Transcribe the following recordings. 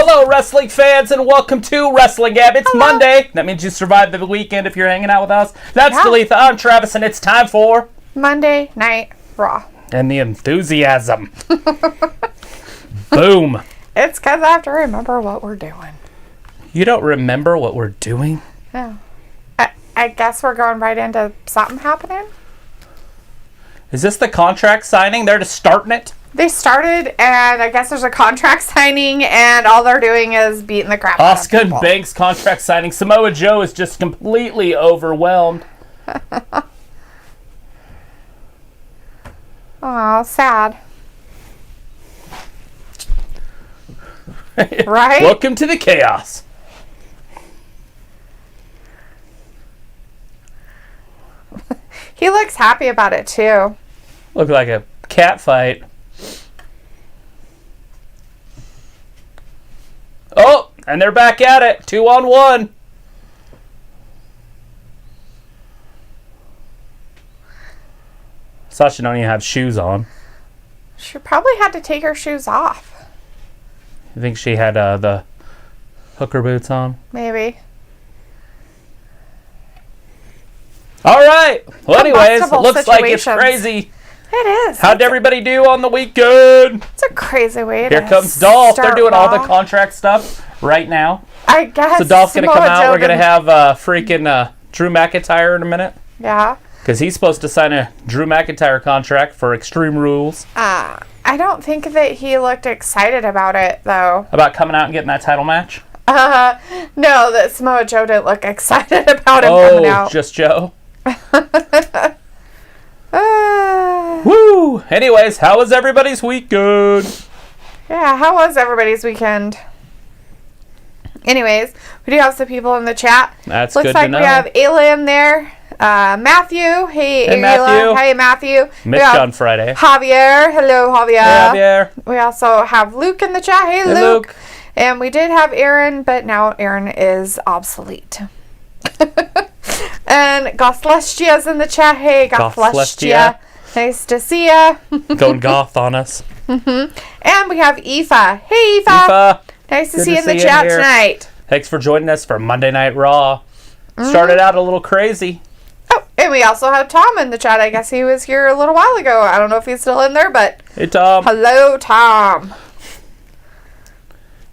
Hello, wrestling fans, and welcome to WrestlingGab. It's Monday. That means you survived the weekend if you're hanging out with us. That's Dalethea. I'm Travis, and it's time for Monday Night Raw. And the enthusiasm. Boom. It's because I have to remember what we're doing. You don't remember what we're doing? No. I guess we're going right into something happening. Is this the contract signing? They're just starting it? They started, and I guess there's a contract signing, and all they're doing is beating the crap out of people. Asuka and Banks contract signing. Samoa Joe is just completely overwhelmed. Oh, sad. Right? Welcome to the chaos. He looks happy about it, too. Look like a cat fight. Oh, and they're back at it. 2-on-1. Sasha don't even have shoes on. She probably had to take her shoes off. You think she had the hooker boots on? Maybe. All right. Well, anyways, it looks like it's crazy. It is. How'd everybody do on the weekend? It's a crazy way Here comes Dolph. They're doing all the contract stuff right now. I guess. So Dolph's going to come out. We're going to have freaking Drew McIntyre in a minute. Yeah. Because he's supposed to sign a Drew McIntyre contract for Extreme Rules. I don't think that he looked excited about it, though. About coming out and getting that title match? No, that Samoa Joe didn't look excited about him coming out. Oh, just Joe? Woo! Anyways, how was everybody's weekend? Yeah, how was everybody's weekend? Anyways, we do have some people in the chat. That's Looks good like to know. We have Ayla in there. Matthew. Hey, Ayla. Matthew. Hey, Matthew. Missed on Friday. Javier. Hello, Javier. Hey, Javier. We also have Luke in the chat. Hey, Luke. And we did have Aaron, but now Aaron is obsolete. And Gothlestia's in the chat. Hey, Gothlestia. Nice to see ya. Going goth on us. And we have Aoife. Hey, Aoife. Nice to see you in the chat tonight. Thanks for joining us for Monday Night Raw. Started out a little crazy. Oh, and we also have Tom in the chat. I guess he was here a little while ago. I don't know if he's still in there, but... Hey, Tom. Hello, Tom.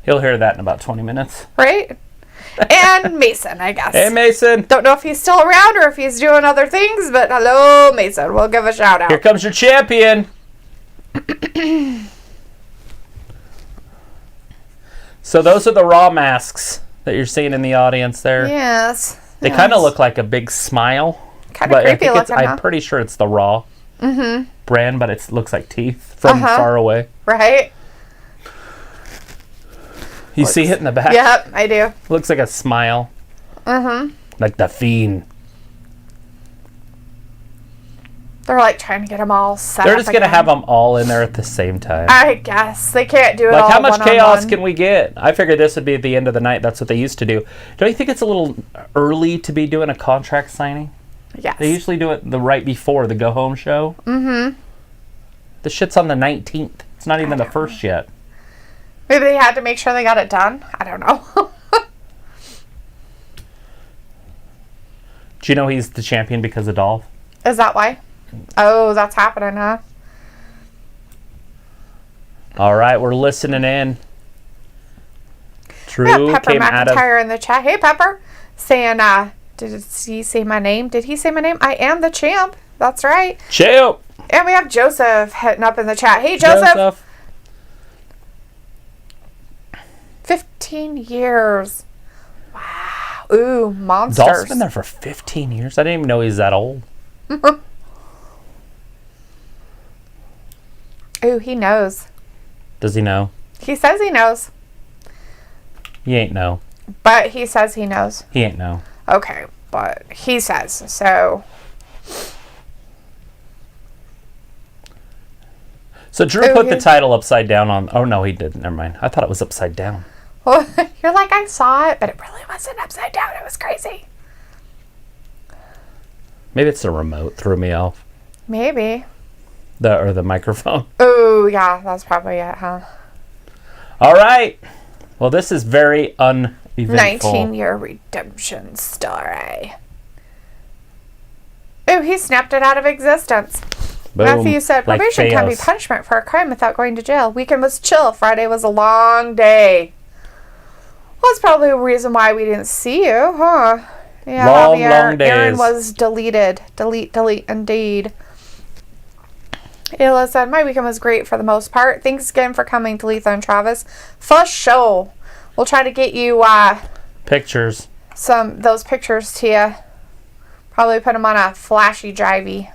He'll hear that in about 20 minutes. Right? And Mason, I guess. Hey, Mason. Don't know if he's still around or if he's doing other things, but hello, Mason. We'll give a shout out. Here comes your champion. So those are the Raw masks that you're seeing in the audience there. Yes. They kind of look like a big smile. Kind of creepy looking, I'm pretty sure it's the Raw brand, but it looks like teeth from far away. Right? You see it in the back? Yep, I do. Looks like a smile. Like the Fiend. They're like trying to get them all set They're up just going to have them all in there at the same time. I guess. They can't do it like all how much one-on-one. chaos can we get? I figured this would be at the end of the night. That's what they used to do. Don't you think it's a little early to be doing a contract signing? Yes. They usually do it the right before the go-home show. The shit's on the 19th. It's not even the first yet. Maybe they had to make sure they got it done. I don't know. Do you know he's the champion because of Dolph? Is that why? Oh, that's happening, huh? All right, we're listening in. Drew we have Pepper came out of... McIntyre in the chat. Hey, Pepper. Saying, did he say my name? Did he say my name? I am the champ. That's right. Champ! And we have Joseph hitting up in the chat. Hey, Joseph. 15 years. Wow. Ooh, monsters. Dolph's been there for 15 years. I didn't even know he's that old. Ooh, he knows. Does he know? He says he knows. He ain't know. But he says he knows. He ain't know. Okay, but he says, so... So Drew put the title upside down on... Oh, no, he didn't. Never mind. I thought it was upside down. Well, you're like, I saw it, but it really wasn't upside down. It was crazy. Maybe it's the remote threw me off. Maybe. The microphone. Oh, yeah, that's probably it, huh? All right. Well, this is very uneventful. 19-year redemption story. Ooh, he snapped it out of existence. Boom. Matthew said, Like probation can be Theos. punishment for a crime without going to jail. Weekend was chill. Friday was a long day. Well, that's probably a reason why we didn't see you, huh? Yeah, Long Aaron days. was deleted. Delete, indeed. Ayla said, my weekend was great for the most part. Thanks again for coming, Dalethea and Travis. For show. We'll try to get you Pictures. those pictures to you. Probably put them on a flashy drivey.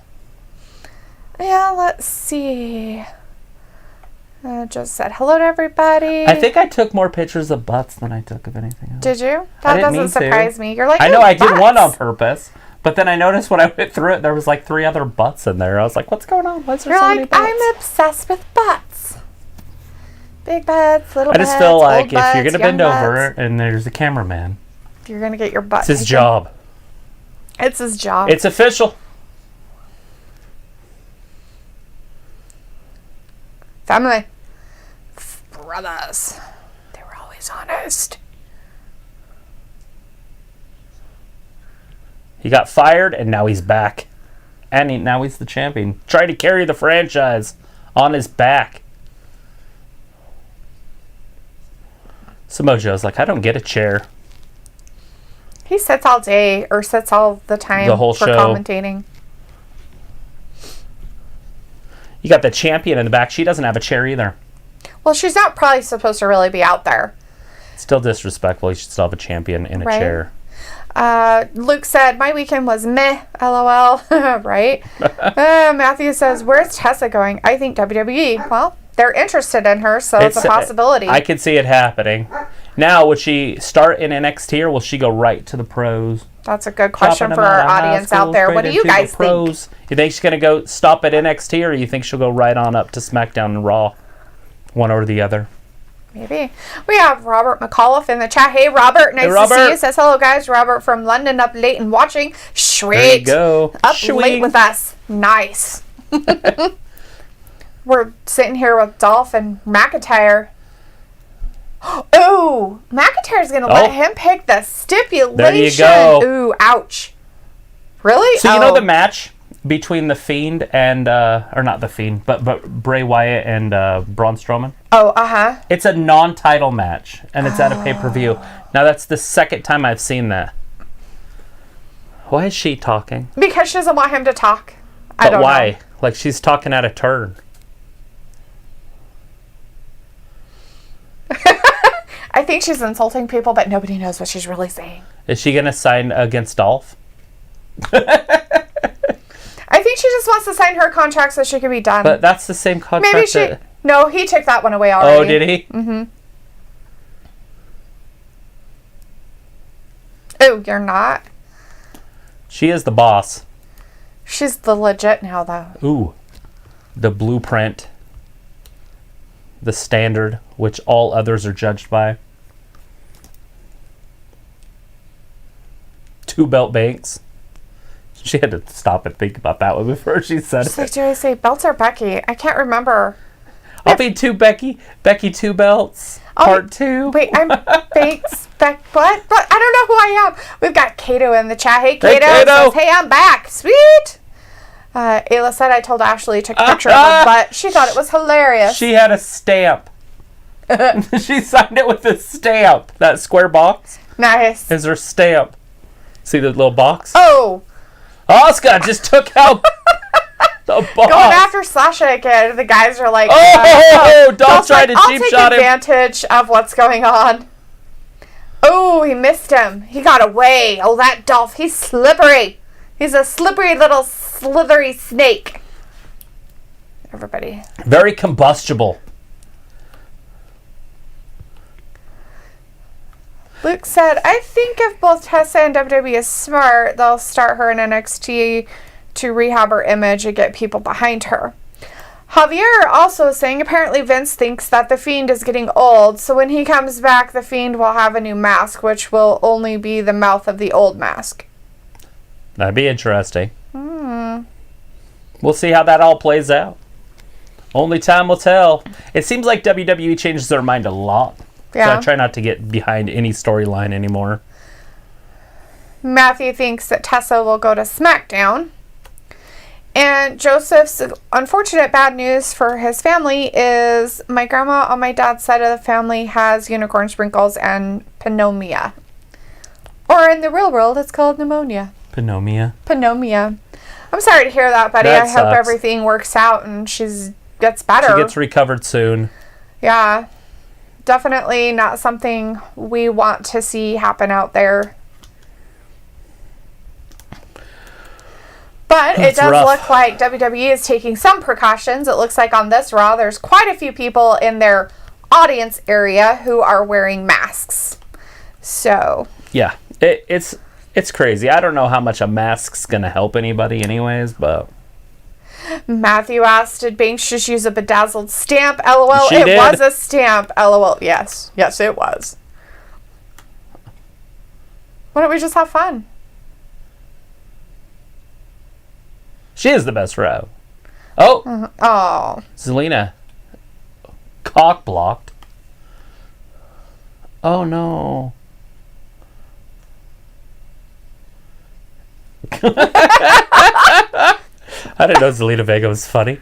Yeah, let's see. Just said hello to everybody. I think I took more pictures of butts than I took of anything else. Did you? I That didn't mean doesn't to. surprise me. You're like, I know "Ooh, I did one on butts." purpose, but then I noticed when I went through it, there was like 3 other butts in there. I was like, what's going on? Why is there You're so many like, butts? I'm obsessed with butts. Big butts, little I butts. just feel like old if you're butts, going to young bend over butts, and there's a cameraman, you're going to get your butt it's his taken. job. It's his job. It's official. Family. Brothers. They were always honest. He got fired, and now he's back. And now he's the champion. Trying to carry the franchise on his back. Samoa Joe's like, I don't get a chair. He sits all day, or sits all the time The whole for show. commentating. You got the champion in the back. She doesn't have a chair either. Well, she's not probably supposed to really be out there. Still disrespectful. You should still have a champion in a Right. chair. Luke said, my weekend was meh, LOL. Right? Matthew says, where's Tessa going? I think WWE. Well, they're interested in her, so it's a possibility. I could see it happening. Now, would she start in NXT or will she go right to the pros? That's a good question Dropping for them our out of high audience school, out there. What do straight you into the guys think? pros? You think she's going to go stop at NXT or you think she'll go right on up to SmackDown and Raw? One or the other. Maybe. We have Robert McAuliffe in the chat. Hey, Robert. Nice to see you. Says, hello, guys. Robert from London, up late and watching. Sweet. There you go. Up Shwing. late with us. Nice. We're sitting here with Dolph and McIntyre. Ooh, McIntyre's going to let him pick the stipulation. There you go. Ooh, ouch. Really? So you know the match between The Fiend and, or not The Fiend, but Bray Wyatt and Braun Strowman? Oh, uh-huh. It's a non-title match, and it's at a pay-per-view. Now, that's the second time I've seen that. Why is she talking? Because she doesn't want him to talk. I But don't why? know. Like, she's talking out of turn. I think she's insulting people, but nobody knows what she's really saying. Is she going to sign against Dolph? I think she just wants to sign her contract so she can be done. But that's the same contract. Maybe she... that- No, he took that one away already. Oh, did he? Mm-hmm. Oh, you're not? She is the boss. She's the legit now, though. Ooh. The blueprint. The standard, which all others are judged by. 2 belt banks. She had to stop and think about that one before she said She's it. like, do I say belts or Becky? I can't remember. I'll be 2 Becky. Becky 2 belts. Part 2. Wait, I'm Banks. What? But I don't know who I am. We've got Kato in the chat. Hey, Kato. Kato. Says, hey, I'm back. Sweet. Ayla said I told Ashley to take a picture of her butt. She thought it was hilarious. She had a stamp. She signed it with a stamp. That square box Nice. is her stamp. See the little box? Oh. Oscar just took out the box. Going after Sasha again. The guys are like, Dolph tried to cheap shot him. I'll take advantage of what's going on. Oh, he missed him. He got away. Oh, that Dolph. He's slippery. He's a slippery little slithery snake. Everybody. Very combustible. Luke said, I think if both Tessa and WWE is smart, they'll start her in NXT to rehab her image and get people behind her. Javier also saying, apparently Vince thinks that The Fiend is getting old, so when he comes back, The Fiend will have a new mask, which will only be the mouth of the old mask. That'd be interesting. We'll see how that all plays out. Only time will tell. It seems like WWE changes their mind a lot. So I try not to get behind any storyline anymore. Matthew thinks that Tessa will go to SmackDown. And Joseph's unfortunate bad news for his family is my grandma on my dad's side of the family has unicorn sprinkles and pneumonia. Or in the real world, it's called pneumonia. Pneumonia. I'm sorry to hear that, buddy. That I hope sucks. everything works out and she gets better. She gets recovered soon. Yeah. Definitely not something we want to see happen out there. But it does look like WWE is taking some precautions. It looks like on this Raw, there's quite a few people in their audience area who are wearing masks. So. Yeah, it's crazy. I don't know how much a mask's going to help anybody anyways, but. Matthew asked, did Banks just use a bedazzled stamp? LOL. She did. Was a stamp. LOL. Yes. Yes, it was. Why don't we just have fun? She is the best row. Oh. Oh. Zelina. Cock blocked. Oh, no. I didn't know Zelina Vega was funny.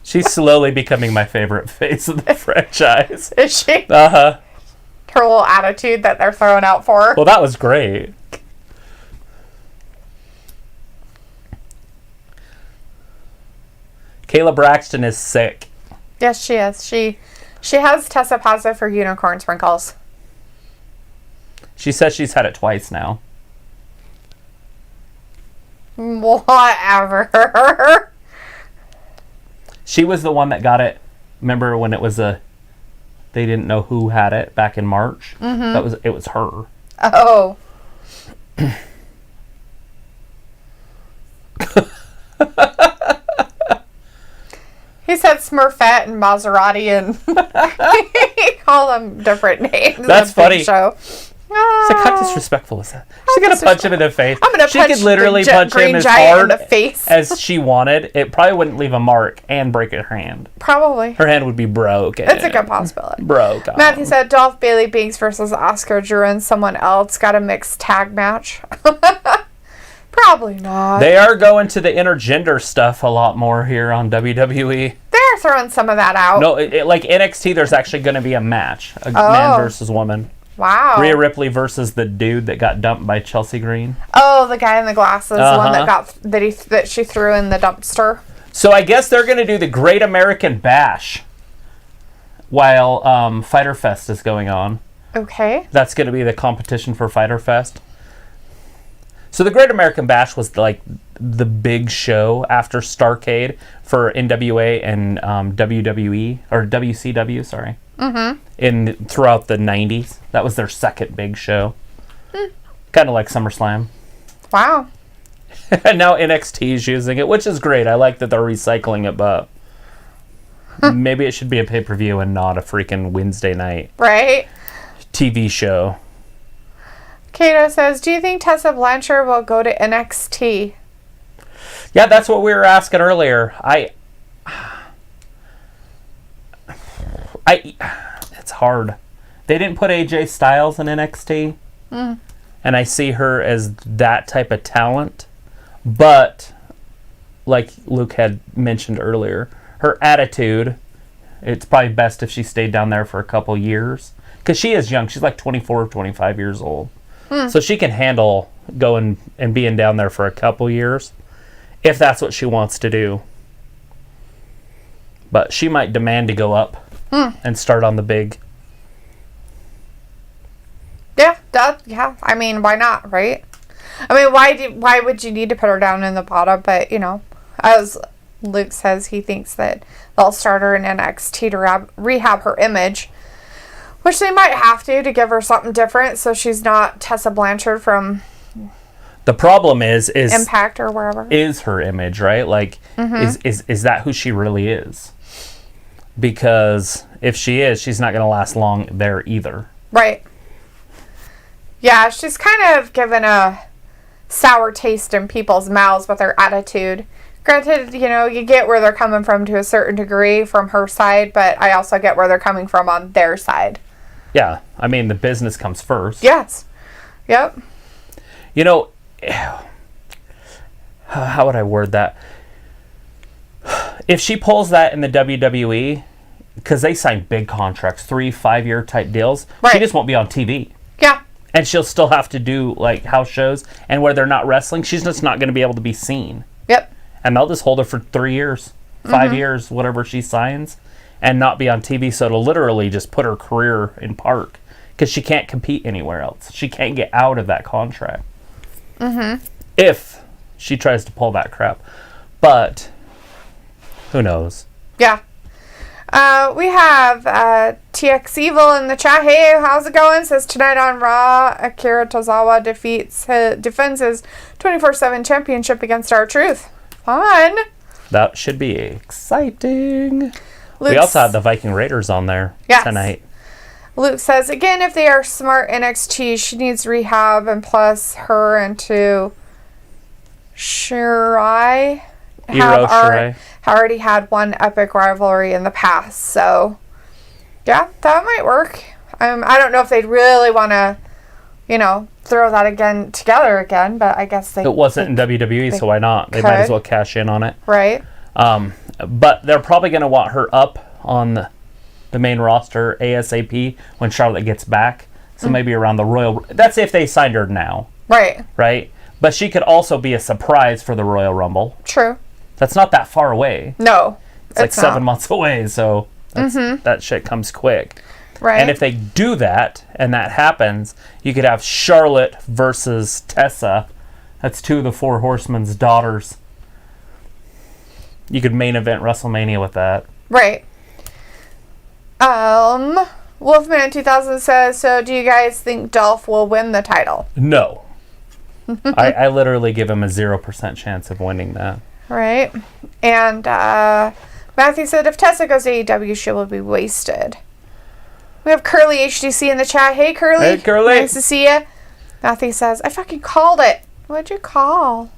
She's slowly becoming my favorite face of the franchise. Is she? Uh-huh. Her little attitude that they're throwing out for her. Well, that was great. Kayla Braxton is sick. Yes, she is. She has tested positive for unicorn sprinkles. She says she's had it twice now. Whatever. She was the one that got it. Remember when it was they didn't know who had it back in March? Mm-hmm. It was her. Oh. He said Smurfette and Maserati and he called them different names. That's funny. Show. It's like, how disrespectful is that? She's going to punch him in the face. I'm going to she punch could literally the punch green him as giant hard in the face. as she wanted. It probably wouldn't leave a mark and break her hand. Probably. Her hand would be broken. It's a good possibility. Broken. Matthew said Dolph Bailey Banks versus Oscar Drew and someone else got a mixed tag match. Probably not. They are going to the intergender stuff a lot more here on WWE. They're throwing some of that out. No, like NXT, there's actually going to be a match. A man versus woman. Wow. Rhea Ripley versus the dude that got dumped by Chelsea Green. Oh, the guy in the glasses, the one that she threw in the dumpster. So I guess they're going to do the Great American Bash while Fyter Fest is going on. Okay. That's going to be the competition for Fyter Fest. So the Great American Bash was like the big show after Starrcade for NWA and WWE or WCW, sorry. Mm-hmm. Throughout the 90s. That was their second big show. Kind of like SummerSlam. Wow. And now NXT is using it, which is great. I like that they're recycling it, but maybe it should be a pay-per-view and not a freaking Wednesday night Right. TV show. Kato says, do you think Tessa Blanchard will go to NXT? Yeah, that's what we were asking earlier. It's hard. They didn't put AJ Styles in NXT. And I see her as that type of talent. But, like Luke had mentioned earlier, her attitude, it's probably best if she stayed down there for a couple years. Because she is young. She's like 24 or 25 years old. So she can handle going and being down there for a couple years. If that's what she wants to do. But she might demand to go up and start on the big. Yeah, yeah. I mean, why not, right? I mean, why would you need to put her down in the bottom? But, as Luke says, he thinks that they'll start her in NXT to rehab her image. Which they might have to give her something different so she's not Tessa Blanchard from the problem is Impact or wherever. Is her image, right? Like, is that who she really is? Because if she is, she's not going to last long there either. Right. Yeah, she's kind of given a sour taste in people's mouths with her attitude. Granted, you get where they're coming from to a certain degree from her side, but I also get where they're coming from on their side. Yeah. I mean, the business comes first. Yes. Yep. How would I word that? If she pulls that in the WWE, because they sign big contracts, 3-5 year type deals, right. She just won't be on TV. Yeah. And she'll still have to do like house shows, and where they're not wrestling, she's just not going to be able to be seen. Yep. And they'll just hold her for 3 years, 5 years, whatever she signs, and not be on TV. So it'll literally just put her career in park because she can't compete anywhere else. She can't get out of that contract. If she tries to pull that crap. But who knows? Yeah. We have TX Evil in the chat. Hey, how's it going? Says tonight on Raw, Akira Tozawa defends his 24/7 championship against R-Truth. Fun. That should be exciting. We also had the Viking Raiders on there tonight. Luke says, again, if they are smart NXT, she needs rehab, and plus her and Shirai have already had one epic rivalry in the past. So, yeah, that might work. I don't know if they'd really want to, throw that together again, but I guess they... It wasn't in WWE, so why not? They might as well cash in on it. Right. But they're probably going to want her up on the main roster ASAP when Charlotte gets back. So maybe around the Royal... That's if they signed her now. Right. Right? But she could also be a surprise for the Royal Rumble. True. That's not that far away. No. It's like 7 months away, so that shit comes quick. Right. And if they do that, and that happens, you could have Charlotte versus Tessa. That's 2 of the 4 Horsemen's daughters. You could main event WrestleMania with that. Right. Wolfman 2000 says, so do you guys think Dolph will win the title? No. I literally give him a 0% chance of winning that. Right. And Matthew said, if Tessa goes to AEW, she will be wasted. We have Curly HDC in the chat. Hey, Curly. Hey, Curly. Nice to see you. Matthew says, I fucking called it. What'd you call?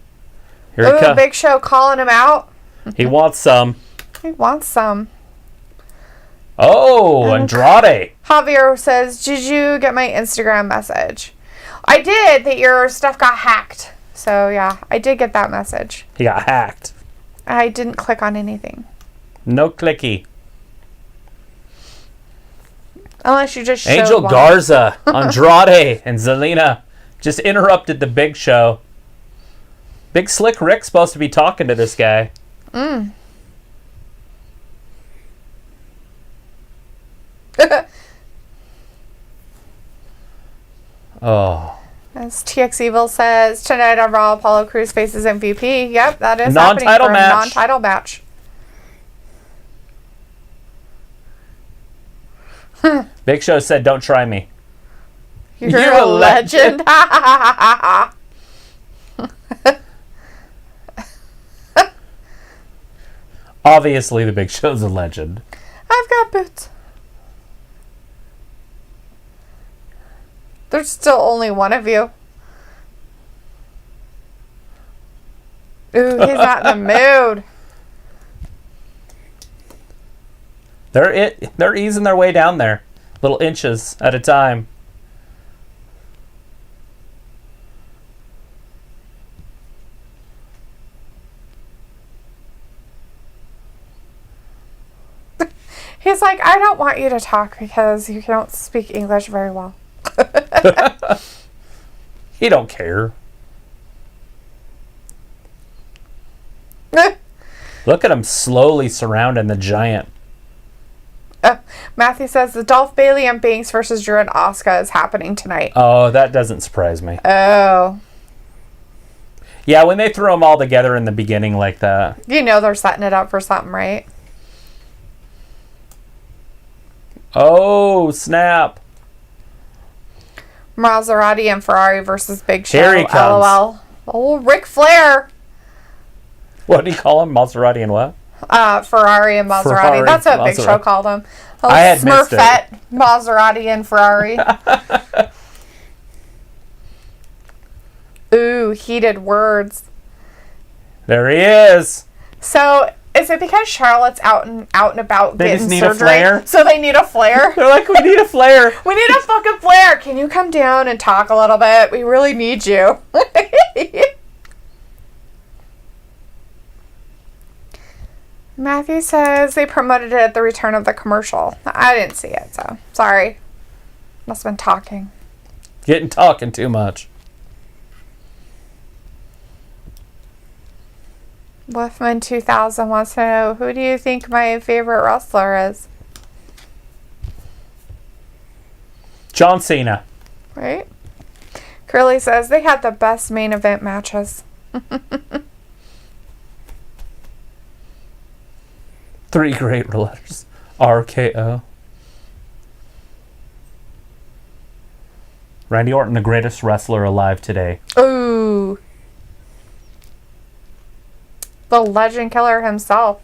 Here he comes. Big Show calling him out. He wants some. He wants some. Oh, Andrade. Javier says, did you get my Instagram message? I did, that your stuff got hacked. So, yeah, I did get that message. He got hacked. I didn't click on anything. No clicky. Unless you just showed Angel one. Garza, Andrade, and Zelina just interrupted the Big Show. Big Slick Rick's supposed to be talking to this guy. Oh. As TX Evil says, tonight on Raw, Apollo Crews faces MVP. Yep, that is non-title happening for match. a non-title match. Big Show said, don't try me. You're a legend. Obviously, the Big Show's a legend. I've got boots. There's still only one of you. Ooh, he's not in the mood. They're easing their way down there, little inches at a time. He's like, I don't want you to talk because you don't speak English very well. He don't care. Look at him slowly surrounding the giant. Matthew says the Dolph Bailey and Banks versus Drew and Asuka is happening tonight. Oh, that doesn't surprise me. Oh. Yeah, when they throw them all together in the beginning like that. You know they're setting it up for something, right? Oh, snap. Maserati and Ferrari versus Big Show. Here he comes. LOL. Oh, Ric Flair. What do you call him? Maserati and what? Ferrari and Maserati. Ferrari, That's what Big Show called him. I had missed it. Smurfette, Maserati, and Ferrari. Ooh, heated words. There he is. So, is it because Charlotte's out and about They getting just need surgery? a flare? So they need a flare? They're like, we need a flare. We need a fucking flare. Can you come down and talk a little bit? We really need you. Matthew says they promoted it at the return of the commercial. I didn't see it, so sorry. Must have been talking. Talking too much. Wolfman 2000 wants to know, who do you think my favorite wrestler is? John Cena. Right? Curly says they had the best main event matches. 3 great letters. RKO. Randy Orton, the greatest wrestler alive today. Ooh. The legend killer himself.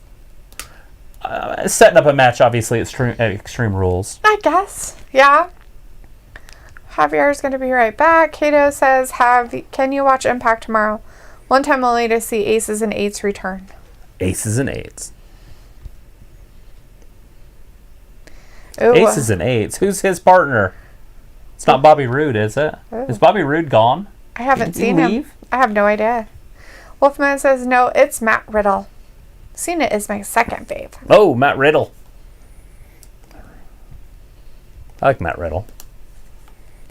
Setting up a match, obviously, at Extreme Rules. I guess. Yeah. Javier's going to be right back. Kato says, can you watch Impact tomorrow? One time only to see Aces and Eights return. Aces and Eights. Ooh. Aces and Eights. Who's his partner? It's not Bobby Roode, is it? Ooh. Is Bobby Roode gone? I haven't Did he seen him. leave? I have no idea. Wolfman says, no, it's Matt Riddle. Cena is my second fave. Oh, Matt Riddle. I like Matt Riddle.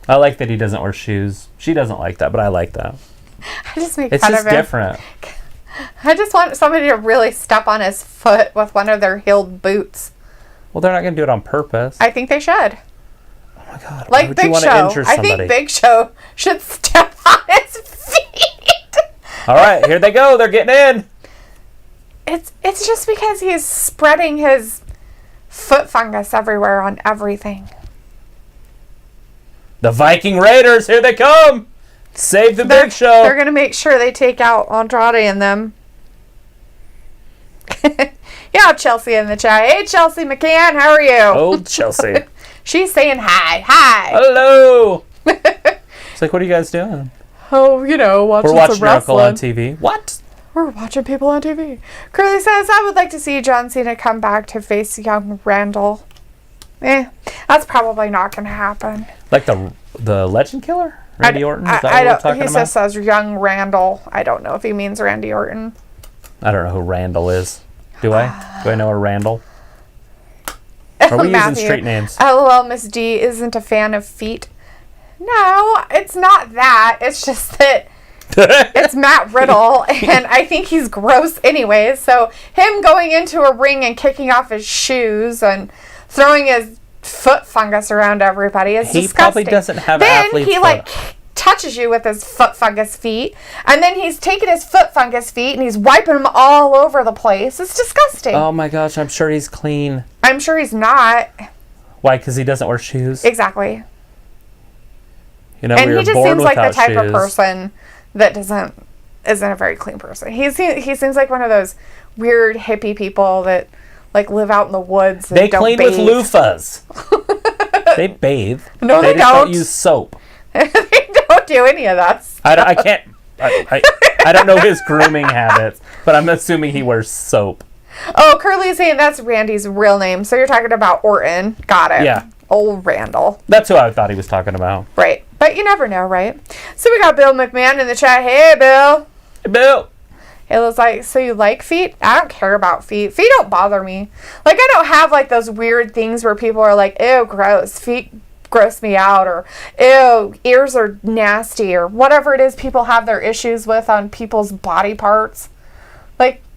I like that he doesn't wear shoes. She doesn't like that, but I like that. I just make It's fun just of him. different. I just want somebody to really step on his foot with one of their heeled boots. Well, they're not going to do it on purpose. I think they should. Oh my God. Why Like would you Big want to Show. injure I somebody? think Big Show should step on his feet. All right, here they go. They're getting in. It's just because he's spreading his foot fungus everywhere on everything. The Viking Raiders, here they come. Save the Big Show. They're going to make sure they take out Andrade and them. Yeah, Chelsea in the chat. Hey, Chelsea McCann, how are you? Old Chelsea. She's saying hi. Hi. Hello. It's like, what are you guys doing? Oh, watching We're watching some your uncle on wrestling. TV. What? We're watching people on TV. Curly says, I would like to see John Cena come back to face young Randall. That's probably not going to happen. Like the Legend Killer? Randy Orton? Is that what we're talking he about? just says young Randall. I don't know if he means Randy Orton. I don't know who Randall is. Do I? Do I know a Randall? Are we using street names? LOL, Miss D isn't a fan of feet. No, it's not that. It's just that it's Matt Riddle, and I think he's gross anyways. So him going into a ring and kicking off his shoes and throwing his foot fungus around everybody is disgusting. He probably doesn't have athlete's Then he touches you with his foot fungus feet, and then he's taking his foot fungus feet and he's wiping them all over the place. It's disgusting. Oh my gosh, I'm sure he's clean. I'm sure he's not. Why? Because he doesn't wear shoes? Exactly. And he just seems like the type of person that isn't a very clean person. He seems like one of those weird hippie people that live out in the woods. And They don't clean bathe. with loofahs. They bathe. No, they just don't. use soap. They don't do any of that. I can't. I don't know his grooming habits, but I'm assuming he wears soap. Oh, Curly is saying that's Randy's real name. So you're talking about Orton. Got it. Yeah. Old Randall. That's who I thought he was talking about. Right. But you never know, right? So we got Bill McMahon in the chat. Hey, Bill. Hey, Bill. It was like, so you like feet? I don't care about feet. Feet don't bother me. Like, I don't have, those weird things where people are like, ew, gross. Feet gross me out. Or, ew, ears are nasty. Or whatever it is people have their issues with on people's body parts.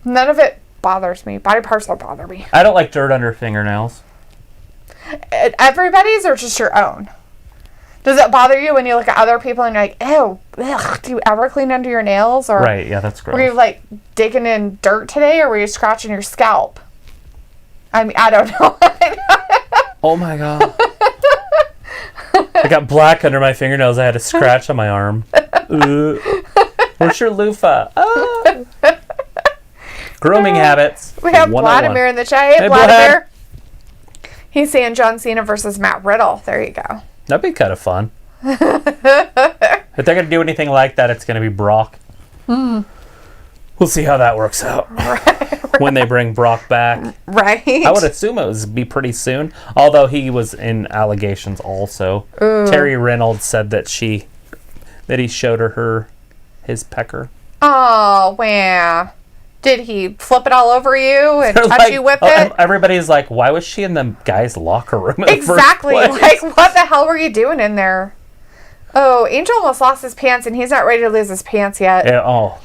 None of it bothers me. Body parts don't bother me. I don't like dirt under fingernails. Everybody's or just your own? Does it bother you when you look at other people and you're like, ew, ugh, do you ever clean under your nails? Or Right, yeah, that's gross. were you digging in dirt today, or were you scratching your scalp? I mean, I don't know. Oh my God. I got black under my fingernails. I had a scratch on my arm. Where's your loofah? Oh. Grooming habits. We have 101. Vladimir in the chat. Hey, Hey, Vladimir. He's saying John Cena versus Matt Riddle. There you go. That'd be kind of fun. If they're going to do anything like that, it's going to be Brock. We'll see how that works out. when they bring Brock back. Right. I would assume it would be pretty soon, although he was in allegations also. Ooh. Terry Reynolds said that he showed her his pecker. Oh, wow. Did he flip it all over you and touch you with it? Everybody's like, why was she in the guy's locker room in exactly. the first place? Like, what the hell were you doing in there? Oh, Angel almost lost his pants, and he's not ready to lose his pants yet. Yeah,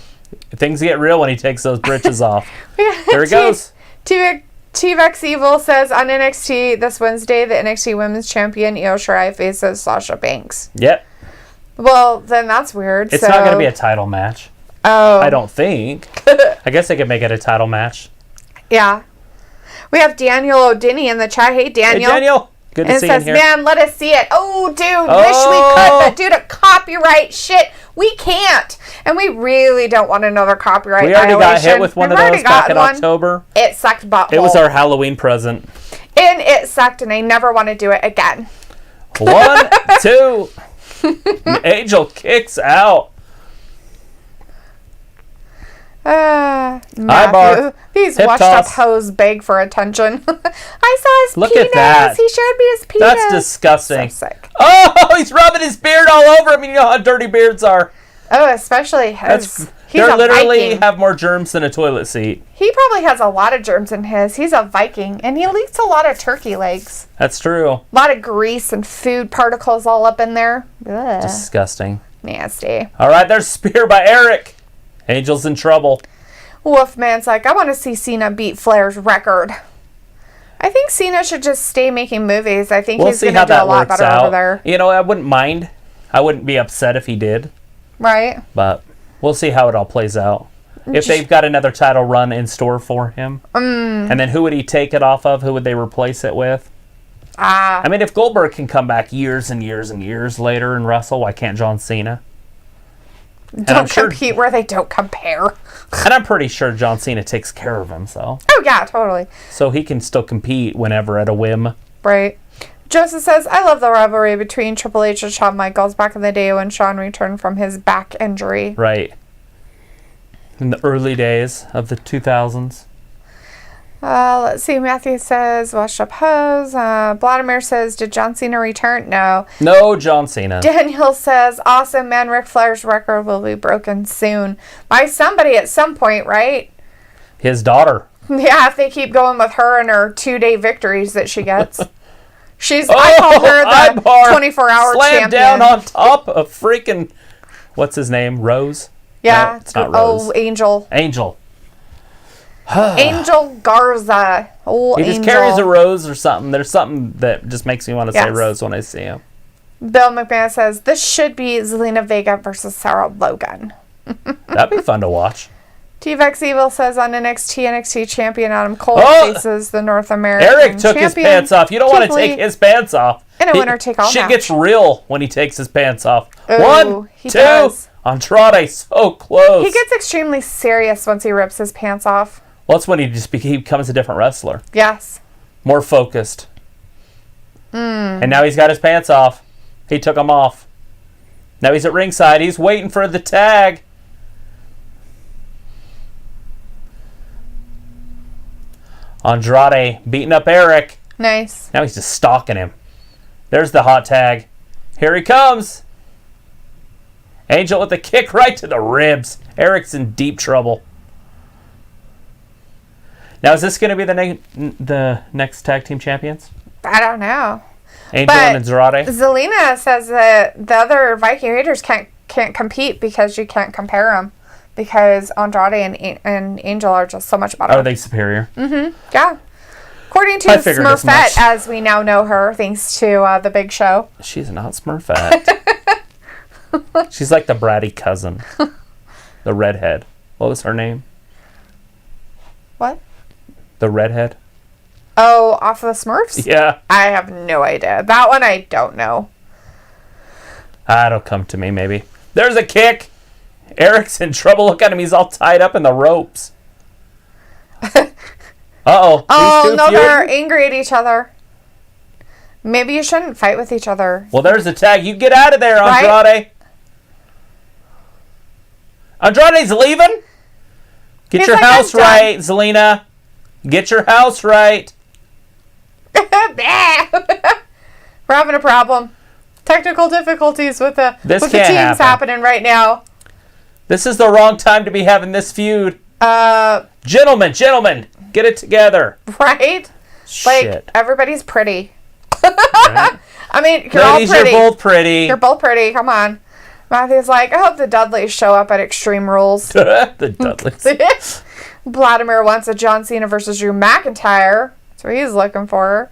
things get real when he takes those britches off. There he goes. T-Vex Evil says on NXT this Wednesday, the NXT Women's Champion Io Shirai faces Sasha Banks. Yep. Well, then that's weird. It's not going to be a title match. Oh. I don't think. I guess they could make it a title match. Yeah. We have Daniel O'Dinney in the chat. Hey, Daniel. Hey, Daniel. Good to see you here. Man, let us see it. Oh, dude, wish we could, but due to copyright shit, we can't. And we really don't want another copyright We already violation. got hit with one of those back in October. It sucked butthole. It was our Halloween present. And it sucked, and I never want to do it again. 1, 2. Angel kicks out. Matthew. These Hip washed up toss. hoes beg for attention. I saw his Look penis. at that. He showed me his penis. That's disgusting. So sick. Oh, he's rubbing his beard all over him. You know how dirty beards are. Oh, especially his. They literally have more germs than a toilet seat. He probably has a lot of germs in his. He's a Viking, and he eats a lot of turkey legs. That's true. A lot of grease and food particles all up in there. Ugh. Disgusting. Nasty. All right, there's spear by Erik. Angel's in trouble. Wolfman's like, I want to see Cena beat Flair's record. I think Cena should just stay making movies. I think he's going to do a lot better over there. You know, I wouldn't mind. I wouldn't be upset if he did. Right. But we'll see how it all plays out. If they've got another title run in store for him. And then who would he take it off of? Who would they replace it with? I mean, if Goldberg can come back years and years and years later and wrestle, why can't John Cena? Don't compete where they don't compare. And I'm pretty sure John Cena takes care of himself. Oh, yeah, totally. So he can still compete whenever at a whim. Right. Joseph says, I love the rivalry between Triple H and Shawn Michaels back in the day when Shawn returned from his back injury. Right. In the early days of the 2000s. Let's see. Matthew says, washed up hose. Vladimir says, did John Cena return? No. No John Cena. Daniel says, awesome, man. Ric Flair's record will be broken soon. By somebody at some point, right? His daughter. Yeah, if they keep going with her and her 2-day victories that she gets. I call her the 24-hour champion. Slammed down on top of freaking, what's his name? Rose? Yeah. No, it's not Rose. Oh, Angel. Angel. Angel Garza. Oh, he just carries a rose or something. There's something that just makes me want to say Rose when I see him. Bill McMahon says, this should be Zelina Vega versus Sarah Logan. That'd be fun to watch. T-Vex Evil says on NXT champion Adam Cole faces the North American Erik took his pants off. You don't want to take his pants off. In a winner-take-all shit match. Gets real when he takes his pants off. Ooh, 1, 2. Does. Andrade, so close. He gets extremely serious once he rips his pants off. Well, that's when he becomes a different wrestler. Yes. More focused. And now he's got his pants off. He took them off. Now he's at ringside. He's waiting for the tag. Andrade beating up Erik. Nice. Now he's just stalking him. There's the hot tag. Here he comes. Angel with a kick right to the ribs. Eric's in deep trouble. Now, is this going to be the next tag team champions? I don't know. Angel and Andrade? Zelina says that the other Viking Raiders can't compete because you can't compare them. Because Andrade and Angel are just so much better. Are they superior? Mm-hmm. Yeah. According to Smurfette, as we now know her, thanks to the Big Show. She's not Smurfette. She's like the bratty cousin. The redhead. What was her name? What? The redhead. Oh, off of the Smurfs? Yeah. I have no idea. That one I don't know. It'll come to me, maybe. There's a kick. Eric's in trouble. Look at him. He's all tied up in the ropes. Uh-oh. Oh, no, they're angry at each other. Maybe you shouldn't fight with each other. Well, there's the tag. You get out of there, Andrade. Right? Andrade's leaving. Get your house right, Zelina. Get your house right. We're having a problem. Technical difficulties with the teams happening right now. This is the wrong time to be having this feud. Gentlemen, get it together. Right? Shit. Like, everybody's pretty. Right? I mean, you're Ladies, all pretty. you're both pretty. You're both pretty. Come on. Matthew's like, I hope the Dudleys show up at Extreme Rules. The Dudleys. Vladimir wants a John Cena versus Drew McIntyre. That's what he's looking for.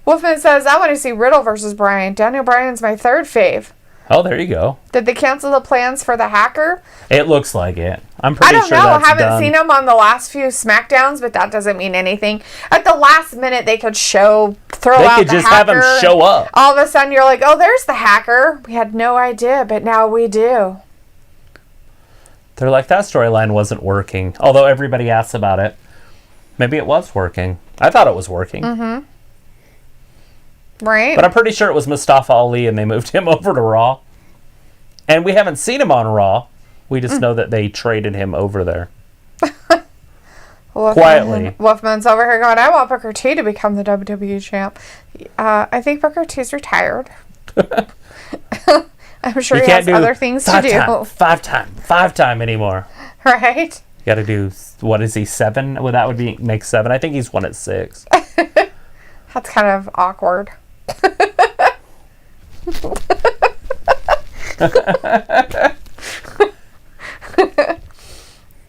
Wolfman says, I want to see Riddle versus Bryan. Daniel Bryan's my third fave. Oh, there you go. Did they cancel the plans for the hacker? It looks like it. I'm pretty sure that's done. I don't know. I haven't seen him on the last few SmackDowns, but that doesn't mean anything. At the last minute, they could throw out the hacker. They could just have him show up. All of a sudden, you're like, oh, there's the hacker. We had no idea, but now we do. They're like, that storyline wasn't working. Although everybody asks about it. Maybe it was working. I thought it was working. Mm-hmm. Right. But I'm pretty sure it was Mustafa Ali and they moved him over to Raw. And we haven't seen him on Raw. We just know that they traded him over there. Quietly. Wolfman's over here going, I want Booker T to become the WWE champ. I think Booker T's retired. I'm sure he has other things to do. Five time anymore. Right? You got to do, what is he, 7? Well, that would make 7. I think he's won at 6. That's kind of awkward.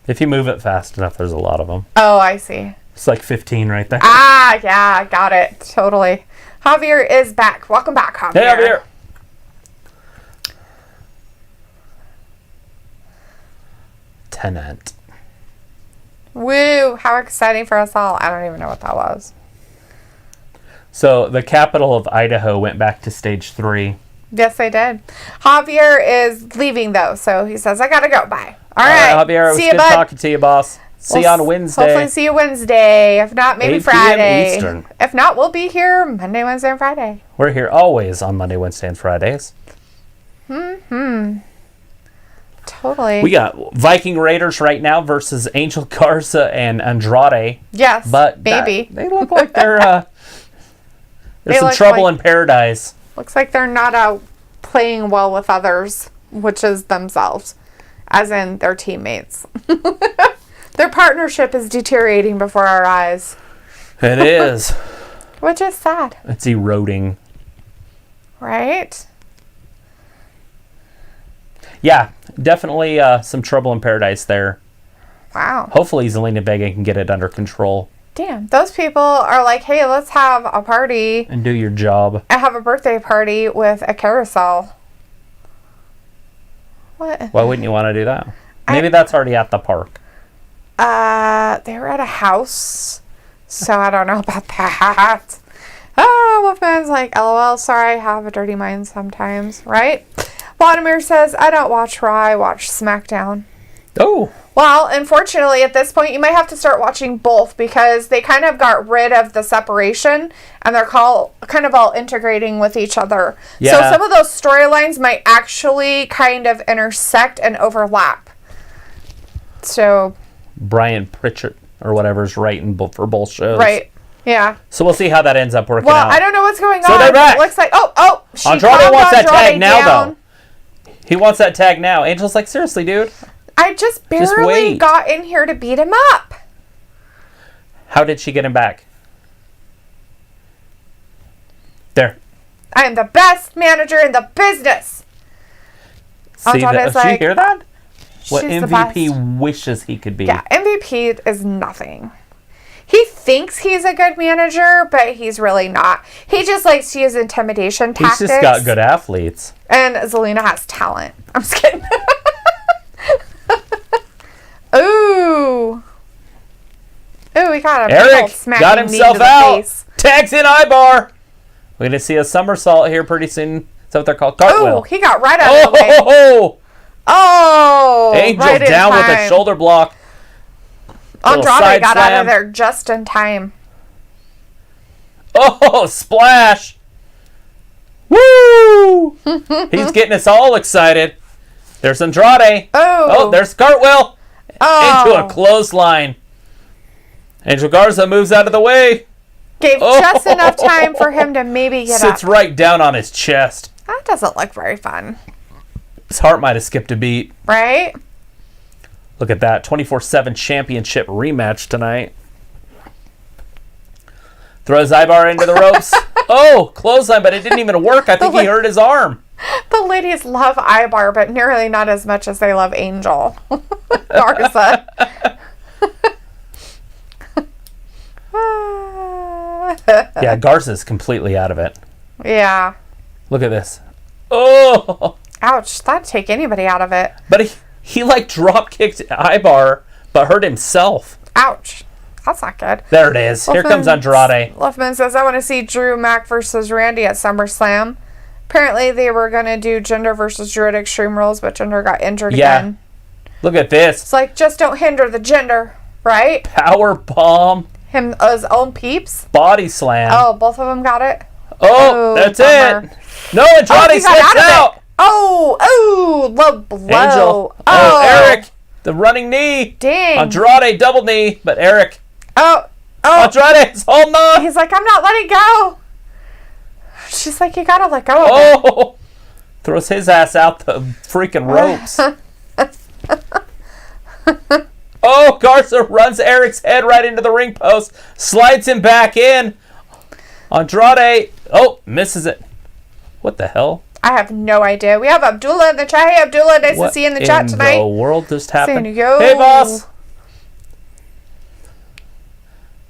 If you move it fast enough, there's a lot of them. Oh, I see. It's like 15 right there. Ah, yeah, got it. Totally. Javier is back. Welcome back, Javier. Hey, Javier. Tenant. Woo, how exciting for us all. I don't even know what that was. So the capital of Idaho went back to stage 3. Yes, they did. Javier is leaving, though, so he says, I gotta go. Bye. All right. Javier, it was good talking to you, boss. See you on Wednesday. Hopefully see you Wednesday. If not, maybe 8 Friday. Eastern. If not, we'll be here Monday, Wednesday, and Friday. We're here always on Monday, Wednesday, and Fridays. Totally. We got Viking Raiders right now versus Angel Garza and Andrade. Yes, but baby. They look like they're there's some trouble in paradise. Looks like they're not playing well with others, which is themselves, as in their teammates. Their partnership is deteriorating before our eyes. It is. Which is sad. It's eroding. Right? Yeah, definitely some trouble in paradise there. Wow. Hopefully Zelina Vega can get it under control. Damn, those people are like, hey, let's have a party. And do your job. And have a birthday party with a carousel. What? Why wouldn't you want to do that? Maybe that's already at the park. They were at a house, so I don't know about that. Oh, Wolfman's like, LOL, sorry, I have a dirty mind sometimes, right? Vladimir says, I don't watch Raw, I watch SmackDown. Oh. Well, unfortunately, at this point, you might have to start watching both because they kind of got rid of the separation and they're kind of all integrating with each other. Yeah. So some of those storylines might actually kind of intersect and overlap. So Brian Pritchett or whatever is writing for both shows. Right. Yeah. So we'll see how that ends up working out. Well, I don't know what's going on. So they're back. It looks like, she Andrade wants that tag down. now, though. He wants that tag now. Angel's like, seriously, dude. I just barely got in here to beat him up. How did she get him back? There. I am the best manager in the business. See, did you hear that? What MVP wishes he could be. Yeah, MVP is nothing. He thinks he's a good manager, but he's really not. He just likes to use intimidation tactics. He's just got good athletes. And Zelina has talent. I'm just kidding. Ooh. Ooh, we got a Erik got himself out. Face. Tags in Ivar. We're going to see a somersault here pretty soon. Is that what they're called? Cartwheel. Oh, he got right out of the way. Oh! Angel right down with a shoulder block. Andrade got out of there just in time. Oh, splash. Woo! He's getting us all excited. There's Andrade. Oh, there's Cartwheel. into a clothesline. Angel Garza moves out of the way. Gave just enough time for him to maybe get up. Sits right down on his chest. That doesn't look very fun. His heart might have skipped a beat. Right? Look at that. 24/7 championship rematch tonight. Throws Ivar into the ropes. Oh, clothesline, but it didn't even work. I think he hurt his arm. The ladies love Ivar, but nearly not as much as they love Angel Garza. Yeah, Garza's completely out of it. Yeah. Look at this. Oh! Ouch. That'd take anybody out of it. But he like drop kicked Ivar, but hurt himself. Ouch. That's not good. There it is. Here comes Andrade. Luffman says, I want to see Drew Mac versus Randy at SummerSlam. Apparently they were going to do Jinder versus Drew at Extreme Rules, but Jinder got injured again. Look at this. It's like, just don't hinder the Jinder, right? Power bomb. Him, his own peeps. Body slam. Oh, both of them got it? Oh, that's bummer. it. No, Andrade slips out. Oh, low blow. Angel. Oh, Erik. The running knee. Dang. Andrade double knee, but Erik. Oh. Andrade is holding on. He's like, I'm not letting go. She's like, you gotta let go of it. Oh. Throws his ass out the freaking ropes. Oh, Garza runs Eric's head right into the ring post. Slides him back in. Andrade. Oh, misses it. What the hell? I have no idea. We have Abdullah in the chat. Hey, Abdullah, nice to see you in the chat tonight. What in the world just happened? Yo. Hey, boss.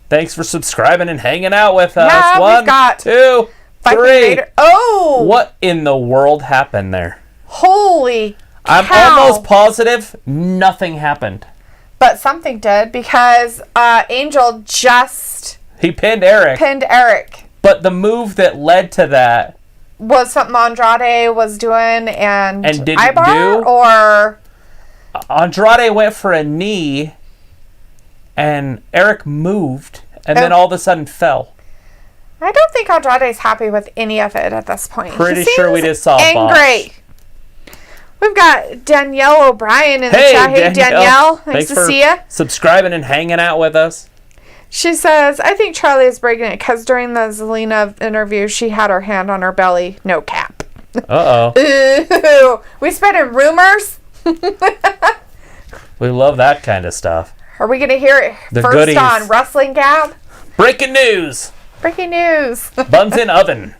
Thanks for subscribing and hanging out with us. Yeah, 1, we've got 2, 3. Oh! What in the world happened there? Holy I'm cow. almost positive nothing happened. But something did, because Angel just... He pinned Erik. But the move that led to that... was something Andrade was doing and didn't Ivar, do? Or... Andrade went for a knee, and Erik moved, and then all of a sudden fell. I don't think Andrade's happy with any of it at this point. Pretty sure we just saw a angry. We've got Danielle O'Brien in the chat. Hey, Danielle. Nice to see you. Subscribing and hanging out with us. She says, I think Charlie is breaking it because during the Zelina interview, she had her hand on her belly. No cap. Uh-oh. Ooh. We spinning rumors? We love that kind of stuff. Are we going to hear it first goodies. on WrestlingGab? Breaking news. Breaking news. Buns in oven.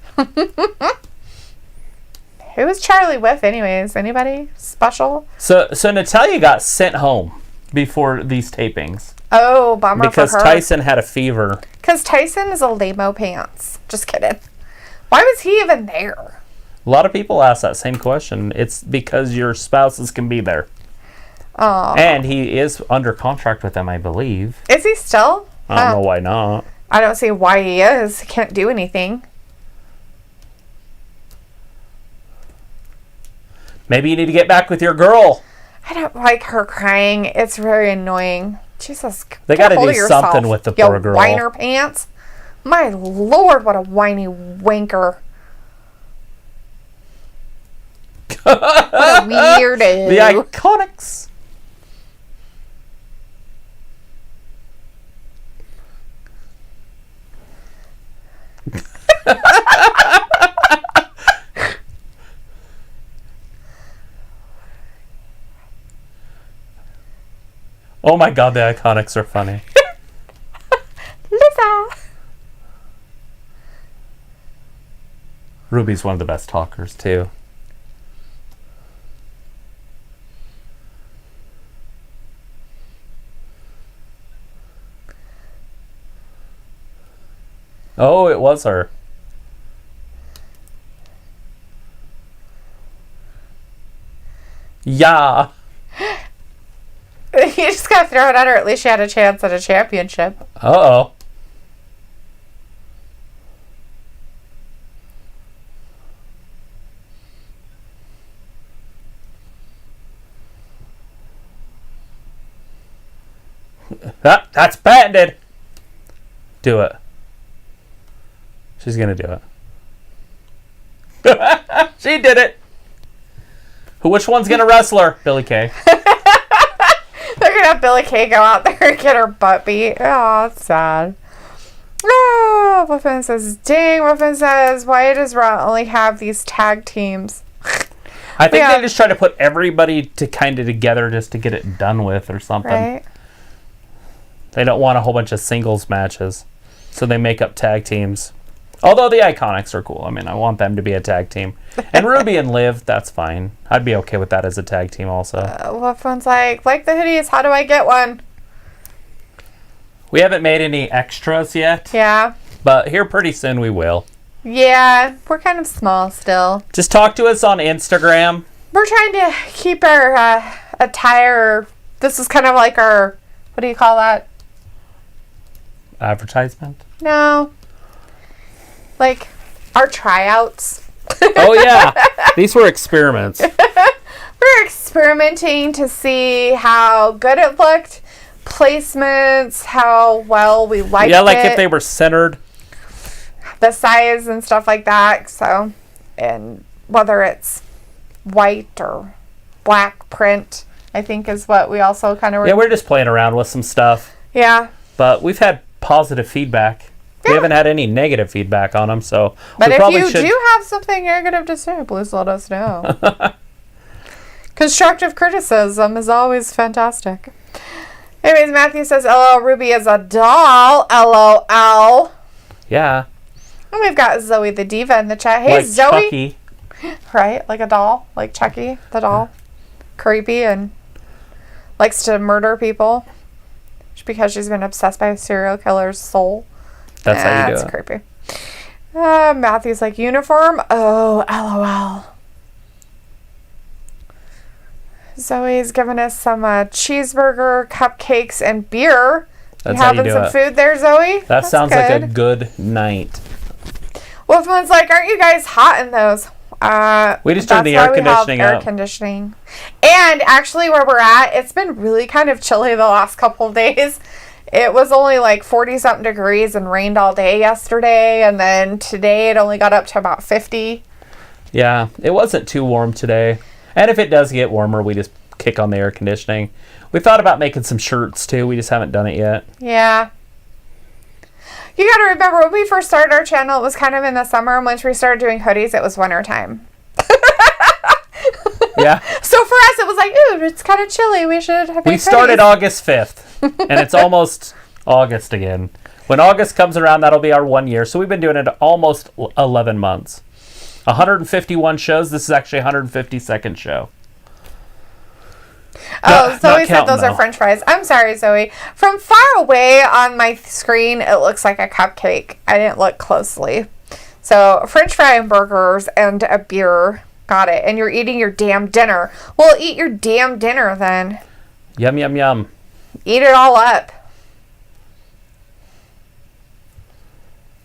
Who was Charlie with anyways? Anybody special? So Natalya got sent home before these tapings. Oh, bummer because for her. Tyson had a fever. Because Tyson is a lame-o pants. Just kidding. Why was he even there? A lot of people ask that same question. It's because your spouses can be there. Oh. And he is under contract with them, I believe. Is he still? I don't know why not. I don't see why he is. He can't do anything. Maybe you need to get back with your girl. I don't like her crying. It's very annoying. Jesus. They got to do something with the poor girl. Whiner pants. My Lord, what a whiny wanker. What a weirdo. The Iconics. Oh my God, the Iconics are funny. Lisa. Ruby's one of the best talkers, too. Oh, it was her. Yeah. You just gotta throw it at her. At least she had a chance at a championship. Uh-oh. That's patented. Do it. She's gonna do it. She did it. Which one's gonna wrestle her? Billy Kay. They're gonna have Billie Kay go out there and get her butt beat. Oh, it's sad. Oh, Wolfman says, dang. Wolfman says, why does Raw only have these tag teams? I think they just try to put everybody together just to get it done with or something. Right. They don't want a whole bunch of singles matches. So they make up tag teams. Although the Iconics are cool. I mean, I want them to be a tag team. And Ruby and Liv, that's fine. I'd be okay with that as a tag team also. Wolfman's like the hoodies, how do I get one? We haven't made any extras yet. Yeah. But here pretty soon we will. Yeah, we're kind of small still. Just talk to us on Instagram. We're trying to keep our attire. This is kind of like our, what do you call that? Advertisement? No. Like our tryouts. Oh, yeah. These were experiments. We're experimenting to see how good it looked, placements, how well we liked it. Yeah, like if they were centered. The size and stuff like that. So, and whether it's white or black print, I think is what we also kind of... Yeah, we're just playing around with some stuff. Yeah. But we've had positive feedback. Yeah. We haven't had any negative feedback on them, so... But if you do have something negative to say, please let us know. Constructive criticism is always fantastic. Anyways, Matthew says, LL Ruby is a doll. LOL. Yeah. And we've got Zoe the Diva in the chat. Hey, like Zoe. Chucky. Right? Like a doll. Like Chucky, the doll. Creepy and likes to murder people. Because she's been obsessed by a serial killer's soul. That's how you do it. That's creepy. Matthew's like, uniform? Oh, LOL. Zoe's giving us some cheeseburger, cupcakes, and beer. That's you how you having do some it. food there, Zoe? That sounds like a good night. Wolfman's like, aren't you guys hot in those? We just turned the air conditioning up. Air conditioning. And actually where we're at, it's been really kind of chilly the last couple of days. It was only like 40-something degrees and rained all day yesterday. And then today it only got up to about 50. Yeah, it wasn't too warm today. And if it does get warmer, we just kick on the air conditioning. We thought about making some shirts too. We just haven't done it yet. Yeah. You got to remember, when we first started our channel, it was kind of in the summer. And once we started doing hoodies, it was winter time. Yeah. So for us, it was like, ooh, it's kind of chilly. We should have. We started August 5th, and it's almost August again. When August comes around, that'll be our 1 year. So we've been doing it almost 11 months. 151 shows. This is actually 152nd show. Oh, Zoe said those are French fries. I'm sorry, Zoe. From far away on my screen, it looks like a cupcake. I didn't look closely. So, French fry and burgers and a beer. Got it. And you're eating your damn dinner. Well, eat your damn dinner then. Yum, yum, yum. Eat it all up.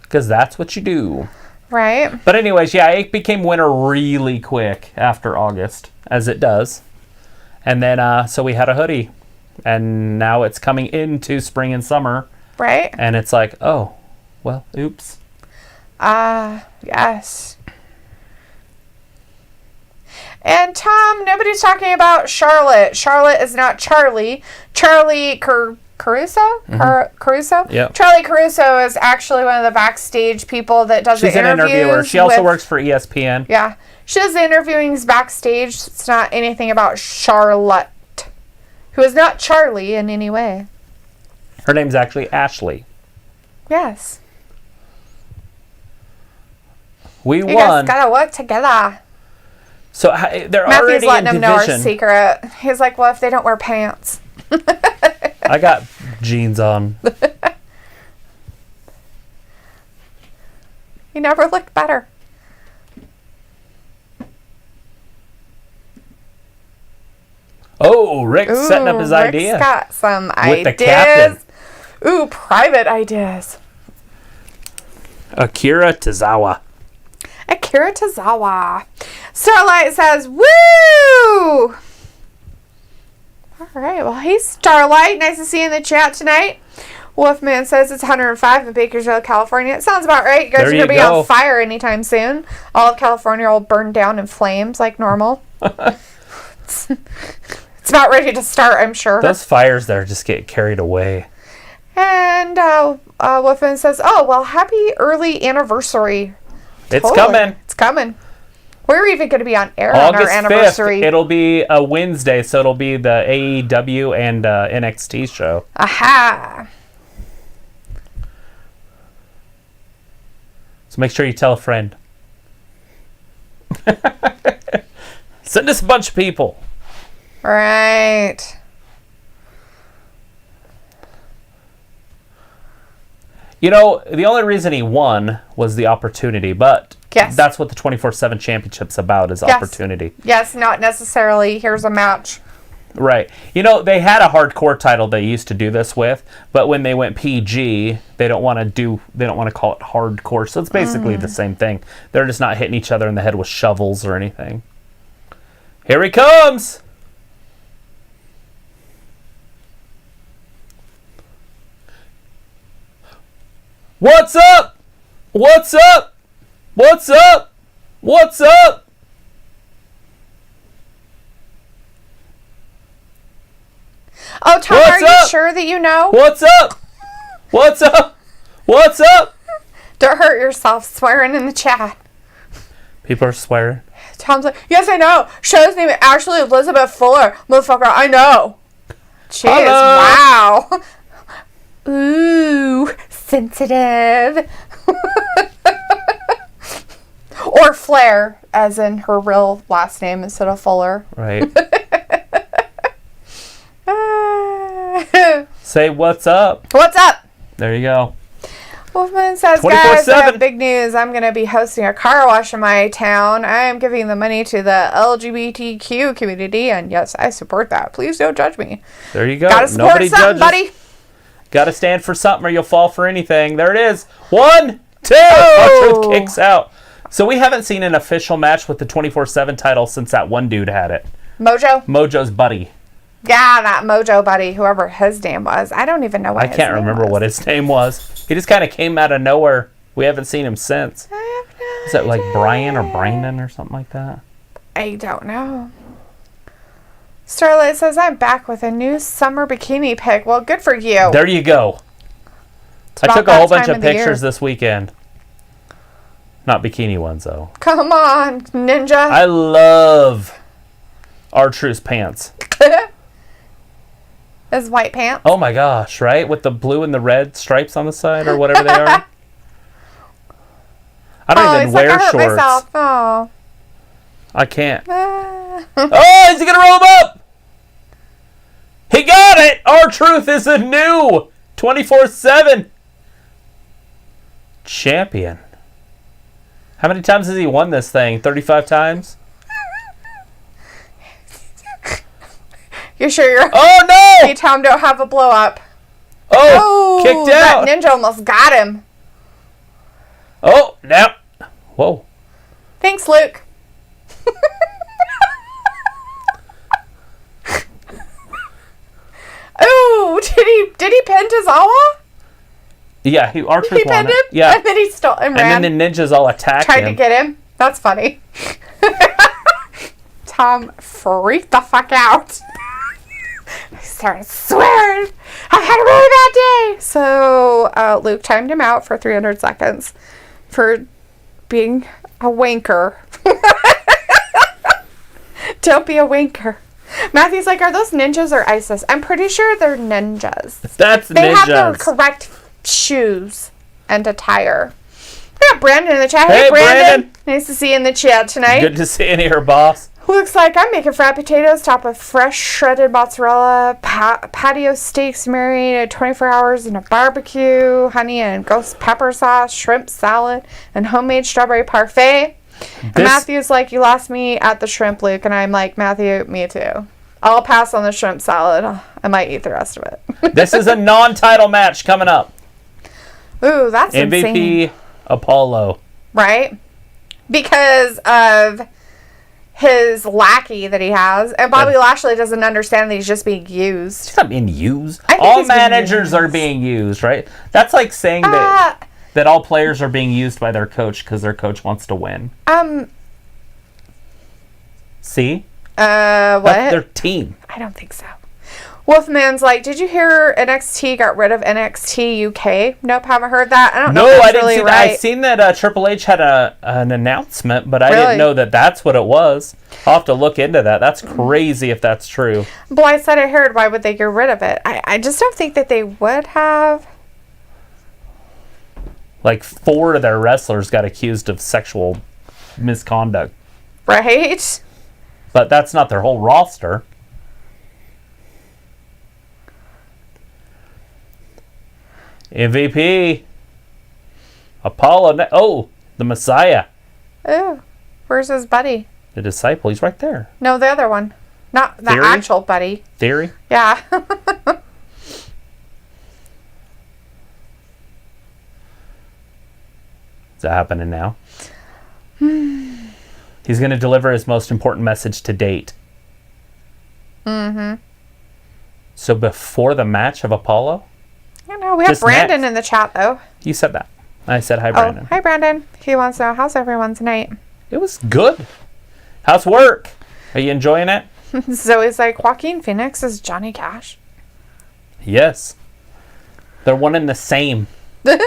Because that's what you do. Right. But anyways, yeah, it became winter really quick after August, as it does. And then, so we had a hoodie. And now it's coming into spring and summer. Right. And it's like, oh, well, oops. Yes. And Tom, nobody's talking about Charlotte. Charlotte is not Charlie. Charlie Caruso? Mm-hmm. Caruso? Yep. Charlie Caruso is actually one of the backstage people that does the interviews. She's an interviewer. She also works for ESPN. Yeah. She does the interviewings backstage. It's not anything about Charlotte, who is not Charlie in any way. Her name's actually Ashley. Yes. We you won. guys gotta work together. So they're Matthew's already letting in him know our division. secret. He's like, well, if they don't wear pants. I got jeans on. You never looked better. Oh, Rick's setting up his idea. Rick's got some with ideas. The captain. Ooh, private ideas. Akira Tozawa. Akira Tozawa. Starlight says, woo! All right, well, hey, Starlight. Nice to see you in the chat tonight. Wolfman says it's 105 in Bakersfield, California. It sounds about right. You guys are going to be on fire anytime soon. All of California will burn down in flames like normal. It's It's about ready to start, I'm sure. Those fires there just get carried away. And Wolfman says, "Oh, well, happy early anniversary." It's coming. It's coming. We're even going to be on air August on our anniversary. 5th, it'll be a Wednesday, so it'll be the AEW and NXT show. Aha. So make sure you tell a friend. Send us a bunch of people. Right. You know, the only reason he won was the opportunity, but yes. That's what the 24/7 championship's about, is opportunity. Yes, not necessarily here's a match. Right. You know, they had a hardcore title they used to do this with, but when they went PG, they don't want to call it hardcore. So it's basically the same thing. They're just not hitting each other in the head with shovels or anything. Here he comes. What's up? What's up? What's up? What's up? Oh, Tom, What's are you up? sure that you know? What's up? What's up? What's up? Don't hurt yourself swearing in the chat. People are swearing. Tom's like, yes, I know. Show's name is actually Elizabeth Fuller. Motherfucker, I know. Jeez, wow. Ooh, sensitive. Or Flair, as in her real last name instead of Fuller. Right. Say what's up. What's up? There you go. Wolfman says, 24/7. guys, I have big news. I'm going to be hosting a car wash in my town. I am giving the money to the LGBTQ community, and yes, I support that. Please don't judge me. There you go. Gotta support Nobody something, judges. buddy. Gotta stand for something or you'll fall for anything. There it is. 1, 2. R-Truth kicks out. So we haven't seen an official match with the 24/7 title since that one dude had it. Mojo? Mojo's buddy. Yeah, that Mojo buddy, whoever his name was. I don't even know what I can't remember what his name was. He just kind of came out of nowhere. We haven't seen him since. Is that like Brian or Brandon or something like that? I don't know. Starlight says, I'm back with a new summer bikini pic. Well, good for you. There you go. I took a whole bunch of pictures this weekend. Not bikini ones, though. Come on, ninja. I love R-Truth's pants. His white pants. Oh my gosh, right? With the blue and the red stripes on the side or whatever they are. I don't even wear shorts. Myself. Oh. I can't. Oh, is he going to roll him up? He got it! R-Truth is a new 24/7 champion. How many times has he won this thing? 35 times? You sure you're... Oh, no! Hey, Tom, don't have a blow up. Oh, kicked out. That ninja almost got him. Oh, now. Whoa. Thanks, Luke. Oh, did he pin Tozawa? Yeah, R-Truth He pinned him? Yeah. And then he stole and ran. And then the ninjas all attacked him. Tried to get him. That's funny. Tom freaked the fuck out. He started swearing. I had a really bad day. So Luke timed him out for 300 seconds for being a wanker. Don't be a wanker. Matthew's like, are those ninjas or ISIS? I'm pretty sure they're ninjas. That's They ninjas. have the correct shoes and attire. We got Brandon in the chat. Hey, Hey, Brandon. Brandon. Nice to see you in the chat tonight. Good to see you here, boss. Looks like I'm making fried potatoes topped with fresh shredded mozzarella, patio steaks marinated 24 hours in a barbecue, honey and ghost pepper sauce, shrimp salad, and homemade strawberry parfait. And Matthew's like, you lost me at the shrimp, Luke. And I'm like, Matthew, me too. I'll pass on the shrimp salad. I might eat the rest of it. This is a non-title match coming up. Ooh, that's MVP insane. Apollo. Right? Because of his lackey that he has. And Bobby Lashley doesn't understand that he's just being used. He's not being used. I think All he's being managers used. are being used, right? That's like saying that all players are being used by their coach because their coach wants to win. See? What? That's their team. I don't think so. Wolfman's like, did you hear NXT got rid of NXT UK? Nope, haven't heard that. I don't know if that's really right. I've seen that Triple H had an announcement, but I didn't know that that's what it was. I'll have to look into that. That's crazy if that's true. Well, I said I heard. Why would they get rid of it? I just don't think that they would have. Like 4 of their wrestlers got accused of sexual misconduct. Right? But that's not their whole roster. MVP. Apollo. Oh, the Messiah. Oh, where's his buddy? The disciple. He's right there. No, the other one. Not the actual buddy. Theory? Yeah. Is that happening now? He's going to deliver his most important message to date. Mm-hmm. So before the match of Apollo? I know. We have Brandon in the chat, though. You said that. I said hi, Brandon. Hi, Brandon. He wants to know, how's everyone tonight? It was good. How's work? Are you enjoying it? Zoe's like, Joaquin Phoenix is Johnny Cash. Yes. They're one and the same. That's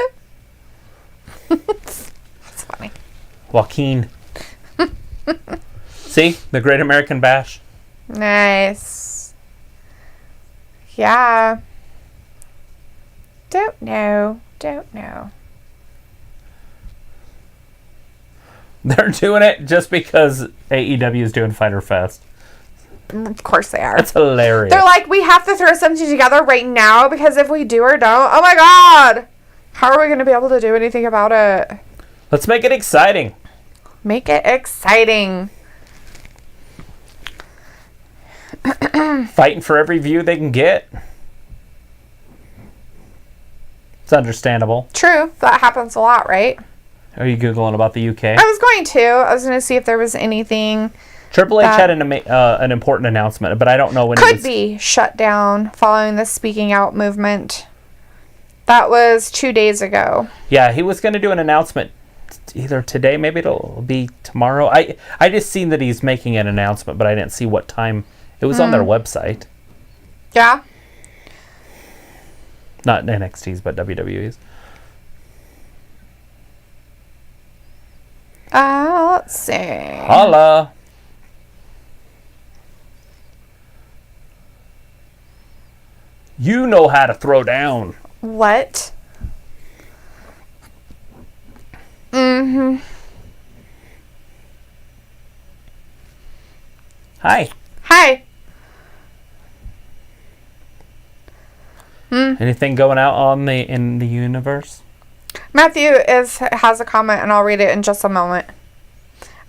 funny. Joaquin. See? The Great American Bash. Nice. Yeah. Don't know. They're doing it just because AEW is doing Fyter Fest. Of course they are. That's hilarious. They're like, we have to throw something together right now because if we do or don't, oh my god! How are we going to be able to do anything about it? Let's make it exciting. Make it exciting. Fighting for every view they can get. It's understandable. True. That happens a lot, right? Are you Googling about the UK? I was going to. I was going to see if there was anything. Triple H had an important announcement, but I don't know when could be shut down following the speaking out movement. That was 2 days ago. Yeah, he was going to do an announcement either today, maybe it'll be tomorrow. I just seen that he's making an announcement, but I didn't see what time. It was on their website. Yeah. Not NXT's, but WWE's. Let's see. Holla. You know how to throw down. What? Mm-hmm. Hi. Hi. Anything going out in the universe? Matthew has a comment, and I'll read it in just a moment.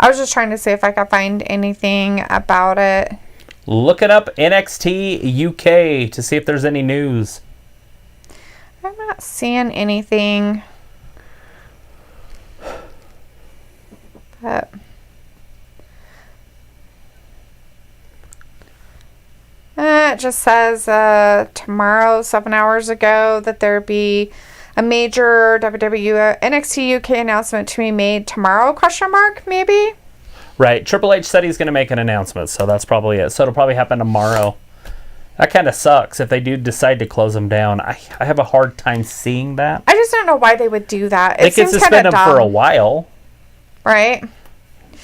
I was just trying to see if I could find anything about it. Look it up, NXT UK, to see if there's any news. I'm not seeing anything. But it just says tomorrow, 7 hours ago, that there'd be a major WWE NXT UK announcement to be made tomorrow, ? Maybe? Right. Triple H said he's going to make an announcement, so that's probably it. So it'll probably happen tomorrow. That kind of sucks if they do decide to close them down. I have a hard time seeing that. I just don't know why they would do that. They could suspend them for a while. Right.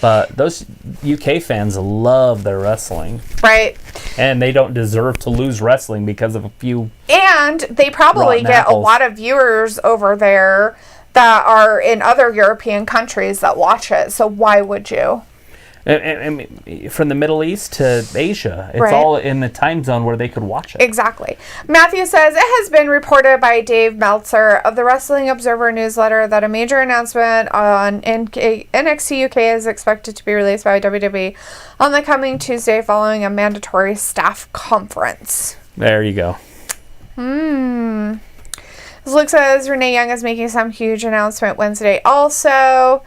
But those UK fans love their wrestling. Right. And they don't deserve to lose wrestling because of a few. And they probably get a lot of viewers over there that are in other European countries that watch it. So why would you? And from the Middle East to Asia, it's all in the time zone where they could watch it. Exactly. Matthew says, it has been reported by Dave Meltzer of the Wrestling Observer newsletter that a major announcement on NXT UK is expected to be released by WWE on the coming Tuesday following a mandatory staff conference. There you go. Luke says Renee Young is making some huge announcement Wednesday also.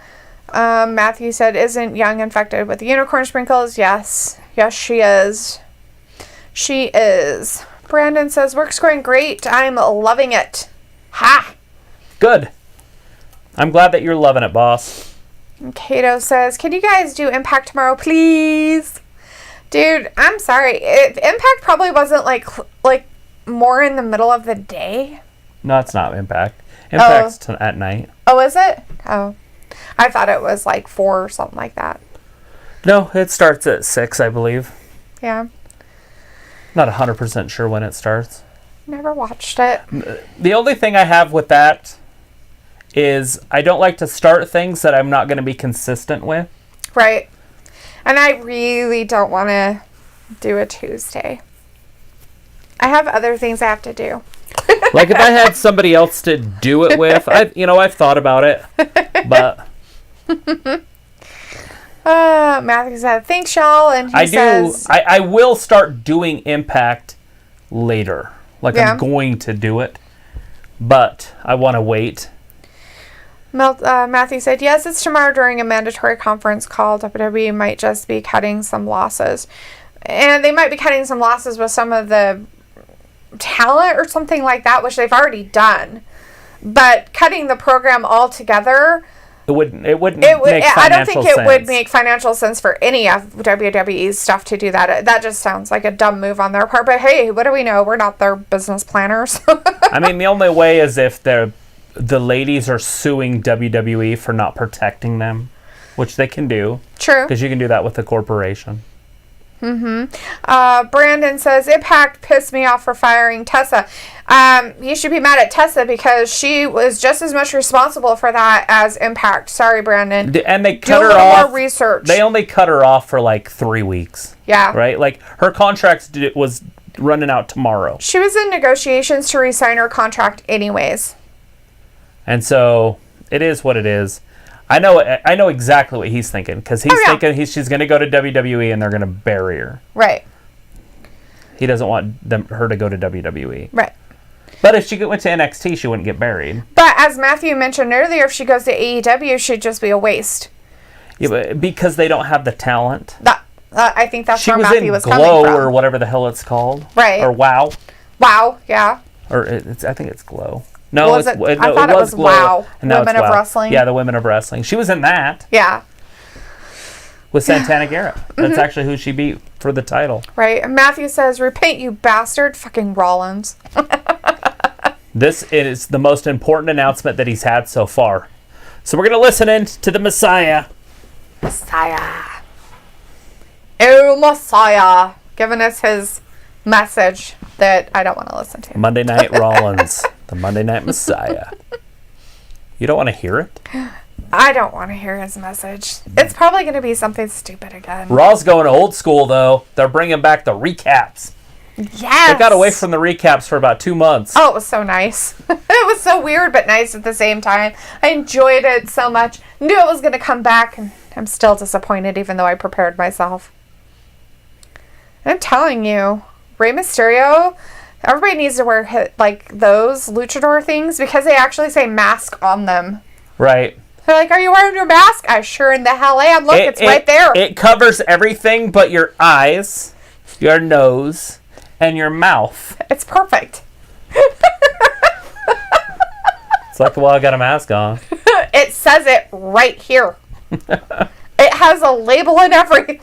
Matthew said, isn't Young infected with the unicorn sprinkles? Yes, she is. She is. Brandon says, work's going great. I'm loving it. Ha! Good. I'm glad that you're loving it, boss. And Kato says, can you guys do Impact tomorrow, please? Dude, I'm sorry. Impact probably wasn't like more in the middle of the day. No, it's not Impact. Impact's at night. Oh, is it? Oh. I thought it was like 4 or something like that. No, it starts at 6, I believe. Yeah. Not 100% sure when it starts. Never watched it. The only thing I have with that is I don't like to start things that I'm not going to be consistent with. Right. And I really don't want to do a Tuesday. I have other things I have to do. Like if I had somebody else to do it with, I've thought about it, but Matthew said, "Thanks, y'all," and he says, I will start doing Impact later. Like I'm going to do it, but I want to wait. Matthew said, "Yes, it's tomorrow during a mandatory conference call. WWE might just be cutting some losses, and they might be cutting some losses with some of the talent or something like that, which they've already done. But cutting the program altogether, it wouldn't make financial sense. I don't think it would make financial sense for any of WWE's stuff to do that. That just sounds like a dumb move on their part. But hey, what do we know? We're not their business planners." I mean, the only way is if the ladies are suing WWE for not protecting them, which they can do. True. Because you can do that with a corporation. Brandon says, "Impact pissed me off for firing Tessa." You should be mad at Tessa because she was just as much responsible for that as Impact. Sorry, Brandon. And they Do cut a her little off. more research. They only cut her off for like 3 weeks. Yeah. Right? Like her contract was running out tomorrow. She was in negotiations to re-sign her contract anyways. And so it is what it is. I know exactly what he's thinking because he's thinking she's going to go to WWE and they're going to bury her. Right. He doesn't want her to go to WWE. Right. But if she went to NXT, she wouldn't get buried. But as Matthew mentioned earlier, if she goes to AEW, she'd just be a waste. Yeah, but because they don't have the talent. I think that's where Matthew was coming from. She was in Glow or whatever the hell it's called. Right. Or WoW. WoW, yeah. Or I think it's Glow. No, I thought it was Glow, WoW. And now Women it's of WoW. Wrestling. Yeah, the Women of Wrestling. She was in that. Yeah. With Santana Garrett. That's actually who she beat for the title. Right. And Matthew says, "Repent, you bastard." Fucking Rollins. This is the most important announcement that he's had so far. So we're going to listen in to the Messiah. Messiah. Oh, Messiah. Giving us his message that I don't want to listen to. Monday Night Rollins. The Monday Night Messiah. You don't want to hear it? I don't want to hear his message. It's probably going to be something stupid again. Raw's going old school, though. They're bringing back the recaps. Yes. They got away from the recaps for about 2 months. Oh, it was so nice. It was so weird but nice at the same time. I enjoyed it so much. Knew it was going to come back, and I'm still disappointed even though I prepared myself. I'm telling you, Rey Mysterio, everybody needs to wear like those luchador things because they actually say mask on them. Right. They're like, "Are you wearing your mask?" I sure in the hell am. Look, it's right there. It covers everything but your eyes, your nose, and your mouth. It's perfect. It's like, well, I got a mask on. It says it right here. It has a label and everything.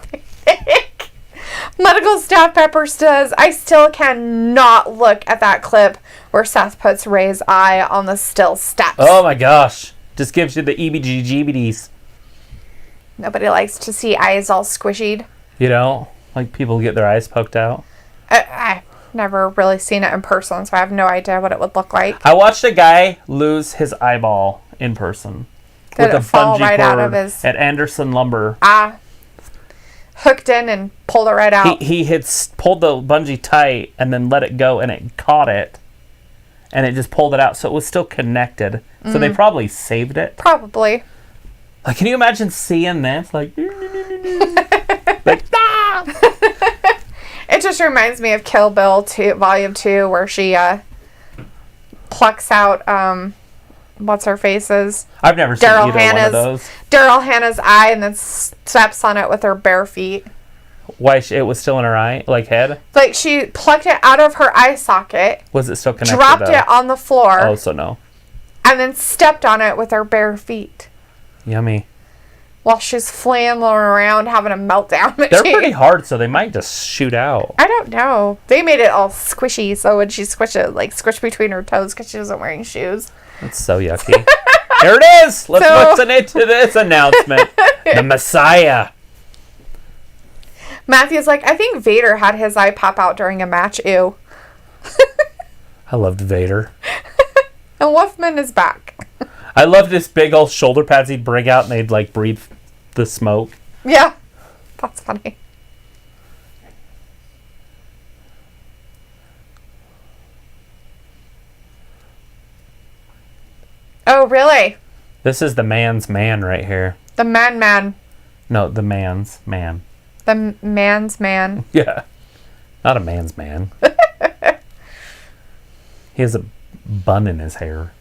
Medical staff Pepper says, "I still cannot look at that clip where Seth puts Ray's eye on the still steps." Oh my gosh. Just gives you the EBGBDs. Nobody likes to see eyes all squishied. You know? Like people get their eyes poked out. I've never really seen it in person, so I have no idea what it would look like. I watched a guy lose his eyeball in person. Did it fall right out of his... At Anderson Lumber. Hooked in and pulled it right out. He had pulled the bungee tight and then let it go and it caught it. And it just pulled it out. So it was still connected. So they probably saved it. Probably. Like, can you imagine seeing this? Like, like It just reminds me of Kill Bill 2, Volume 2, where she plucks out, what's her face's? I've never seen either one of those. Daryl Hannah's eye and then steps on it with her bare feet. Why? It was still in her eye? Like head? Like she plucked it out of her eye socket. Was it still connected? Dropped it on the floor. Oh, so no. And then stepped on it with her bare feet. Yummy. while she's flailing around having a meltdown. They're pretty hard, so they might just shoot out. I don't know. They made it all squishy, so when she squish it, like squish between her toes because she wasn't wearing shoes. That's so yucky. There it is. Let's listen into this announcement. The Messiah. Matthew's like, I think Vader had his eye pop out during a match. Ew. I loved Vader. And Wolfman is back. I loved this big old shoulder pads he'd bring out and they'd like breathe the smoke. Yeah. That's funny. Oh, really? This is the man's man right here. The man. No, the man's man. The man's man. Yeah. Not a man's man. He has a bun in his hair.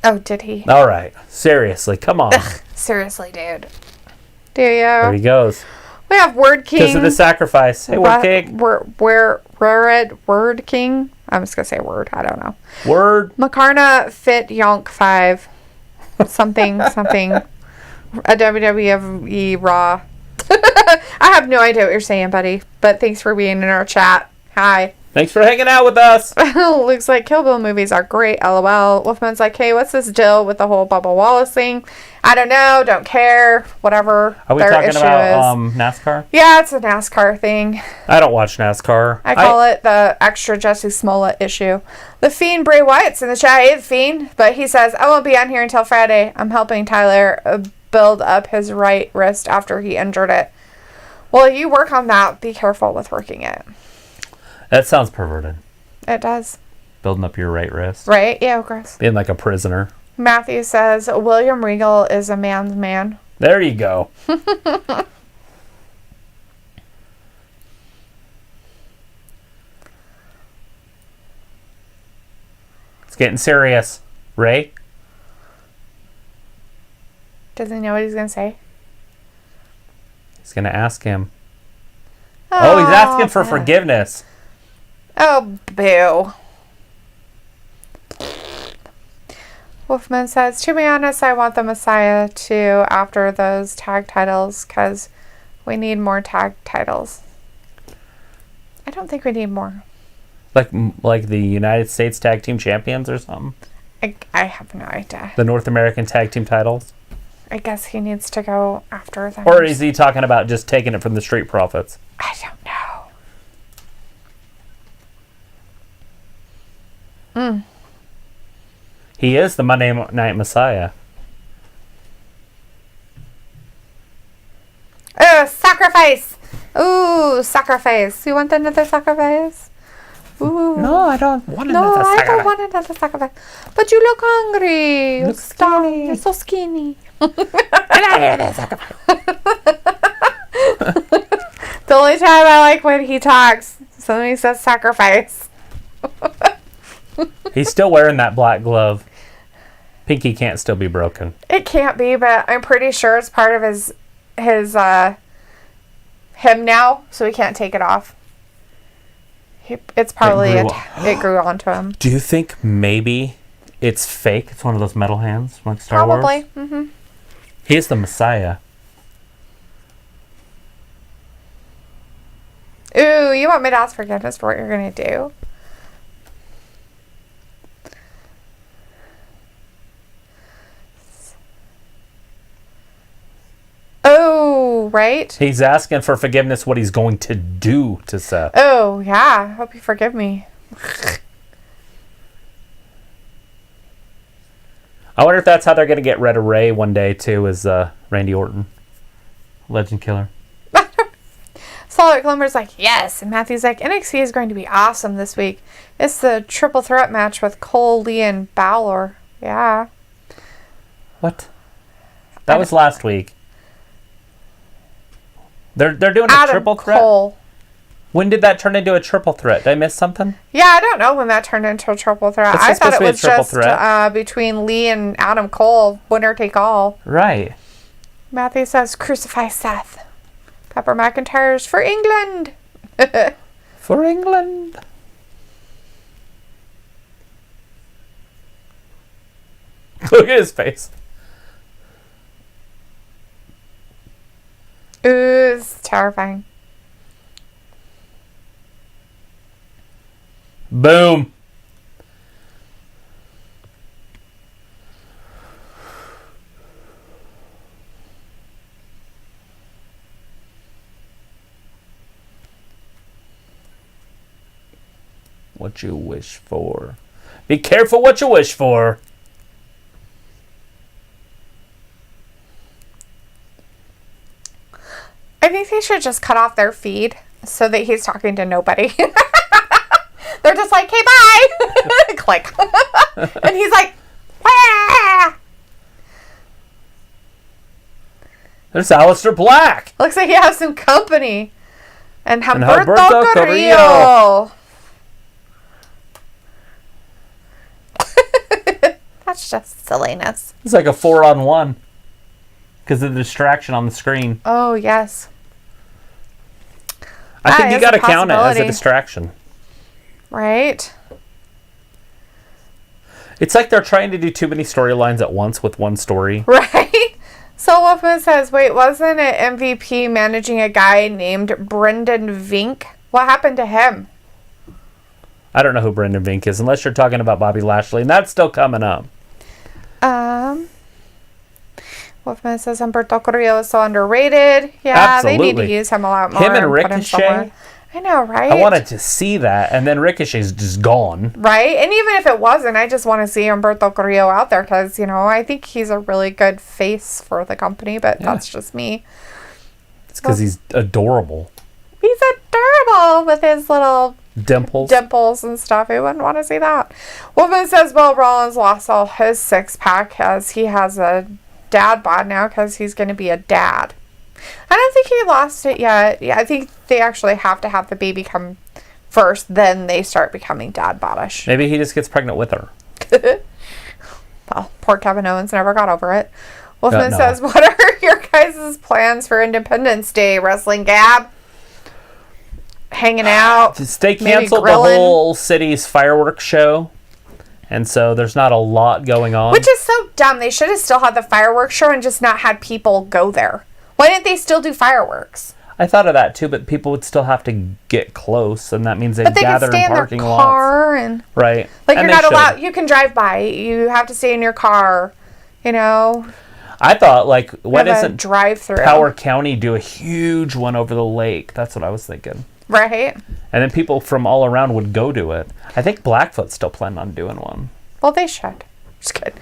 Oh, did he? All right. Seriously, come on. Ugh, seriously, dude. Do you? There he goes. We have Word King. Because of the sacrifice. Hey, Word King. Word King. I'm just going to say word. I don't know. Word. Makarna Fit Yonk 5. Something. A WWE Raw. I have no idea what you're saying, buddy. But thanks for being in our chat. Hi. Thanks for hanging out with us. Luke's like, Kill Bill movies are great, LOL. Wolfman's like, hey, what's this deal with the whole Bubba Wallace thing? I don't know, don't care, whatever. Are we talking about NASCAR? Yeah, it's a NASCAR thing. I don't watch NASCAR. I call it the extra Jesse Smollett issue. The Fiend Bray Wyatt's in the chat. Hey, the Fiend. But he says, I won't be on here until Friday. I'm helping Tyler build up his right wrist after he injured it. Well, you work on that. Be careful with working it. That sounds perverted. It does. Building up your right wrist. Right? Yeah, of course. Being like a prisoner. Matthew says, William Regal is a man's man. There you go. It's getting serious. Ray? Does he know what he's going to say? He's going to ask him. Oh, he's asking for forgiveness. Oh, boo. Wolfman says, to be honest, I want the Messiah to after those tag titles because we need more tag titles. I don't think we need more. Like the United States Tag Team Champions or something? I have no idea. The North American Tag Team titles? I guess he needs to go after them. Or is he talking about just taking it from the Street Profits? I don't know. He is the Monday Night Messiah. Sacrifice! Ooh, sacrifice. You want another sacrifice? Ooh. No, I don't want another sacrifice. No, I don't want another sacrifice. But you look hungry. You look skinny. You're so skinny. Get out of here, that sacrifice. The only time I like when he talks, somebody says sacrifice. He's still wearing that black glove. Pinky can't still be broken. It can't be, but I'm pretty sure it's part of his him now, so he can't take it off. It's probably it grew onto him. Do you think maybe it's fake? It's one of those metal hands like Star Wars? Probably. Mm-hmm. He is the Messiah. Ooh, you want me to ask forgiveness for what you're going to do? Oh, right? He's asking for forgiveness what he's going to do to Seth. Oh, yeah. Hope you forgive me. I wonder if that's how they're going to get rid of Ray one day, too, is Randy Orton. Legend killer. Solid Glimmer's like, yes. And Matthew's like, NXT is going to be awesome this week. It's the triple threat match with Cole, Lee, and Balor. Yeah. What? That was last week. They're doing a triple threat? Cole. When did that turn into a triple threat? Did I miss something? Yeah, I don't know when that turned into a triple threat. I thought it was just between Lee and Adam Cole, winner take all. Right. Matthew says, crucify Seth. Pepper McIntyre's for England. For England. Look at his face. Ooh, it's terrifying. Boom. What you wish for. Be careful what you wish for. I think they should just cut off their feed so that he's talking to nobody. They're just like, hey, bye. Click. And he's like, wah! There's Aleister Black. Looks like he has some company. And Humberto Humberto Carrillo. That's just silliness. It's like a 4-on-1 because of the distraction on the screen. Oh, yes. I think you got to count it as a distraction. Right? It's like they're trying to do too many storylines at once with one story. Right? So Wolfman says, wait, wasn't it MVP managing a guy named Brendan Vink? What happened to him? I don't know who Brendan Vink is, unless you're talking about Bobby Lashley, and that's still coming up. Wolfman says Humberto Carrillo is so underrated. Yeah, Absolutely. they need to use him a lot more. Him and Ricochet. I know, right? I wanted to see that, and then Ricochet's just gone. Right? And even if it wasn't, I just want to see Humberto Carrillo out there because, you know, I think he's a really good face for the company, but that's just me. It's because he's adorable. He's adorable with his little dimples and stuff. Who wouldn't want to see that? Wolfman says, well, Rollins lost all his six-pack as he has a dad bod now because he's going to be a dad. I don't think he lost it yet. Yeah, I think they actually have to have the baby come first, then they start becoming dad bodish. Maybe he just gets pregnant with her. Well, poor Kevin Owens never got over it. Wolfman says, what are your guys' plans for Independence Day? WrestlingGab? Hanging out? They canceled the whole city's fireworks show. And so there's not a lot going on. Which is so dumb. They should have still had the fireworks show and just not had people go there. Why didn't they still do fireworks? I thought of that too, but people would still have to get close, and that means they'd gather in parking lots. Car and right. Like and you're not allowed. You can drive by. You have to stay in your car. You know. I thought like why doesn't drive-through Power County do a huge one over the lake? That's what I was thinking. Right. And then people from all around would go to it. I think Blackfoot's still planning on doing one. Well, they should. Just kidding.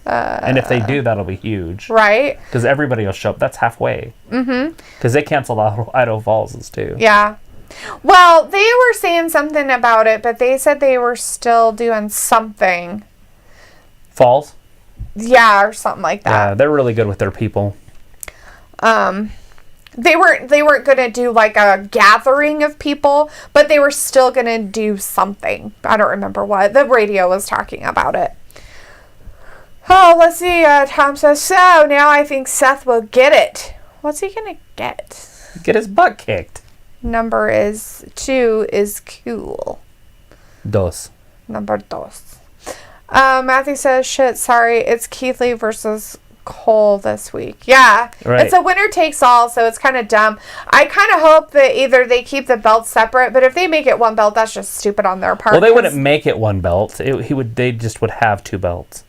And if they do, that'll be huge. Right. Because everybody will show up. That's halfway. Mm-hmm. Because they canceled Idaho Falls too. Yeah. Well, they were saying something about it, but they said they were still doing something. Falls? Yeah, or something like that. Yeah, they're really good with their people. They weren't going to do like a gathering of people, but they were still going to do something. I don't remember what. The radio was talking about it. Oh, let's see. Tom says, so now I think Seth will get it. What's he going to get? Get his butt kicked. Number 2 is cool. Dos. Number 2. Matthew says, shit, sorry. It's Keith Lee versus Cole this week. Yeah. Right. It's a winner takes all, so it's kind of dumb. I kind of hope that either they keep the belts separate, but if they make it one belt, that's just stupid on their part. Well, they wouldn't make it one belt. They just would have 2 belts.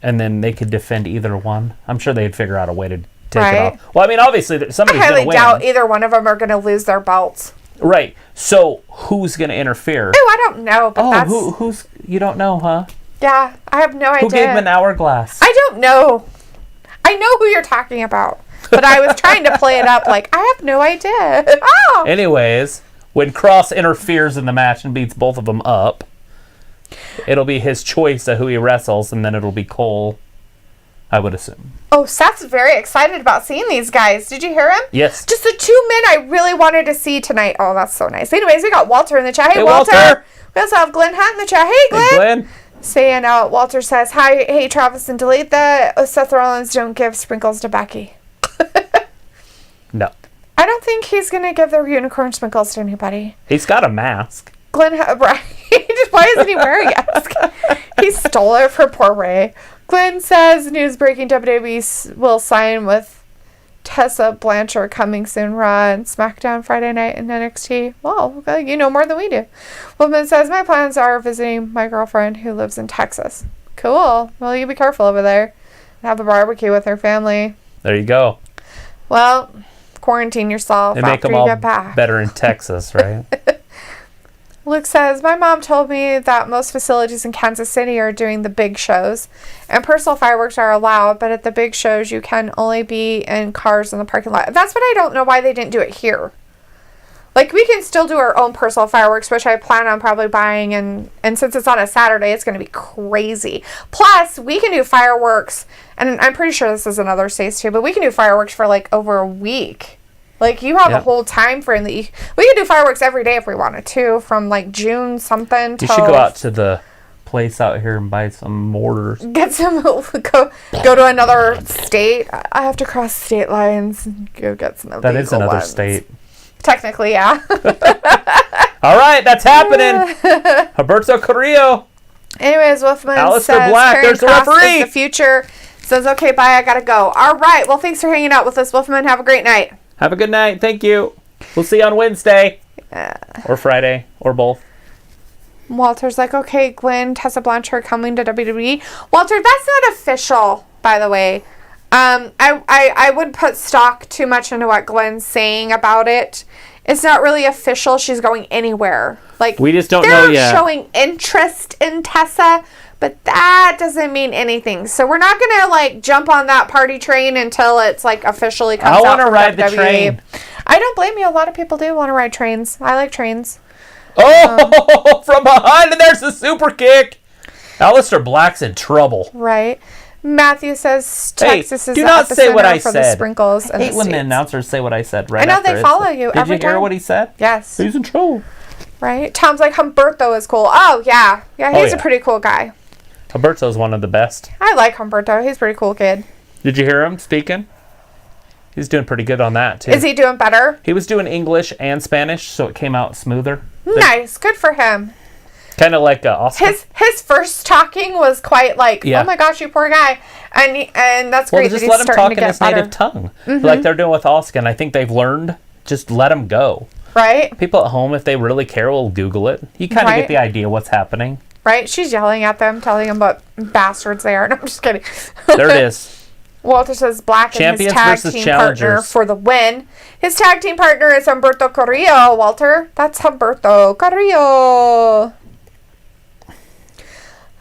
And then they could defend either one. I'm sure they'd figure out a way to take it off. Well, I mean, obviously, somebody's going to win. I highly doubt either one of them are going to lose their belts. Right. So, who's going to interfere? Oh, I don't know. But who's... You don't know, huh? Yeah, I have no idea. Who gave him an hourglass? I don't know. I know who you're talking about. But I was trying to play it up like, I have no idea. Oh. Anyways, when Cross interferes in the match and beats both of them up... It'll be his choice of who he wrestles, and then it'll be Cole, I would assume. Oh, Seth's very excited about seeing these guys. Did you hear him? Yes. Just the 2 men I really wanted to see tonight. Oh, that's so nice. Anyways, we got Walter in the chat. Hey, Walter. We also have Glenn Hunt in the chat. Hey, Glenn. Hey, Glenn. Saying, Walter says, hi, hey, Travis and Dalethea. Seth Rollins don't give sprinkles to Becky. No. I don't think he's going to give the unicorn sprinkles to anybody. He's got a mask. Glenn, right? Why isn't he wearing a mask? He stole it from poor Ray. Gwen says, news breaking, WWE will sign with Tessa Blanchard coming soon. Raw and SmackDown Friday night in NXT. Well, you know more than we do. Woman says, my plans are visiting my girlfriend who lives in Texas. Cool. Well, you be careful over there. Have a barbecue with her family. There you go. Well, quarantine yourself after you get back. Better in Texas, right? Luke says, my mom told me that most facilities in Kansas City are doing the big shows, and personal fireworks are allowed, but at the big shows, you can only be in cars in the parking lot. That's what I don't know why they didn't do it here. Like, we can still do our own personal fireworks, which I plan on probably buying, and since it's on a Saturday, it's going to be crazy. Plus, we can do fireworks, and I'm pretty sure this is in other states too, but we can do fireworks for, like, over a week. Like, you have a whole time frame that we can do fireworks every day if we wanted to, from, like, June something till... You should go out to the place out here and buy some mortars. Get some... Go to another state. I have to cross state lines and go get some of that is another state. Technically, yeah. All right, that's happening. Humberto Carrillo. Anyways, Wolfman Aleister says... Black, there's the referee. The future. Says, okay, bye, I gotta go. All right, well, thanks for hanging out with us, Wolfman. Have a great night. Have a good night. Thank you. We'll see you on Wednesday. Or Friday. Or both. Walter's like, okay, Gwen, Tessa Blanchard coming to WWE. Walter, that's not official, by the way. I wouldn't put stock too much into what Gwen's saying about it. It's not really official. She's going anywhere. Like, we just don't know yet. They're showing interest in Tessa, but that doesn't mean anything. So we're not going to, like, jump on that party train until it's, like, officially comes out. I want to ride the train. I don't blame you. A lot of people do want to ride trains. I like trains. Oh, from behind, and there's the super kick. Aleister Black's in trouble. Right. Matthew says Texas is do not say what I for said. The sprinkles. I hate when the announcers say what I said right I know after they follow you every time. Did you hear what he said? Yes. He's in trouble. Right. Tom's like, Humberto is cool. Oh, yeah. Yeah, he's a pretty cool guy. Humberto's one of the best. I like Humberto. He's a pretty cool kid. Did you hear him speaking? He's doing pretty good on that, too. Is he doing better? He was doing English and Spanish, so it came out smoother. Nice. Good for him. Kind of like Oscar. His first talking was quite like, oh my gosh, you poor guy. And that's great. Well, just let him talk in his native tongue. Mm-hmm. Like they're doing with Oscar, and I think they've learned. Just let him go. Right. People at home, if they really care, will Google it. You kind of get the idea what's happening. Right. She's yelling at them, telling them what bastards they are. No, I'm just kidding. There it is. Walter says Black Champions and his tag team partner for the win. His tag team partner is Humberto Carrillo, Walter. That's Humberto Carrillo.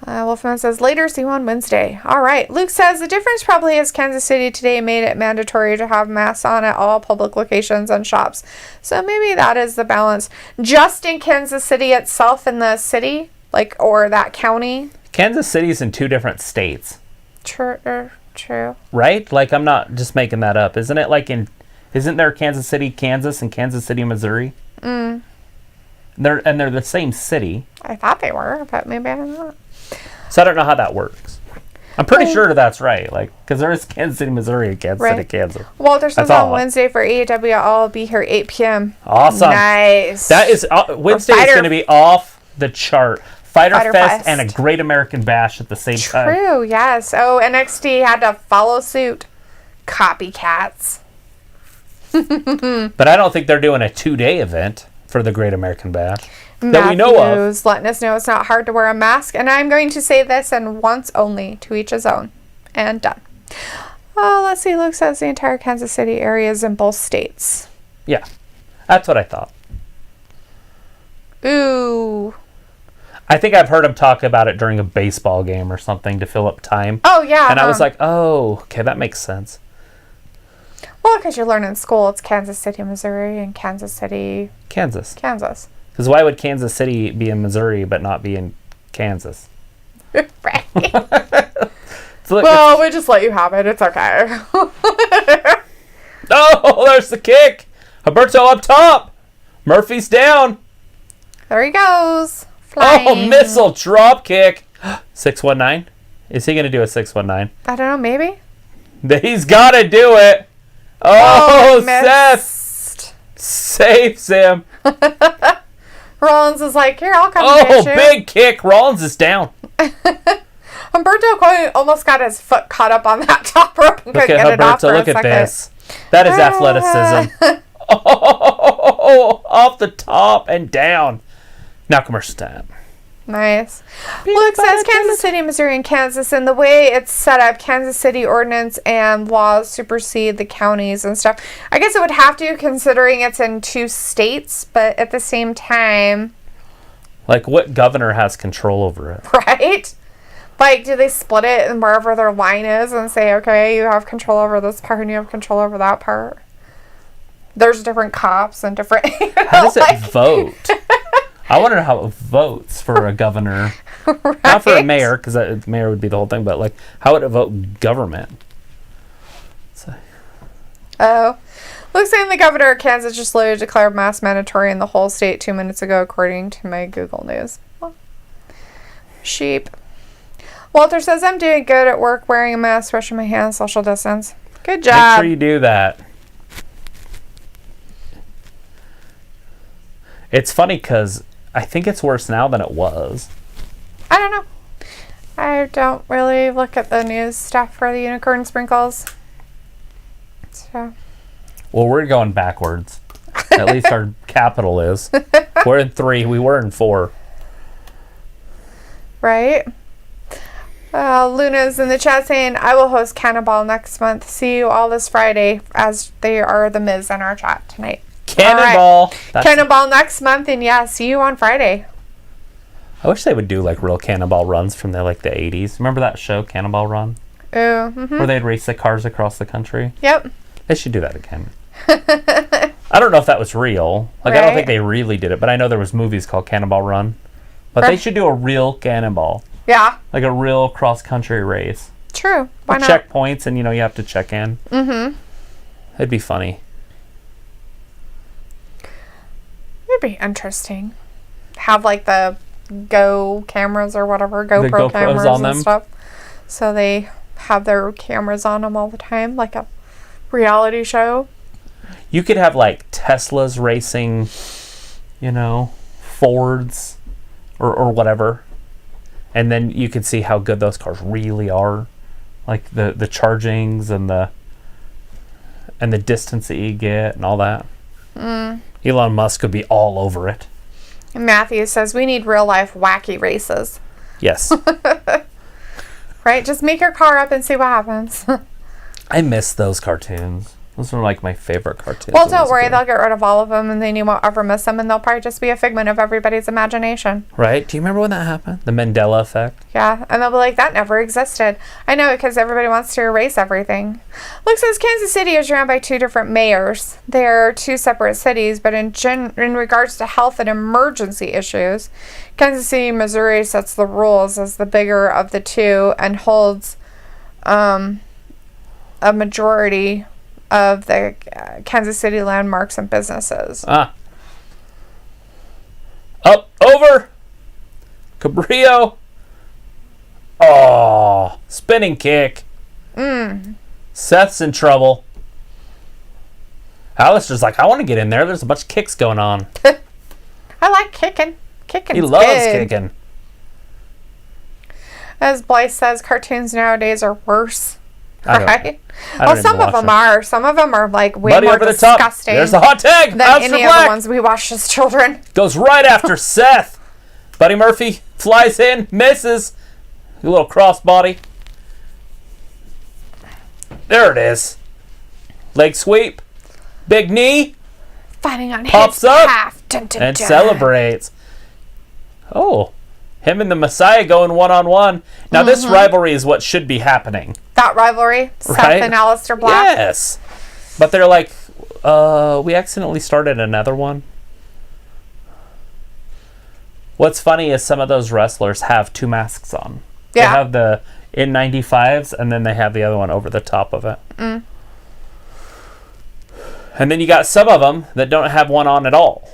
Wolfman says, later, see you on Wednesday. All right. Luke says, the difference probably is Kansas City today made it mandatory to have masks on at all public locations and shops. So maybe that is the balance. Just in Kansas City itself, in the city, like, or that county. Kansas City's in 2 different states. True. Right? Like, I'm not just making that up. Isn't it like isn't there Kansas City, Kansas, and Kansas City, Missouri? Mm. They're the same city. I thought they were, but maybe I'm not. So I don't know how that works. I'm pretty sure that's right, like, because there is Kansas City, Missouri, and Kansas City, Kansas. Walter says on Wednesday for AEW, I'll be here 8 p.m. Awesome. Nice. That is Wednesday is going to be off the chart. Fighter Fest and a Great American Bash at the same time. True, yes. Oh, NXT had to follow suit. Copycats. But I don't think they're doing a 2-day event for the Great American Bash. That we know of. Letting us know it's not hard to wear a mask, and I'm going to say this, and once only, to each his own. And done. Oh, let's see. Luke says the entire Kansas City area is in both states. Yeah. That's what I thought. Ooh. I think I've heard him talk about it during a baseball game or something to fill up time. Oh, yeah. And I was like, oh, okay, that makes sense. Well, because you learn in school it's Kansas City, Missouri, and Kansas City... Kansas. Because why would Kansas City be in Missouri but not be in Kansas? Right. Well, we just let you have it. It's okay. Oh, there's the kick. Humberto up top. Murphy's down. There he goes. Flying. Oh, missile drop kick. 619. Is he going to do a 619? I don't know. Maybe. He's got to do it. Oh, Seth saves him. Rollins is like, here, I'll come and get you. Big kick. Rollins is down. Humberto Humberto almost got his foot caught up on that top rope and couldn't get it off for a second. Look at this. That is athleticism. Oh, off the top and down. Now commercial time. Nice. Luke says Kansas City, Missouri, and Kansas, and the way it's set up, Kansas City ordinance and laws supersede the counties and stuff. I guess it would have to, considering it's in 2 states, but at the same time... Like, what governor has control over it? Right? Like, do they split it and wherever their line is and say, okay, you have control over this part and you have control over that part? There's different cops and different... How does it vote? I want to know how it votes for a governor. Right. Not for a mayor, because the mayor would be the whole thing, but like, how would it vote government? Oh. Looks like the governor of Kansas just literally declared mask mandatory in the whole state 2 minutes ago, according to my Google News. Well, sheep. Walter says, I'm doing good at work, wearing a mask, washing my hands, social distance. Good job. Make sure you do that. It's funny because I think it's worse now than it was. I don't know. I don't really look at the news stuff for the unicorn sprinkles. So. Well, we're going backwards. At least our capital is. We're in 3. We were in 4. Right. Luna's in the chat saying, I will host Cannonball next month. See you all this Friday, as they are the Miz in our chat tonight. Cannonball. Right. Cannonball next month, and yeah, see you on Friday. I wish they would do like real Cannonball runs from the 80s. Remember that show, Cannonball Run? Oh, mm-hmm. Where they'd race the cars across the country? Yep. They should do that again. I don't know if that was real. Like, right. I don't think they really did it, but I know there was movies called Cannonball Run. But they should do a real cannonball. Yeah. Like a real cross-country race. True. Why not? Checkpoints, and you have to check in. Mm-hmm. It'd be funny. It'd be interesting. Have like the Go cameras or whatever, GoPro cameras on and stuff. So they have their cameras on them all the time, like a reality show. You could have like Teslas racing, Fords or whatever. And then you could see how good those cars really are. Like the chargings and the distance that you get and all that. Mm. Elon Musk could be all over it. Matthew says, we need real life wacky races. Yes. Right? Just make your car up and see what happens. I miss those cartoons. Those are like my favorite cartoons. Well, don't worry. They'll get rid of all of them and then you won't ever miss them and they'll probably just be a figment of everybody's imagination. Right? Do you remember when that happened? The Mandela effect? Yeah. And they'll be like, that never existed. I know, because everybody wants to erase everything. Luke says Kansas City is ran by 2 different mayors. They're 2 separate cities, but in regards to health and emergency issues, Kansas City, Missouri sets the rules as the bigger of the 2 and holds a majority of the Kansas City landmarks and businesses. Up, over, Cabrillo. Oh, spinning kick. Seth's in trouble. Alistair's like, I want to get in there. There's a bunch of kicks going on. I like kicking. Kicking's He loves good. kicking. As Blythe says, cartoons nowadays are worse. Right? Well, some of them are. Some of them are like way more over the disgusting. Top. There's the hot tag. Than any of the ones we watched as children. Goes right after Seth. Buddy Murphy flies in, misses. A little crossbody. There it is. Leg sweep. Big knee. Fighting on pops his up behalf. Dun, dun, and dun. celebrates. Oh. Him and the Messiah going one-on-one. Now, this rivalry is what should be happening. That rivalry? Seth and Aleister Black? Yes. But they're like, we accidentally started another one. What's funny is some of those wrestlers have 2 masks on. Yeah. They have the N95s, and then they have the other one over the top of it. And then you got some of them that don't have one on at all.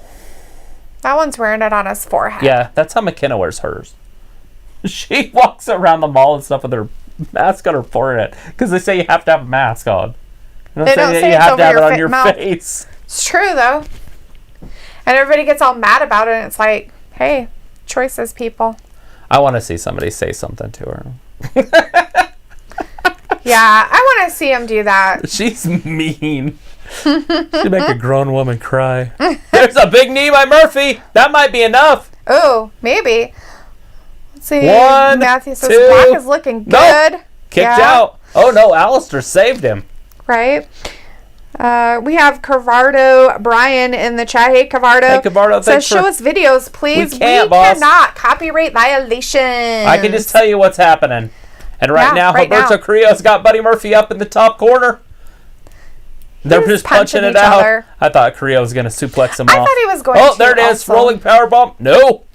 That one's wearing it on his forehead. Yeah, that's how McKenna wears hers. She walks around the mall and stuff with her mask on her forehead because they say you have to have a mask on. They don't say you it's have over to have your it on your mouth. face. It's true, though. And everybody gets all mad about it, and it's like, hey, choices, people. I want to see somebody say something to her. Yeah, I want to see him do that. She's mean. She'd make a grown woman cry. There's a big knee by Murphy. That might be enough. Oh, maybe. Let's see. One, Matthew says two. Black is looking good. Nope. Kicked out. Oh, no. Alistair saved him. Right. We have Cavardo Brian in the chat. Hey, Cavardo. Hey, Cavardo. Says, show us videos, please. We boss. Cannot. Copyright violation. I can just tell you what's happening. And right now, Humberto Carrillo's got Buddy Murphy up in the top corner. They're just punching it out. Other. I thought Carrillo was going to suplex him off. I thought he was going to. Oh, there it is. Also. Rolling power bomb. No.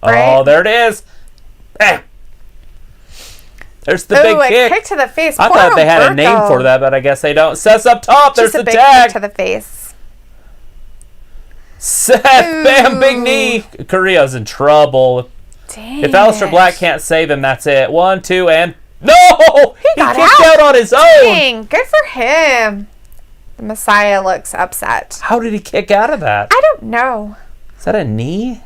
Right? Oh, there it is. Bam. There's the big kick. Kick to the face. I thought they had a name for that, but I guess they don't. Seth's up top. There's the tag. Kick to the face. Seth, bam, big knee. Carrillo's in trouble. Dang. If Aleister Black can't save him, that's it. 1, 2, and... No! He got kicked out on his own! Dang, good for him. The Messiah looks upset. How did he kick out of that? I don't know. Is that a knee?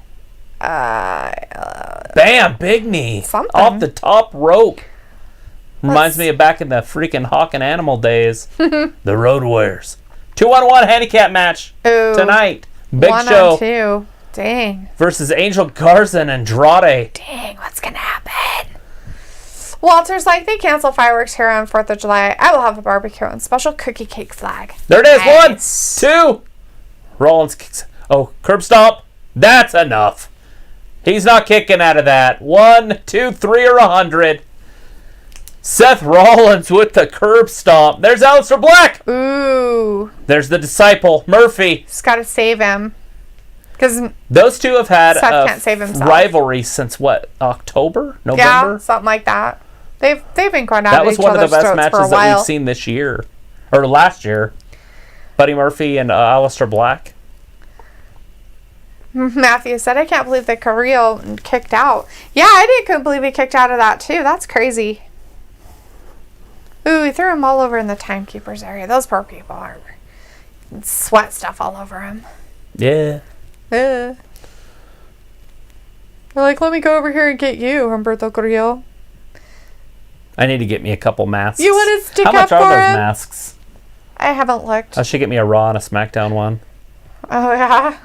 Bam, big knee. Something. Off the top rope. Reminds me of back in the freaking Hawk and Animal days. The Road Warriors. 2-on-1 handicap match tonight. Big show. 1-on-2. Dang. Versus Angel Garza and Andrade. Dang, what's going to happen? Walter's like, they cancel fireworks here on 4th of July. I will have a barbecue and special cookie cake flag. There it is. Nice. 1, 2. Rollins kicks. Oh, curb stomp. That's enough. He's not kicking out of that. 1, 2, 3, or 100. Seth Rollins with the curb stomp. There's Aleister Black. Ooh. There's the disciple, Murphy. Just got to save him. Because those two have had can't save himself. Rivalry since what? October? November? Yeah, something like that. They've been going at that was each one of the other's best throats for a matches that while. we've seen this year. Or last year. Buddy Murphy and Aleister Black. Matthew said, I can't believe that Carrillo kicked out. Yeah, I couldn't believe he kicked out of that too. That's crazy. Ooh, he threw him all over in the timekeeper's area. Those poor people are sweat stuff all over him. Yeah. They're like, let me go over here and get you, Humberto Carrillo. I need to get me a couple masks. You want to stick How much up for are those him? masks? I haven't looked. I should get me a Raw and a SmackDown one. Oh, yeah.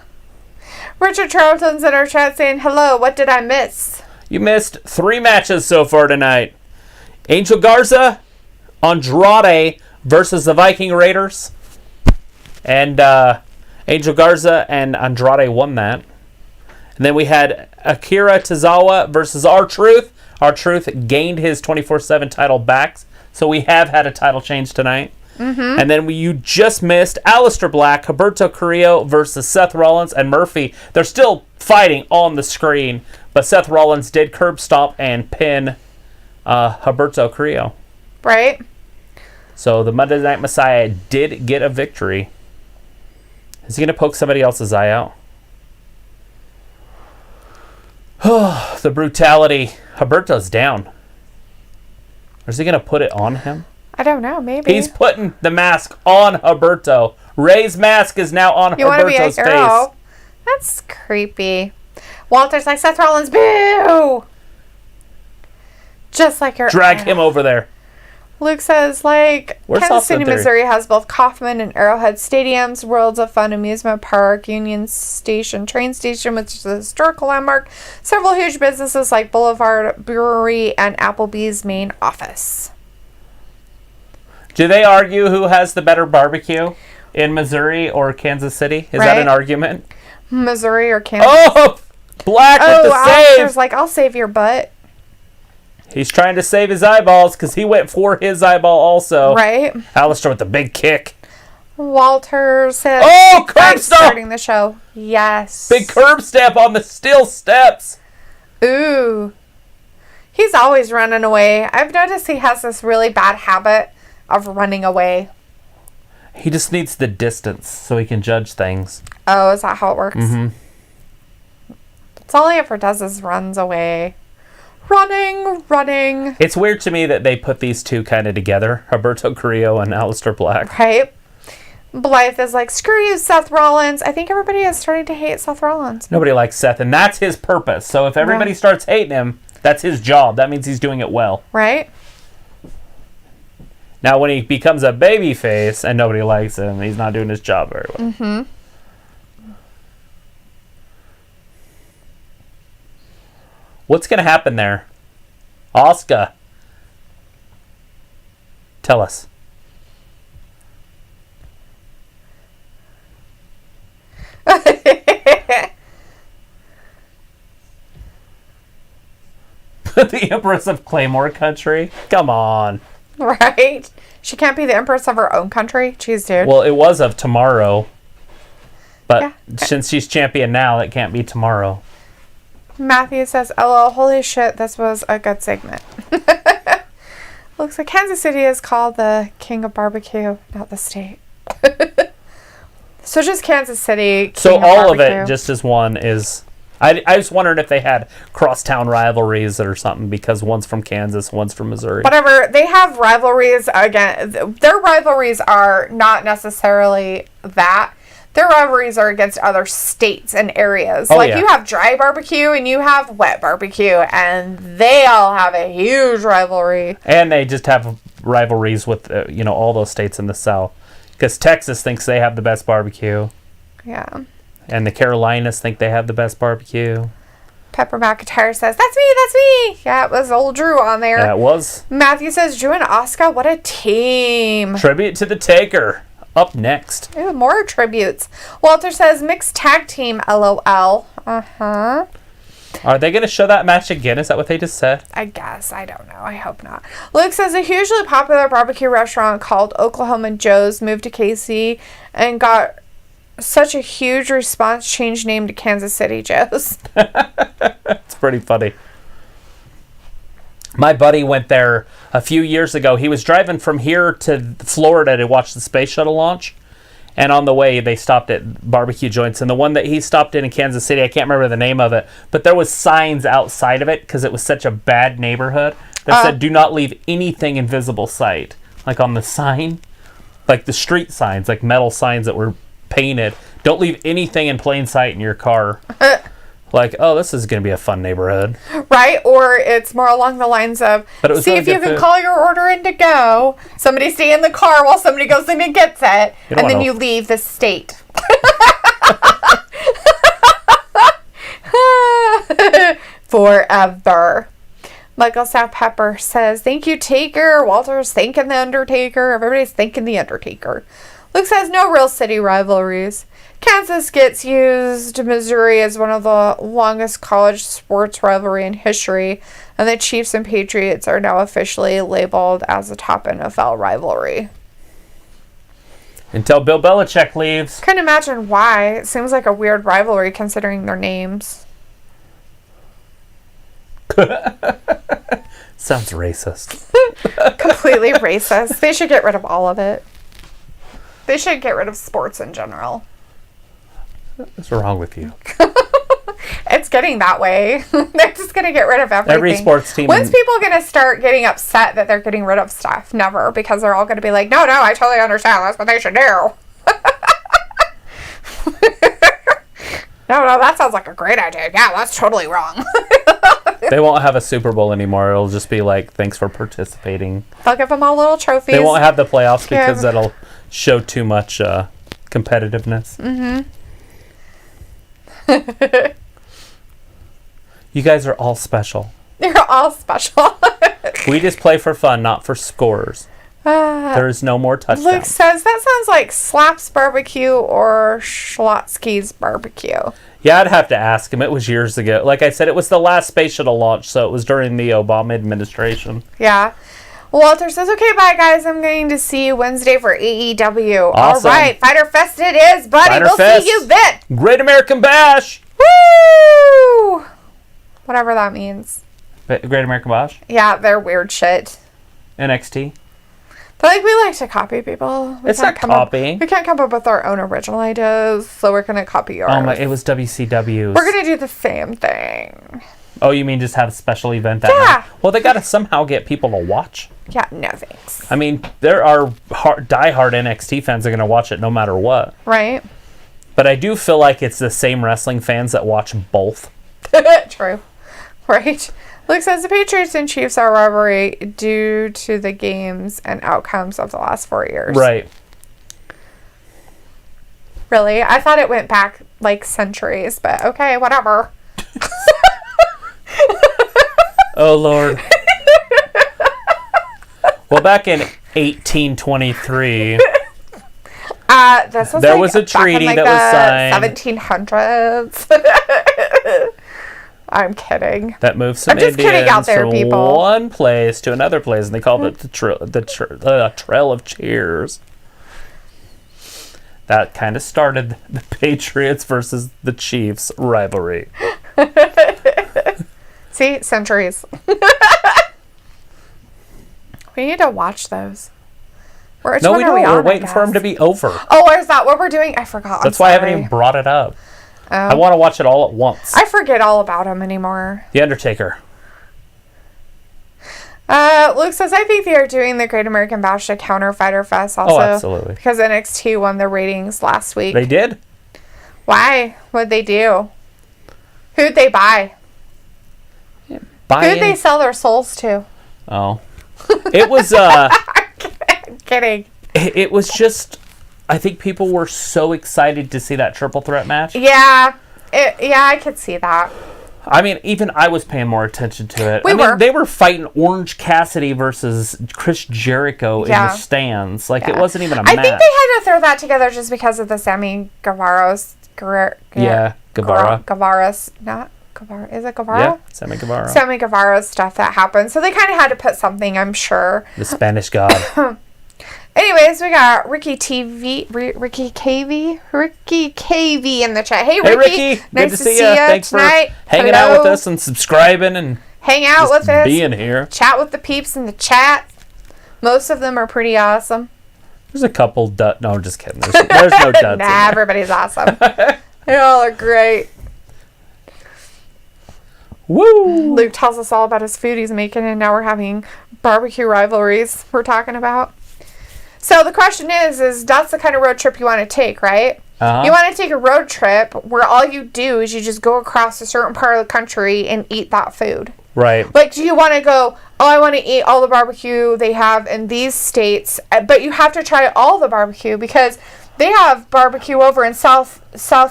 Richard Charlton's in our chat saying, hello, what did I miss? You missed 3 matches so far tonight. Angel Garza, Andrade versus the Viking Raiders. And Angel Garza and Andrade won that. And then we had Akira Tozawa versus R-Truth. R-Truth gained his 24/7 title back. So we have had a title change tonight. Mm-hmm. And then you just missed Aleister Black, Humberto Carrillo versus Seth Rollins and Murphy. They're still fighting on the screen, but Seth Rollins did curb stomp and pin Humberto Carrillo. Right. So the Monday Night Messiah did get a victory. Is he going to poke somebody else's eye out? Oh, the brutality. Humberto's down. Or is he going to put it on him? I don't know, maybe. He's putting the mask on Humberto. Ray's mask is now on Humberto's face. That's creepy. Walter's like, Seth Rollins, boo! Just like her. Drag him over there. Luke says, like, Where's Kansas City, Austin Missouri has both Kauffman and Arrowhead stadiums, Worlds of Fun amusement park, Union Station train station, which is a historical landmark, several huge businesses like Boulevard Brewery and Applebee's main office. Do they argue who has the better barbecue in Missouri or Kansas City? Is that an argument? Missouri or Kansas? Oh, Black with the save. Alistair's like, I'll save your butt. He's trying to save his eyeballs because he went for his eyeball also. Right. Alistair with the big kick. Walter says, oh, curb stomp! Starting the show. Yes. Big curb step on the steel steps. Ooh. He's always running away. I've noticed he has this really bad habit of running away. He just needs the distance so he can judge things. Oh, is that how it works? Mm-hmm. That's all he ever does is runs away. Running. It's weird to me that they put these two kind of together, Humberto Carrillo and Aleister Black. Right? Blythe is like, screw you, Seth Rollins. I think everybody is starting to hate Seth Rollins. Nobody likes Seth, and that's his purpose. So if everybody starts hating him, That's his job. That means he's doing it well. Right? Now, when he becomes a babyface and nobody likes him, he's not doing his job very well. Mm-hmm. What's going to happen there? Asuka. Tell us. The Empress of Claymore Country? Come on. Right? She can't be the Empress of her own country? Jeez, dude. Well, it was of tomorrow. But since she's champion now, it can't be tomorrow. Matthew says, "LOL, holy shit, this was a good segment." Looks like Kansas City is called the King of Barbecue, not the state. So just Kansas City. So all of it, just as one, is... I was wondering if they had crosstown rivalries or something, because one's from Kansas, one's from Missouri. Whatever. They have rivalries. Again, their rivalries are not necessarily that. Their rivalries are against other states and areas. Oh, you have dry barbecue and you have wet barbecue, and they all have a huge rivalry. And they just have rivalries with, all those states in the South. Because Texas thinks they have the best barbecue. Yeah. And the Carolinas think they have the best barbecue. Pepper McIntyre says, "That's me. Yeah, it was old Drew on there." Yeah, it was. Matthew says, "Drew and Asuka, what a team." Tribute to the Taker. Up next. Ooh, more tributes. Walter says, "Mixed tag team, LOL." Uh-huh. Are they going to show that match again? Is that what they just said? I guess. I don't know. I hope not. Luke says, "A hugely popular barbecue restaurant called Oklahoma Joe's moved to KC and got such a huge response, changed name to Kansas City Joe's." It's pretty funny. My buddy went there a few years ago. He was driving from here to Florida to watch the space shuttle launch. And on the way, they stopped at barbecue joints. And the one that he stopped in Kansas City, I can't remember the name of it, but there was signs outside of it because it was such a bad neighborhood that said, "Do not leave anything in visible sight." Like on the sign, like the street signs, like metal signs that were painted. "Don't leave anything in plain sight in your car." Like, oh, this is going to be a fun neighborhood. Right? Or it's more along the lines of, see if you can call your order in to go. Somebody stay in the car while somebody goes in and gets it. And then you leave the state. Forever. Michael South Pepper says, "Thank you, Taker." Walter's thanking the Undertaker. Everybody's thanking the Undertaker. Luke says, "No real city rivalries. Kansas gets used. Missouri is one of the longest college sports rivalry in history, and the Chiefs and Patriots are now officially labeled as a top NFL rivalry." Until Bill Belichick leaves. Couldn't imagine why. It seems like a weird rivalry considering their names. Sounds racist. Completely racist. They should get rid of all of it. They should get rid of sports in general. What's wrong with you? It's getting that way. They're just going to get rid of everything. Every sports team. When's people going to start getting upset that they're getting rid of stuff? Never. Because they're all going to be like, no, I totally understand. That's what they should do. No, that sounds like a great idea. Yeah, that's totally wrong. They won't have a Super Bowl anymore. It'll just be like, thanks for participating. They'll give them all little trophies. They won't have the playoffs because that'll show too much competitiveness. Mm-hmm. You guys are all special. You're all special. We just play for fun, not for scores. There is no more touchdowns. Luke says, that sounds like Slaps Barbecue or Schlotsky's Barbecue. Yeah, I'd have to ask him. It was years ago. Like I said, it was the last space shuttle launch, so it was during the Obama administration. Yeah. Walter says, "Okay, bye, guys. I'm going to see you Wednesday for AEW. Awesome. All right. Fighter Fest it is, buddy. Fighter we'll Fest. see you then. Great American Bash. Woo! Whatever that means. Great American Bash? Yeah, they're weird shit. NXT? But we like to copy people. It's not copying. We can't come up with our own original ideas, so we're going to copy yours. Oh my, it was WCW. We're going to do the same thing. Oh, you mean just have a special event that night? Well, they got to somehow get people to watch. Yeah, no thanks. I mean, there are diehard NXT fans that are going to watch it no matter what. Right. But I do feel like it's the same wrestling fans that watch both. True. Right. Luke says the Patriots and Chiefs are rivalry due to the games and outcomes of the last 4 years. Right. Really? I thought it went back like centuries, but okay, whatever. Oh, Lord. Well, back in 1823... there was a treaty that was signed. 1700s. I'm kidding. That moved some I'm just Indians kidding out there, from people. one place to another place, and they called it the Trail of Cheers. That kind of started the Patriots versus the Chiefs rivalry. See? Centuries. We need to watch those. No, we don't. We're waiting for them to be over. Oh, is that what we're doing? I forgot. That's why I haven't even brought it up. I want to watch it all at once. I forget all about them anymore. The Undertaker. Luke says, I think they are doing the Great American Bash to counter Fyter Fest also. Oh, absolutely. Because NXT won the ratings last week. They did? Why? What'd they do? Who'd they buy? Who'd they sell their souls to? Oh. It was, I'm kidding. It was just, I think people were so excited to see that triple threat match. Yeah. I could see that. I mean, even I was paying more attention to it. They were fighting Orange Cassidy versus Chris Jericho in the stands. Like, it wasn't even a match. I think they had to throw that together just because of the Sammy Guevara's... Guevara. Guevara's... Not Guevara. Is it Guevara? Yeah, Sammy Guevara. Sammy Guevara's stuff that happened. So they kind of had to put something, I'm sure. The Spanish God. Anyways, we got Ricky KV in the chat. Hey, Ricky. Nice to see you. Thanks tonight. For hanging out with us and subscribing and hang out with us. Being here. Chat with the peeps in the chat. Most of them are pretty awesome. There's a couple no, I'm just kidding. There's no duds. Nah, everybody's awesome. They all are great. Woo! Luke tells us all about his food he's making, and now we're having barbecue rivalries we're talking about. So the question is that's the kind of road trip you want to take, right? You want to take a road trip where all you do is you just go across a certain part of the country and eat that food. Right. Like, do you want to go, I want to eat all the barbecue they have in these states, but you have to try all the barbecue because they have barbecue over in South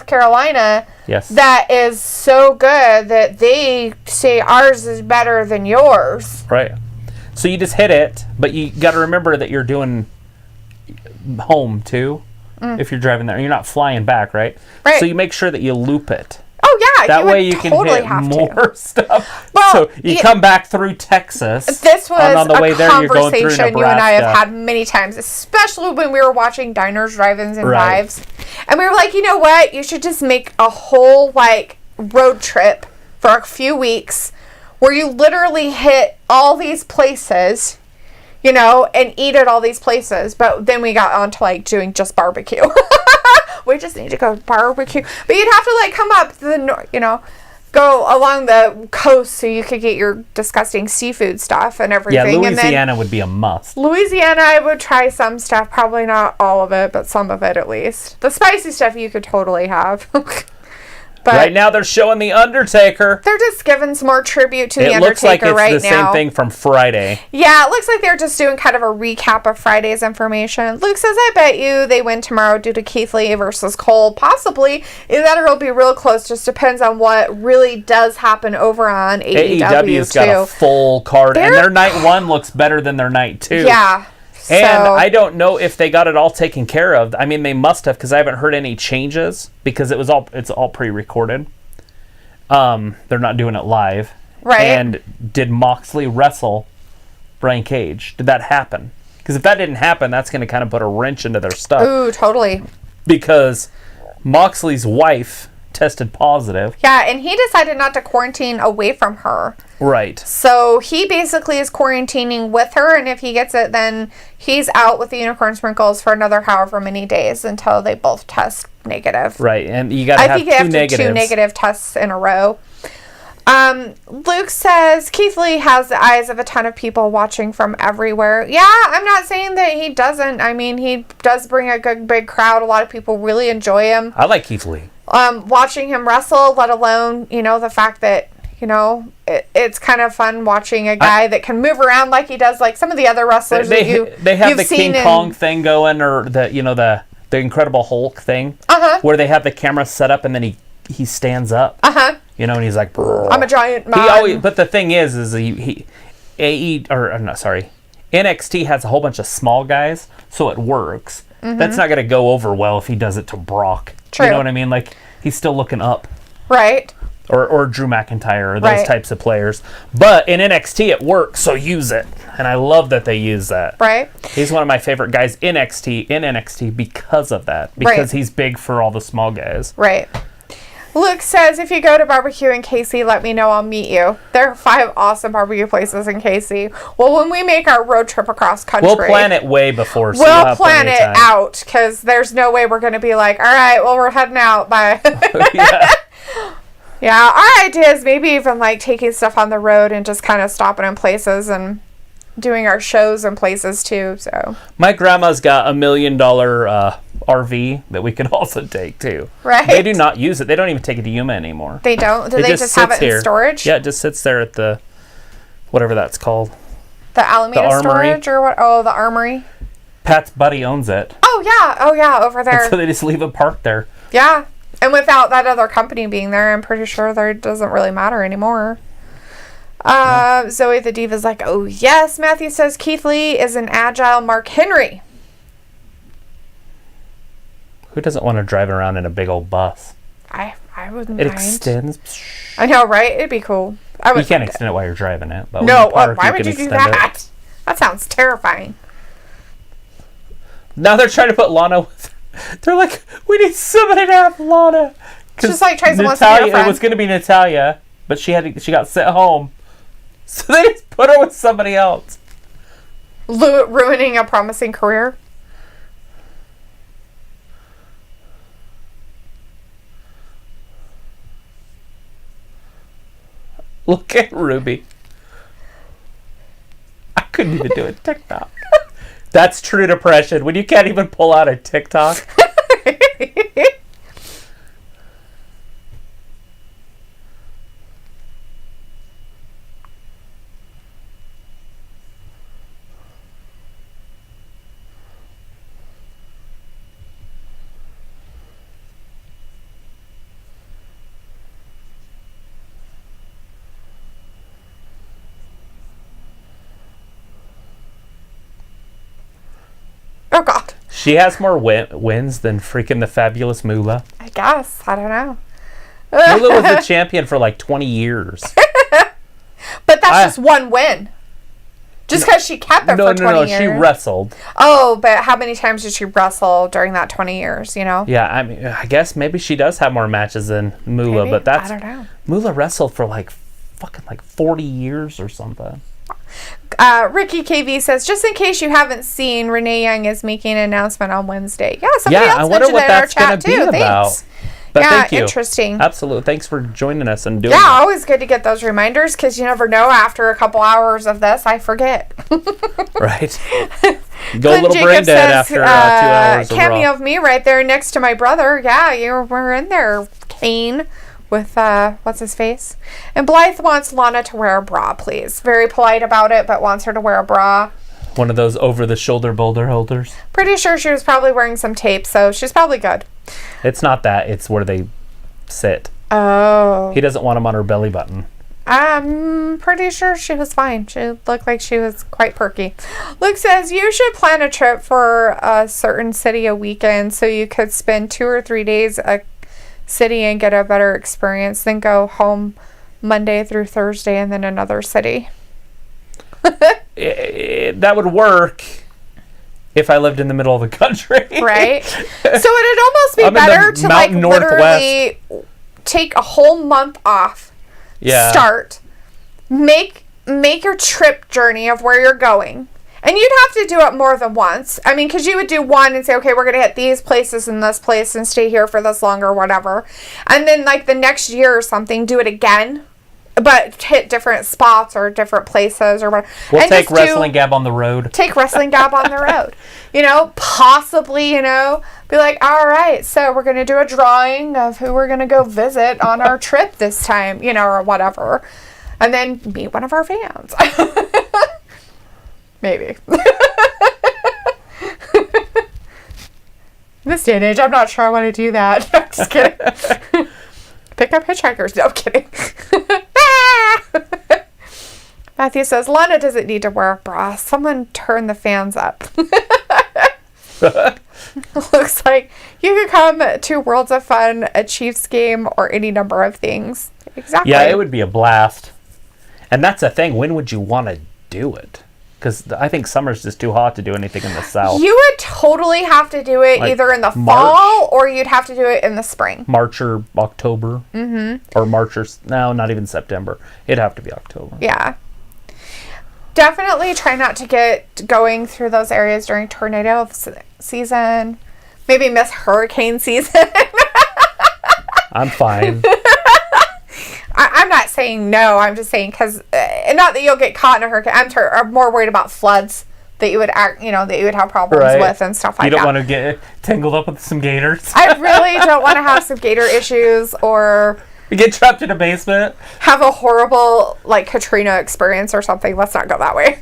Carolina that is so good that they say ours is better than yours. Right. So you just hit it, but you got to remember that you're doing home too if you're driving there. You're not flying back, right? So you make sure that you loop it. Oh yeah, that way you can hit more stuff. Well, so you come back through Texas. This was on the way there, you're going through conversation you and I have had many times, especially when we were watching Diners, Drive-Ins, and Dives, and we were like, you know what? You should just make a whole road trip for a few weeks where you literally hit all these places. And eat at all these places. But then we got on to, doing just barbecue. We just need to go barbecue. But you'd have to, come up the north, go along the coast so you could get your disgusting seafood stuff and everything. Yeah, Louisiana would be a must. Louisiana, I would try some stuff. Probably not all of it, but some of it at least. The spicy stuff you could totally have. But right now they're showing The Undertaker. They're just giving some more tribute to The Undertaker right now. It looks like it's the same thing from Friday. Yeah, it looks like they're just doing kind of a recap of Friday's information. Luke says, I bet you they win tomorrow due to Keith Lee versus Cole. Possibly. Either that or it'll be real close. Just depends on what really does happen over on AEW AEW's got a full card. And their night one looks better than their night two. Yeah. And I don't know if they got it all taken care of. I mean, they must have because I haven't heard any changes because it's all pre-recorded. They're not doing it live. Right. And did Moxley wrestle Brian Cage? Did that happen? Because if that didn't happen, that's going to kind of put a wrench into their stuff. Ooh, totally. Because Moxley's wife tested positive. Yeah, and he decided not to quarantine away from her. Right. So he basically is quarantining with her, and if he gets it, then he's out with the unicorn sprinkles for another however many days until they both test negative. Right, and you got to have two negative tests in a row. Luke says Keith Lee has the eyes of a ton of people watching from everywhere. Yeah, I'm not saying that he doesn't. I mean, he does bring a good big crowd. A lot of people really enjoy him. I like Keith Lee. Watching him wrestle, let alone, the fact that, You know, it's kind of fun watching a guy that can move around like he does, like some of the other wrestlers they have you've the seen King Kong thing going, or the Incredible Hulk thing, where they have the camera set up and then he stands up, you know, and he's like, brr. I'm a giant man. But the thing is NXT has a whole bunch of small guys, so it works. That's not going to go over well if he does it to Brock. True. You know what I mean? Like, he's still looking up. Right. Or Drew McIntyre, or those types of players. But in NXT, it works, so use it. And I love that they use that. Right. He's one of my favorite guys in NXT because of that. Because he's big for all the small guys. Right. Luke says, if you go to barbecue in KC, let me know. I'll meet you. There are 5 awesome barbecue places in KC. Well, when we make our road trip across country, we'll plan it way before. So we'll plan it out, because there's no way we're going to be like, all right, well, we're heading out. Bye. Yeah, our idea is maybe even like taking stuff on the road and just kind of stopping in places and doing our shows in places too. So my grandma's got $1 million RV that we could also take too. Right. They do not use it. They don't even take it to Yuma anymore. They don't? Do they just have it in storage? Yeah, it just sits there at the, whatever that's called. The Alameda storage or what? Oh, the Armory. Pat's buddy owns it. Oh yeah, over there. And so they just leave it parked there. Yeah. And without that other company being there, I'm pretty sure there doesn't really matter anymore. Zoe the Diva's like, oh yes. Matthew says Keith Lee is an agile Mark Henry. Who doesn't want to drive around in a big old bus? I wouldn't mind. It extends. I know, right? It'd be cool. You can't extend it while you're driving it. But no, why would you do that? That sounds terrifying. Now they're trying to put Lana with... They're like, we need somebody to have Lana. It's just like Tracy wants to be a friend. It was going to be Natalia, but she got sent home. So they just put her with somebody else. Ruining a promising career. Look at Ruby. I couldn't even do a TikTok. That's true depression. When you can't even pull out a TikTok. Oh, God. She has more wins than freaking the fabulous Moolah. I guess. I don't know. Moolah was the champion for like 20 years. But that's just one win. Just because she kept it for 20 years. No, she wrestled. Oh, but how many times did she wrestle during that 20 years, you know? Yeah, I mean, I guess maybe she does have more matches than Moolah, but that's... I don't know. Moolah wrestled for like 40 years or something. Ricky KV says, just in case you haven't seen, Renee Young is making an announcement on Wednesday. Yeah, somebody else mentioned it in our chat too. Thanks. But thank you. Interesting. Absolutely. Thanks for joining us and doing that. Always good to get those reminders, because you never know, after a couple hours of this, I forget. Right. Go a little brain dead after 2 hours of cameo Raw. of me right there next to my brother. Yeah, you were in there, Kane. With, what's his face? And Blythe wants Lana to wear a bra, please. Very polite about it, but wants her to wear a bra. One of those over-the-shoulder boulder holders. Pretty sure she was probably wearing some tape, so she's probably good. It's not that. It's where they sit. Oh. He doesn't want them on her belly button. I'm pretty sure she was fine. She looked like she was quite perky. Luke says, you should plan a trip for a certain city a weekend so you could spend 2 or 3 days a city and get a better experience, then go home Monday through Thursday and then another city. That would work if I lived in the middle of the country. Right. So it'd almost be better to like literally take a whole month off. Yeah. Start. Make your trip journey of where you're going. And you'd have to do it more than once. I mean, because you would do one and say, okay, we're going to hit these places and this place and stay here for this long or whatever. And then, like, the next year or something, do it again but hit different spots or different places or whatever. We'll take WrestlingGab on the road. Take WrestlingGab on the road. Possibly, be like, all right, so we're going to do a drawing of who we're going to go visit on our trip this time, or whatever. And then meet one of our fans. Maybe. This day and age, I'm not sure I want to do that. I'm just kidding. Pick up hitchhikers. No, I'm kidding. Matthew says, Lana doesn't need to wear a bra. Someone turn the fans up. Looks like you could come to Worlds of Fun, a Chiefs game, or any number of things. Exactly. Yeah, it would be a blast. And that's the thing. When would you want to do it? Because I think summer's just too hot to do anything in the South. You would totally have to do it either in the fall or you'd have to do it in the spring. March or October. Mm-hmm. Or March or... No, not even September. It'd have to be October. Yeah. Definitely try not to get going through those areas during tornado season. Maybe miss hurricane season. I'm fine. I'm not saying no. I'm just saying because, not that you'll get caught in a hurricane. I'm more worried about floods that you would that you would have problems with and stuff like that. You don't want to get tangled up with some gators. I really don't want to have some gator issues or you get trapped in a basement. Have a horrible Katrina experience or something. Let's not go that way.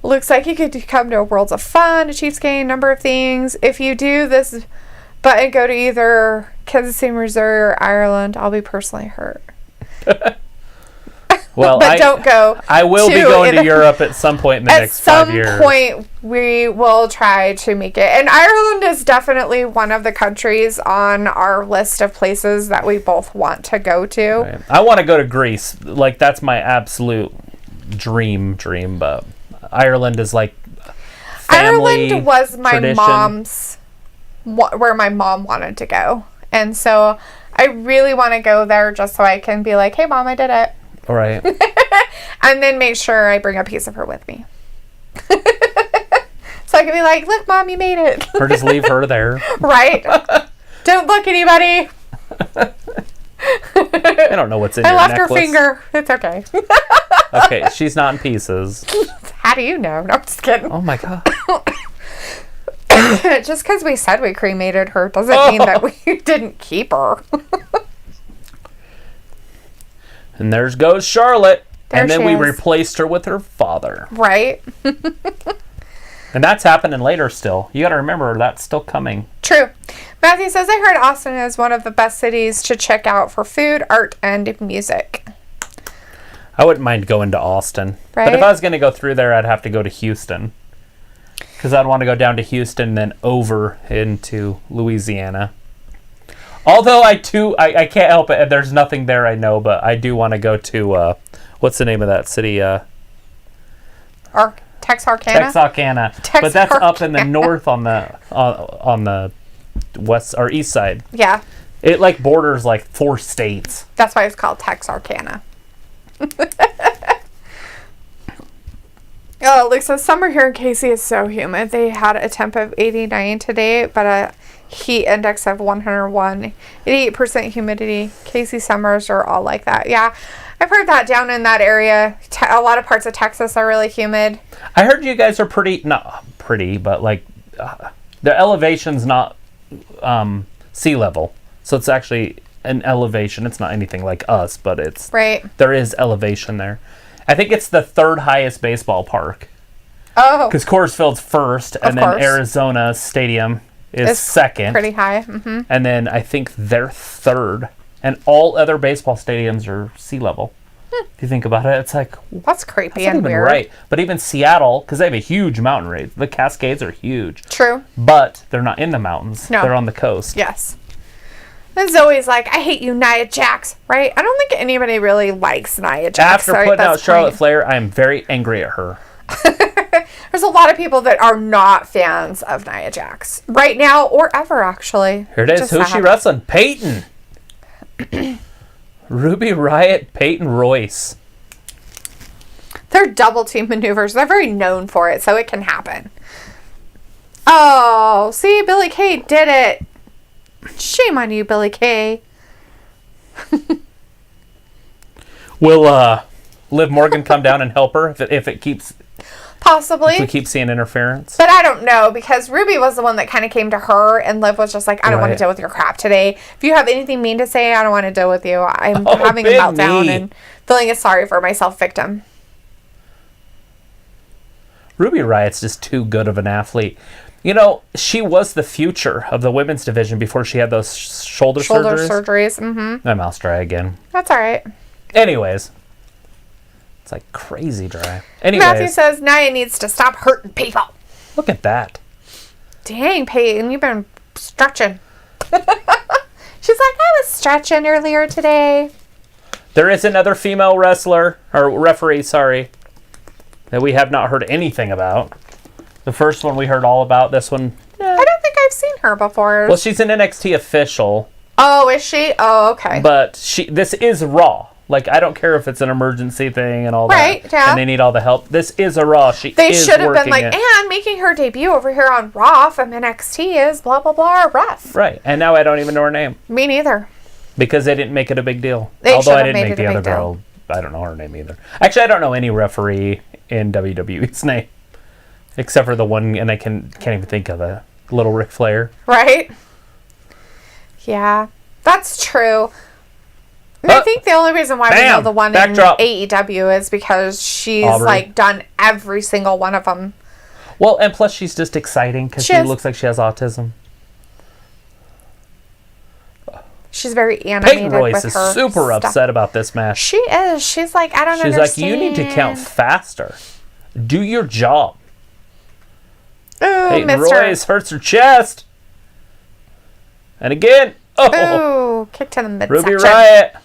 Looks like you could come to a Worlds of Fun, a Chiefs game, number of things. If you do this button, go to either Kansas City, Missouri, or Ireland. I'll be personally hurt. Well, but don't go. I will be going to Europe at some point in the next 5 years. At some point, we will try to make it. And Ireland is definitely one of the countries on our list of places that we both want to go to. Right. I want to go to Greece. That's my absolute dream. But Ireland is family Ireland was my tradition. Mom's, where my mom wanted to go. And so I really want to go there just so I can be like, hey, Mom, I did it. All right. And then make sure I bring a piece of her with me. So I can be like, look, Mom, you made it. Or just leave her there. Right? Don't look, anybody. I don't know what's in your necklace. I left her finger. It's okay. Okay, she's not in pieces. How do you know? No, I'm just kidding. Oh, my God. Just because we said we cremated her doesn't mean that we didn't keep her. And there goes Charlotte. There and then we is. replaced her with her father. Right. And that's happening later still. You got to remember, that's still coming. True. Matthew says, I heard Austin is one of the best cities to check out for food, art, and music. I wouldn't mind going to Austin. Right? But if I was going to go through there, I'd have to go to Houston. Because I'd want to go down to Houston and then over into Louisiana. Although I can't help it. There's nothing there I know, but I do want to go to, what's the name of that city? Texarkana. But that's up in the north on the west or east side. Yeah. It borders 4 states. That's why it's called Texarkana. Oh, Luke says, summer here in Casey is so humid. They had a temp of 89 today, but a heat index of 101. 88% humidity. Casey summers are all like that. Yeah, I've heard that down in that area. A lot of parts of Texas are really humid. I heard you guys are not pretty, but the elevation's not sea level. So it's actually an elevation. It's not anything like us, but it's... Right. There is elevation there. I think it's the 3rd highest baseball park. Oh. Because Coors Field's first, and then Arizona Stadium is second. Pretty high. Mm-hmm. And then I think they're 3rd. And all other baseball stadiums are sea level. If you think about it, it's that's creepy and weird. Right. But even Seattle, because they have a huge mountain range. The Cascades are huge. True. But they're not in the mountains. No. They're on the coast. Yes. There's always I hate you, Nia Jax, right? I don't think anybody really likes Nia Jax. After putting out Charlotte Flair, I am very angry at her. There's a lot of people that are not fans of Nia Jax. Right now or ever, actually. Here it is. Who's she wrestling? Peyton. Ruby Riott, Peyton Royce. They're double team maneuvers. They're very known for it, so it can happen. Oh, see, Billie Kay did it. Shame on you, Billy Kay. Will Liv Morgan come down and help her if it keeps... Possibly. If we keep seeing interference? But I don't know, because Ruby was the one that kind of came to her, and Liv was just like, I don't want to deal with your crap today. If you have anything mean to say, I don't want to deal with you. I'm having a meltdown and feeling sorry for myself, victim. Ruby Riot's just too good of an athlete. You know, she was the future of the women's division before she had those shoulder surgeries. Mm-hmm. My mouth's dry again. That's all right. Anyways. It's like crazy dry. Anyways. Matthew says Nia needs to stop hurting people. Look at that. Dang, Peyton, you've been stretching. She's like, I was stretching earlier today. There is another female wrestler, or referee, sorry, that we have not heard anything about. The first one we heard all about. This one, I don't think I've seen her before. well, she's an NXT official. Oh, is she? Oh, okay. But this is Raw. Like, I don't care if it's an emergency thing and all that. Right, yeah. And they need all the help. This is a Raw. They should have been like, and making her debut over here on Raw from NXT is blah, blah, blah, ref. Right. And now I don't even know her name. Me neither. Because they didn't make it a big deal. They Although I should have didn't made make it the a other big deal. girl. I don't know her name either. Actually, I don't know any referee in WWE's name. Except for the one, and I can't even think of it. Little Ric Flair. Right? Yeah. That's true. And I think the only reason why we know the one Backdrop. in AEW is because she's Aubrey. like done every single one of them. Well, and plus she's just exciting because she looks like she has autism. She's very animated. Peyton Royce is her super upset about this match. She is. She's like, I don't She's understand. like, you need to count faster. Do your job. Ooh, Peyton Mr. Royce hurts her chest. And again. Oh, Ooh, kick to the midsection. Ruby Riott.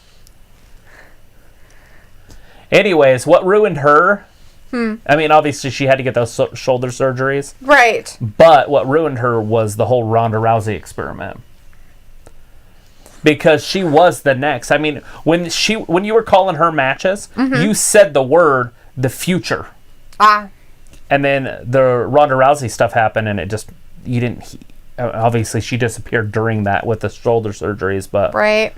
Anyways, what ruined her? I mean, obviously she had to get those shoulder surgeries. Right. But what ruined her was the whole Ronda Rousey experiment. Because she was the next. I mean, when you were calling her matches, you said the word the future. Ah. And then the Ronda Rousey stuff happened, and it just obviously she disappeared during that with the shoulder surgeries, but right.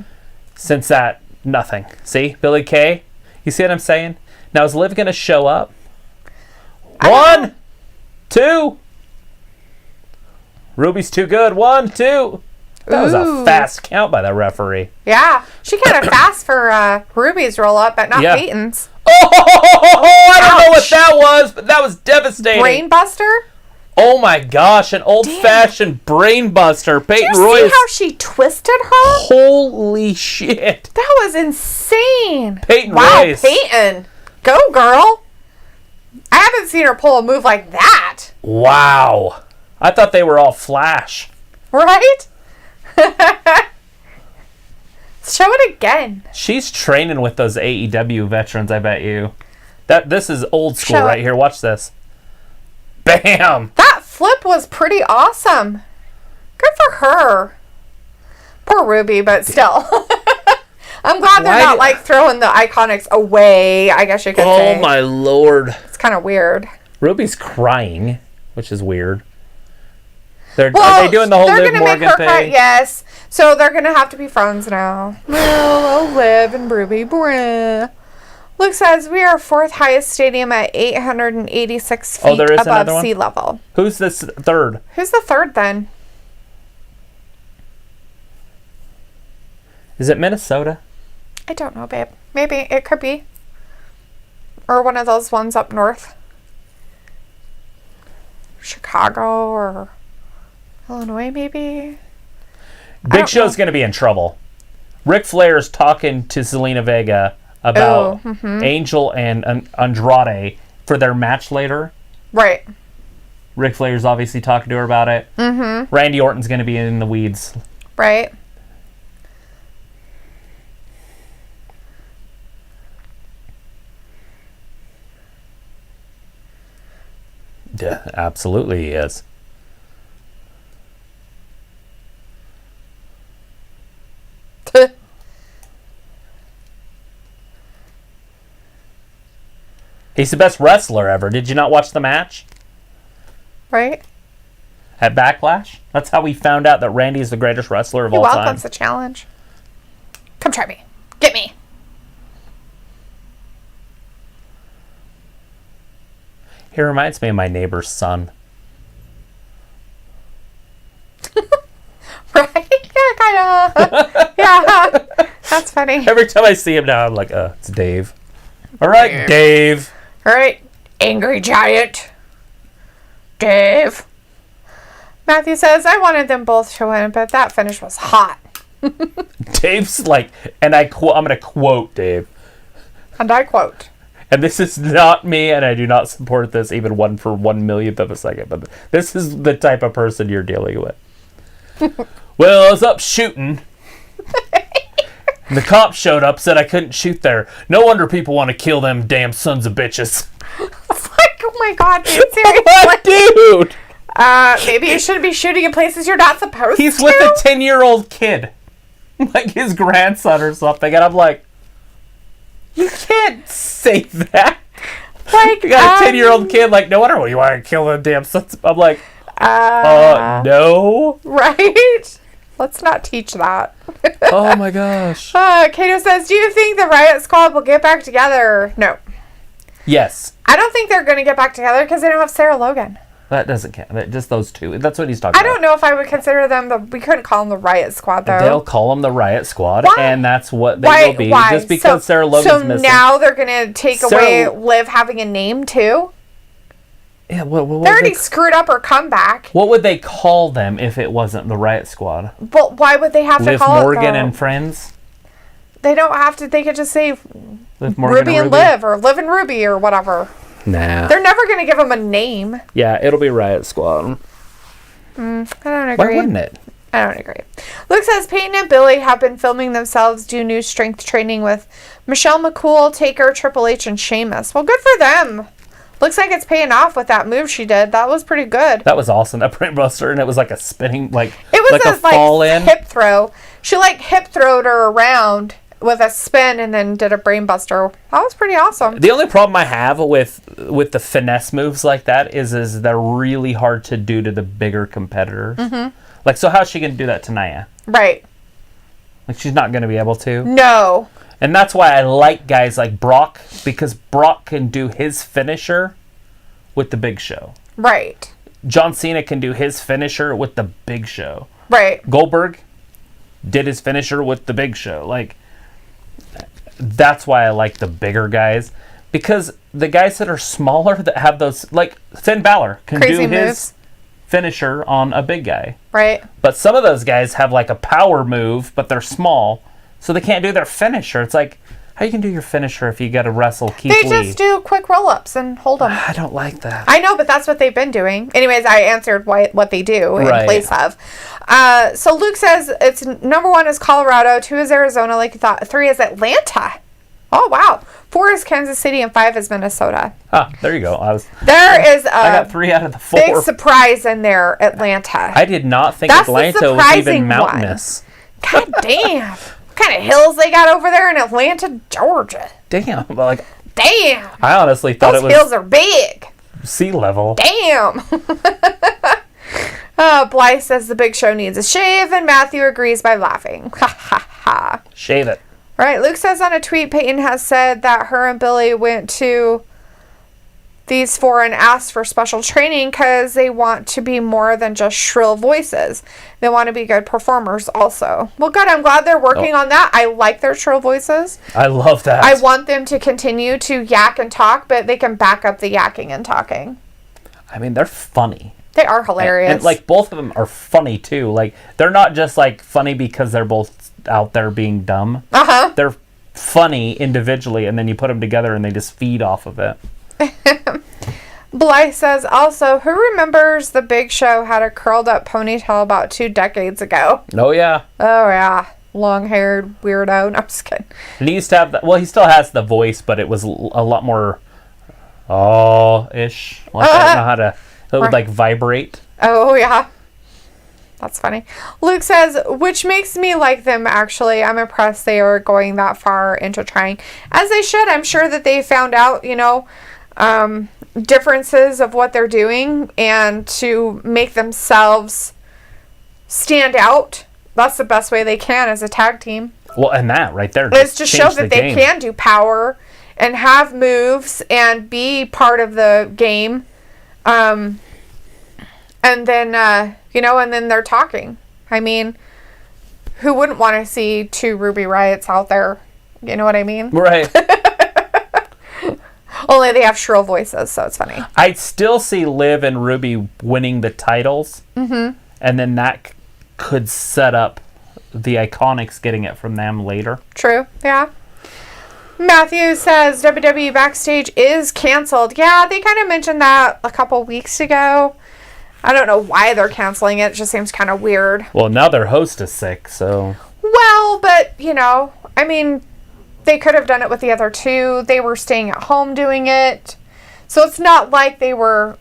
Since that, nothing. See, Billy Kay? You see what I'm saying? Now, is Liv going to show up? 1, 2. Ruby's too good. 1, 2. That was a fast count by the referee. Yeah. She kind of fast for Ruby's roll up, but not Peyton's. Oh, I don't know what that was, but that was devastating. Brain buster? Oh my gosh, an old-fashioned brain buster. Peyton Royce. See how she twisted her? Holy shit. That was insane. Peyton wow, Royce. Peyton. Go, girl. I haven't seen her pull a move like that. Wow. I thought they were all flash. Right? Show it again. She's training with those AEW veterans, I bet you. This is old school right here. Watch this. Bam! That flip was pretty awesome. Good for her. Poor Ruby, but still. I'm glad they're not like throwing the Iconics away, I guess you could say. Oh my lord. It's kind of weird. Ruby's crying, which is weird. Are they doing the whole Liv Morgan thing? Yes. So they're going to have to be friends now. Well, Liv and Ruby. Bruh. Luke says, we are fourth highest stadium at 886 feet above sea level. Who's this third? Who's the third then? Is it Minnesota? I don't know, babe. Maybe. It could be. Or one of those ones up north. Chicago or Illinois, maybe? Big Show's going to be in trouble. Ric Flair's talking to Zelina Vega about Angel and Andrade for their match later. Right. Ric Flair's obviously talking to her about it. Mm-hmm. Randy Orton's going to be in the weeds. Right. Yeah, absolutely he is. He's the best wrestler ever. Did you not watch the match? Right. at Backlash. That's how we found out that Randy is the greatest wrestler of all time. He welcomes the challenge. Come try me. Get me. He reminds me of my neighbor's son. Right? Yeah, kind of. Yeah. That's funny. Every time I see him now, I'm like, it's Dave. All right, Dave. All right, angry giant. Dave. Matthew says, I wanted them both to win, but that finish was hot. Dave's like, and I'm going to quote Dave. And I quote. And this is not me, and I do not support this even 1/1,000,000th of a second, but this is the type of person you're dealing with. Well, I was up shooting. And the cops showed up, said I couldn't shoot there. No wonder people want to kill them damn sons of bitches. It's like, oh my God, dude, seriously. What, dude? Maybe you shouldn't be shooting in places you're not supposed to. He's with a 10-year-old kid. Like his grandson or something. And I'm like, you can't say that. Like, you got a 10-year-old kid, like, no wonder you want to kill them damn sons. I'm like, no. Right? Let's not teach that. Oh my gosh. Kato says, do you think the Riot Squad will get back together? No. Yes. I don't think they're going to get back together because they don't have Sarah Logan. That doesn't count. Just those two. That's what he's talking about. I don't know if I would consider them we couldn't call them the Riot Squad, though. They'll call them the Riot Squad, Why? and that's what they will be. Why? Just because Sarah Logan's missing. So now they're going to take away Liv having a name, too? Yeah, what they already screwed up her comeback. What would they call them if it wasn't the Riot Squad? But why would they have to call Liv Morgan it and Friends? They don't have to. They could just say Liv Morgan Ruby and Liv, or Liv and Ruby, or whatever. Nah. They're never going to give them a name. Yeah, it'll be Riot Squad. I don't agree. Why wouldn't it? I don't agree. Luke says Peyton and Billy have been filming themselves do new strength training with Michelle McCool, Taker, Triple H, and Sheamus. Well, good for them. Looks like it's paying off with that move she did. That was pretty good. That was awesome. That brainbuster, and it was like a spinning, like it was a fall in hip throw. She hip throwed her around with a spin and then did a brainbuster. That was pretty awesome. The only problem I have with the finesse moves like that is they're really hard to do to the bigger competitors. Mm-hmm. Like, so how's she going to do that to Nia? Right. Like, she's not going to be able to. No. And that's why I like guys like Brock, because Brock can do his finisher with the Big Show. Right. John Cena can do his finisher with the Big Show. Right. Goldberg did his finisher with the Big Show. Like, that's why I like the bigger guys. Because the guys that are smaller that have those, like Finn Balor can crazy do his moves. Finisher on a big guy. Right. But some of those guys have like a power move, but they're small. So they can't do their finisher. It's like, how you can do your finisher if you got to wrestle Keith Lee? They just do quick roll-ups and hold them. I don't like that. I know, but that's what they've been doing. Anyways, I answered what they do in place of. So Luke says it's number 1 is Colorado, 2 is Arizona, like you thought, 3 is Atlanta. Oh, wow. 4 is Kansas City, and 5 is Minnesota. Ah, there you go. I got 3 out of the 4. Big surprise in there, Atlanta. I did not think Atlanta was even mountainous. God damn. What kind of hills they got over there in Atlanta, Georgia? Damn. Like, damn. I honestly thought those it was hills are big. Sea level. Damn. Blythe says the Big Show needs a shave, and Matthew agrees by laughing. Ha ha ha. Shave it. Right. Luke says on a tweet, Peyton has said that her and Billy went to these 4 and asked for special training because they want to be more than just shrill voices. They want to be good performers also. Well, good. I'm glad they're working on that. I like their shrill voices. I love that. I want them to continue to yak and talk, but they can back up the yakking and talking. I mean, they're funny. They are hilarious. And like, both of them are funny, too. Like, they're not just, like, funny because they're both out there being dumb. Uh-huh. They're funny individually, and then you put them together and they just feed off of it. Blythe says also, who remembers the Big Show had a curled up ponytail about 2 decades ago? Oh, yeah. Oh, yeah. Long-haired weirdo. No, I'm just kidding. And he used to have that. Well, he still has the voice, but it was a lot more ish. Like, I don't know how to. It would like vibrate. Oh, yeah. That's funny. Luke says, which makes me like them, actually. I'm impressed they are going that far into trying. As they should. I'm sure that they found out, differences of what they're doing and to make themselves stand out. That's the best way they can as a tag team. Well, and that right there is to show that they can do power and have moves and be part of the game. And then, and then they're talking. I mean, who wouldn't want to see 2 Ruby Riots out there? You know what I mean? Right. Only they have shrill voices, so it's funny. I still see Liv and Ruby winning the titles. Mm-hmm. And then that could set up the Iconics getting it from them later. True, yeah. Matthew says WWE Backstage is canceled. Yeah, they kind of mentioned that a couple weeks ago. I don't know why they're canceling it. It just seems kind of weird. Well, now their host is sick, so... Well, but, I mean, they could have done it with the other 2. They were staying at home doing it. So it's not like they were,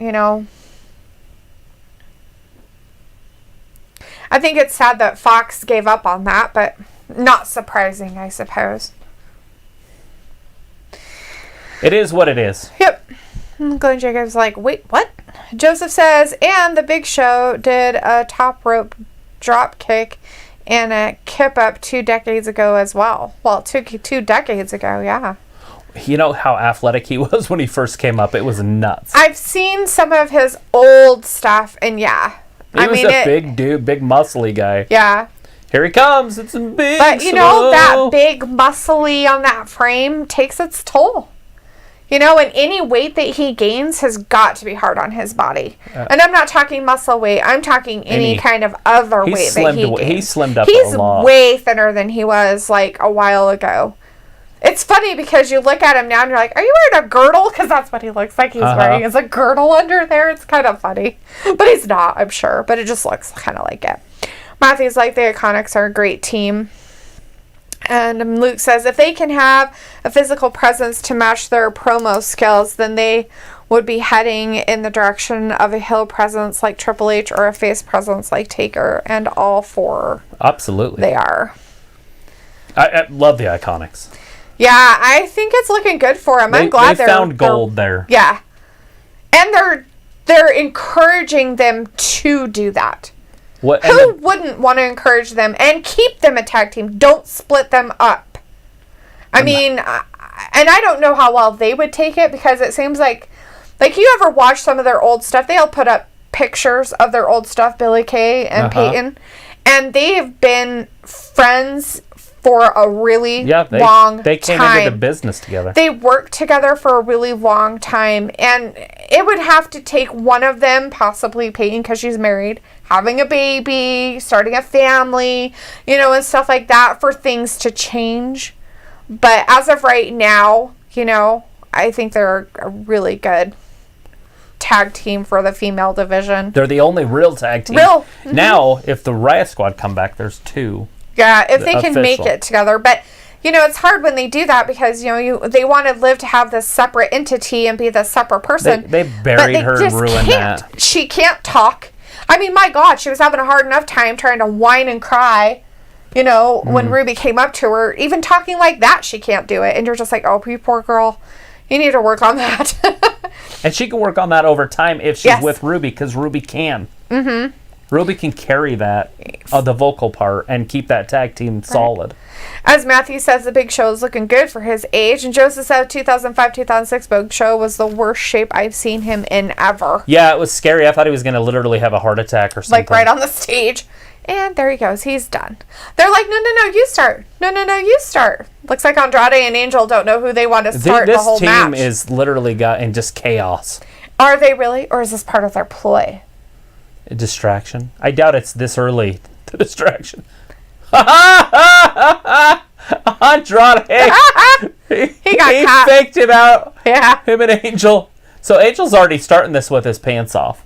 I think it's sad that Fox gave up on that, but not surprising, I suppose. It is what it is. Yep. Glenn Jacobs like, wait, what? Joseph says, and the Big Show did a top rope drop kick and a kip up 2 decades ago as well. Well, two decades ago, yeah. You know how athletic he was when he first came up? It was nuts. I've seen some of his old stuff, and yeah. He was a big dude, big muscly guy. Yeah. Here he comes. It's a big But, that big muscly on that frame takes its toll. And any weight that he gains has got to be hard on his body. And I'm not talking muscle weight. I'm talking any kind of other weight that he gains. He slimmed up a lot. He's way thinner than he was, a while ago. It's funny because you look at him now and you're like, are you wearing a girdle? Because that's what he looks like he's wearing is a girdle under there. It's kind of funny. But he's not, I'm sure. But it just looks kind of like it. Matthew's like, the Iconics are a great team. And Luke says, if they can have a physical presence to match their promo skills, then they would be heading in the direction of a heel presence like Triple H or a face presence like Taker. And all 4. Absolutely. They are. I love the Iconics. Yeah, I think it's looking good for them. I'm glad they found gold there. Yeah. And they're encouraging them to do that. Who wouldn't want to encourage them and keep them a tag team? Don't split them up. I mean, and I don't know how well they would take it because it seems like you ever watch some of their old stuff, they'll put up pictures of their old stuff, Billy Kay and Peyton, and they've been friends for a really long time. They came into the business together. They worked together for a really long time. And it would have to take one of them, possibly Peyton because she's married, having a baby, starting a family, and stuff like that for things to change. But as of right now, I think they're a really good tag team for the female division. They're the only real tag team. Mm-hmm. Now, if the Riot Squad come back, there's 2. Yeah, if they can make it together. But, it's hard when they do that because, they want to live to have this separate entity and be this separate person. They buried her and ruined that. She can't talk. I mean, my God, she was having a hard enough time trying to whine and cry, when Ruby came up to her. Even talking like that, she can't do it. And you're just like, oh, you poor girl. You need to work on that. And she can work on that over time if she's with Ruby because Ruby can. Mm-hmm. Ruby can carry that, the vocal part, and keep that tag team solid. As Matthew says, the Big Show is looking good for his age. And Joseph said 2005-2006 Big Show was the worst shape I've seen him in ever. Yeah, it was scary. I thought he was going to literally have a heart attack or something. Right on the stage. And there he goes. He's done. They're like, no, you start. No, you start. Looks like Andrade and Angel don't know who they want to start the whole match. This team is literally got in just chaos. Are they really? Or is this part of their ploy? A distraction? I doubt it's this early. The distraction. Andrade. he faked him out. Yeah. Him and Angel. So Angel's already starting this with his pants off.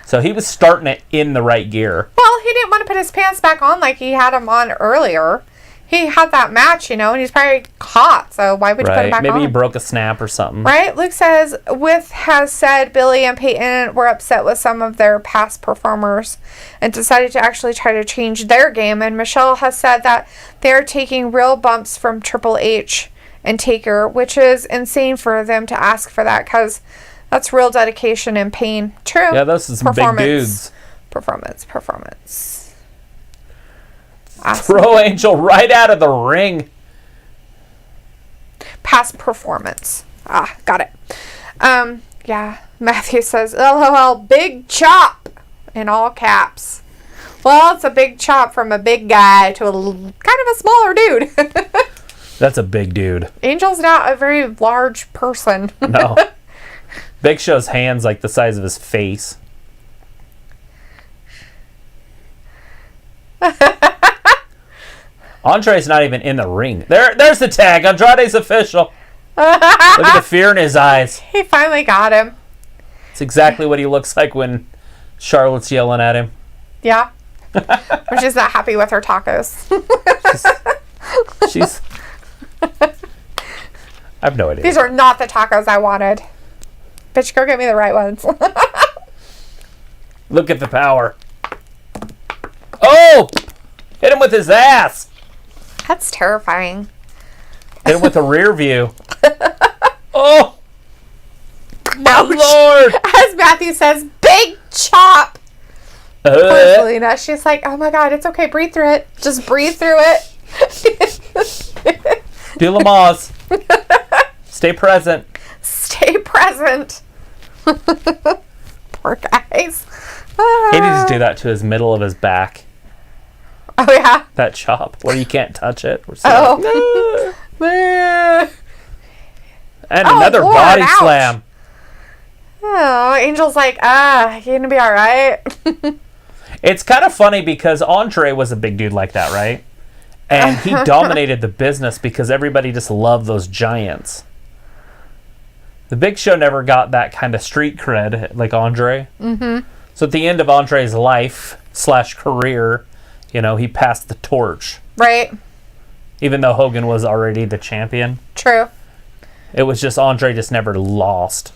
So he was starting it in the right gear. Well, he didn't want to put his pants back on like he had them on earlier. He had that match, and he's probably hot, so why would you put him back on? Maybe he broke a snap or something. Right? Luke says, has said Billy and Peyton were upset with some of their past performers and decided to actually try to change their game. And Michelle has said that they're taking real bumps from Triple H and Taker, which is insane for them to ask for that because that's real dedication and pain. True. Yeah, those are some big dudes. Performance. Awesome. Throw Angel right out of the ring. Past performance. Got it. Yeah. Matthew says, LOL, big chop in all caps. Well, it's a big chop from a big guy to a kind of a smaller dude. That's a big dude. Angel's not a very large person. No. Big Show's hands like the size of his face. Andre's not even in the ring. There's the tag. Andrade's official. Look at the fear in his eyes. He finally got him. It's exactly what he looks like when Charlotte's yelling at him. Yeah. Or she's not happy with her tacos. she's I have no idea. These are not the tacos I wanted. Bitch, go get me the right ones. Look at the power. Oh! Hit him with his ass. That's terrifying. Hit him with a rear view. Oh! My Ouch. Lord! As Matthew says, big chop. Poor Selena. She's like, oh my God, it's okay. Breathe through it. Just breathe through it. Do Lamaze. Stay present. Stay present. Poor guys. He needs to do that to his middle of his back. Oh, yeah. That chop where you can't touch it. Oh. And another Lord, body ouch. slam. Oh, Angel's like, you gonna be all right? It's kind of funny because Andre was a big dude like that, right? And he dominated the business because everybody just loved those giants. The Big Show never got that kind of street cred like Andre. Mm-hmm. So at the end of Andre's life / career, he passed the torch. Right. Even though Hogan was already the champion. True. It was just Andre just never lost.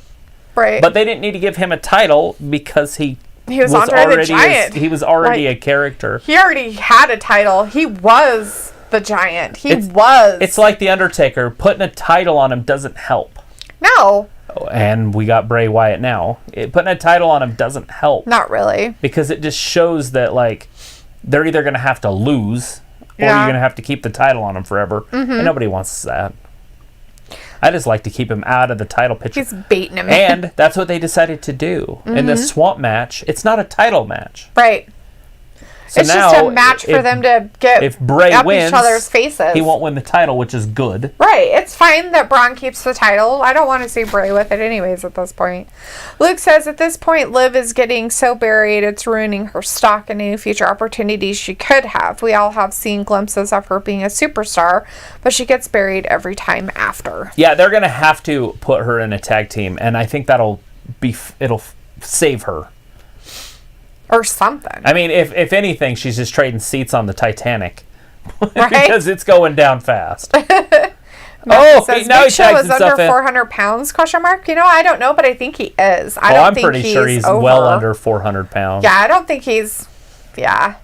Right. But they didn't need to give him a title because he was Andre the Giant. He was already a character. He already had a title. He was the Giant. It's like The Undertaker. Putting a title on him doesn't help. No. And we got Bray Wyatt now. Putting a title on him doesn't help. Not really. Because it just shows that, they're either going to have to lose or you're going to have to keep the title on him forever. Mm-hmm. And nobody wants that. I just like to keep him out of the title picture. He's baiting him. And that's what they decided to do. Mm-hmm. In this swamp match, it's not a title match. Right. So it's just a match for them to get if Bray up wins, each other's faces. He won't win the title, which is good. Right. It's fine that Braun keeps the title. I don't want to see Bray with it anyways at this point. Luke says at this point, Liv is getting so buried it's ruining her stock and any future opportunities she could have. We all have seen glimpses of her being a superstar, but she gets buried every time after. Yeah, they're going to have to put her in a tag team, and I think it'll save her. Or something. I mean, if anything, she's just trading seats on the Titanic. Right? Because it's going down fast. Says, now Big he Show tags is himself under in. 400 pounds, question mark? I don't know, but I think he is. I'm pretty sure he's well under 400 pounds. Yeah, I don't think he's... Yeah.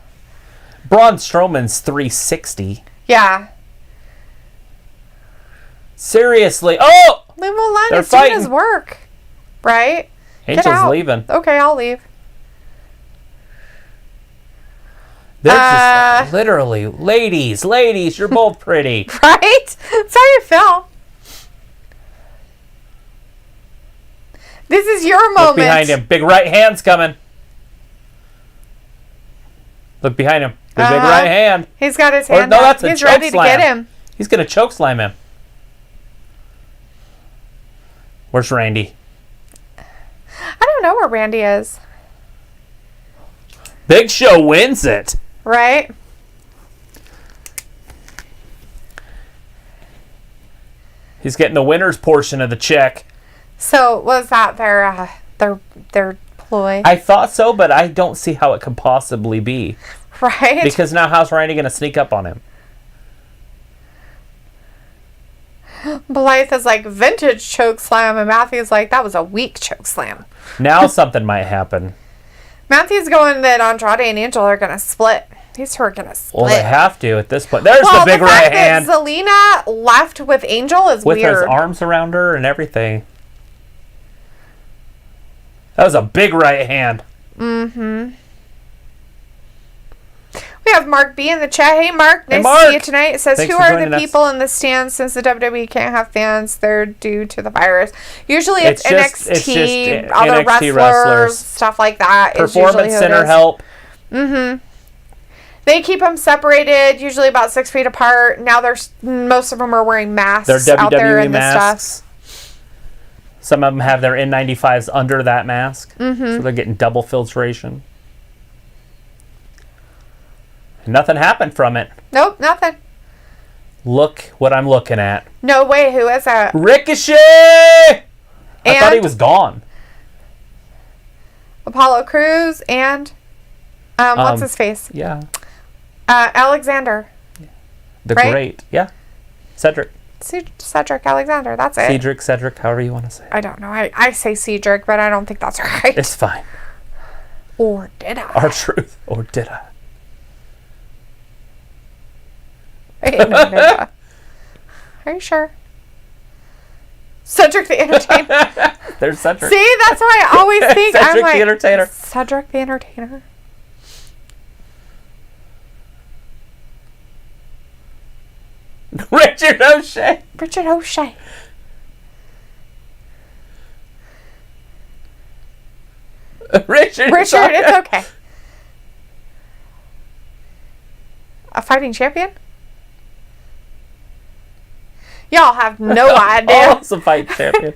Braun Strowman's 360. Yeah. Seriously. Oh! Leave him alone. They're He's doing fighting. his work. Right? Angel's leaving. Okay, I'll leave. They're just literally, ladies, you're both pretty. Right? That's how you feel. This is your moment. Look behind him. Big right hand's coming. Look behind him. The big right hand. He's got his hand up. That's He's ready to get him. He's going to chokeslam him. Where's Randy? I don't know where Randy is. Big Show wins it. Right? He's getting the winner's portion of the check. So was that their ploy? I thought so, but I don't see how it could possibly be. Right? Because now how's Randy going to sneak up on him? Blythe is like, vintage choke slam, and Matthew's like, that was a weak choke slam. Now something might happen. Matthew's going that Andrade and Angel are going to split. These two are gonna split. Well, they have to at this point. There's the big right hand. Zelina left with Angel is with weird. With his arms around her and everything. That was a big right hand. Mm-hmm. We have Mark B in the chat. Hey, Mark. Nice Mark. to see you tonight. It says, Thanks who are the people in the stands since the WWE can't have fans? They're due to the virus. Usually it's NXT, other NXT wrestlers, stuff like that. Performance Center help. Mm-hmm. They keep them separated, usually about 6 feet apart. Now most of them are wearing masks. They're WWE out there in masks. The stuff. Some of them have their N95s under that mask. Mm-hmm. So they're getting double filtration. Nothing happened from it. Nope, nothing. Look what I'm looking at. No way, who is that? Ricochet! I thought he was gone. Apollo Crews and what's his face? Yeah. Alexander. The right? Great. Yeah. Cedric. Cedric Alexander, that's it. Cedric, however you want to say it. I don't know. I say Cedric, but I don't think that's right. It's fine. Or did I? R-Truth. Or did I? No. Are you sure? Cedric the Entertainer. There's Cedric. See, that's why I always think Cedric I'm like the Entertainer. Cedric the Entertainer. Richard O'Shea. Richard O'Shea. Richard, it's okay. A fighting champion? Y'all have no idea. Oh, it's a fight champion.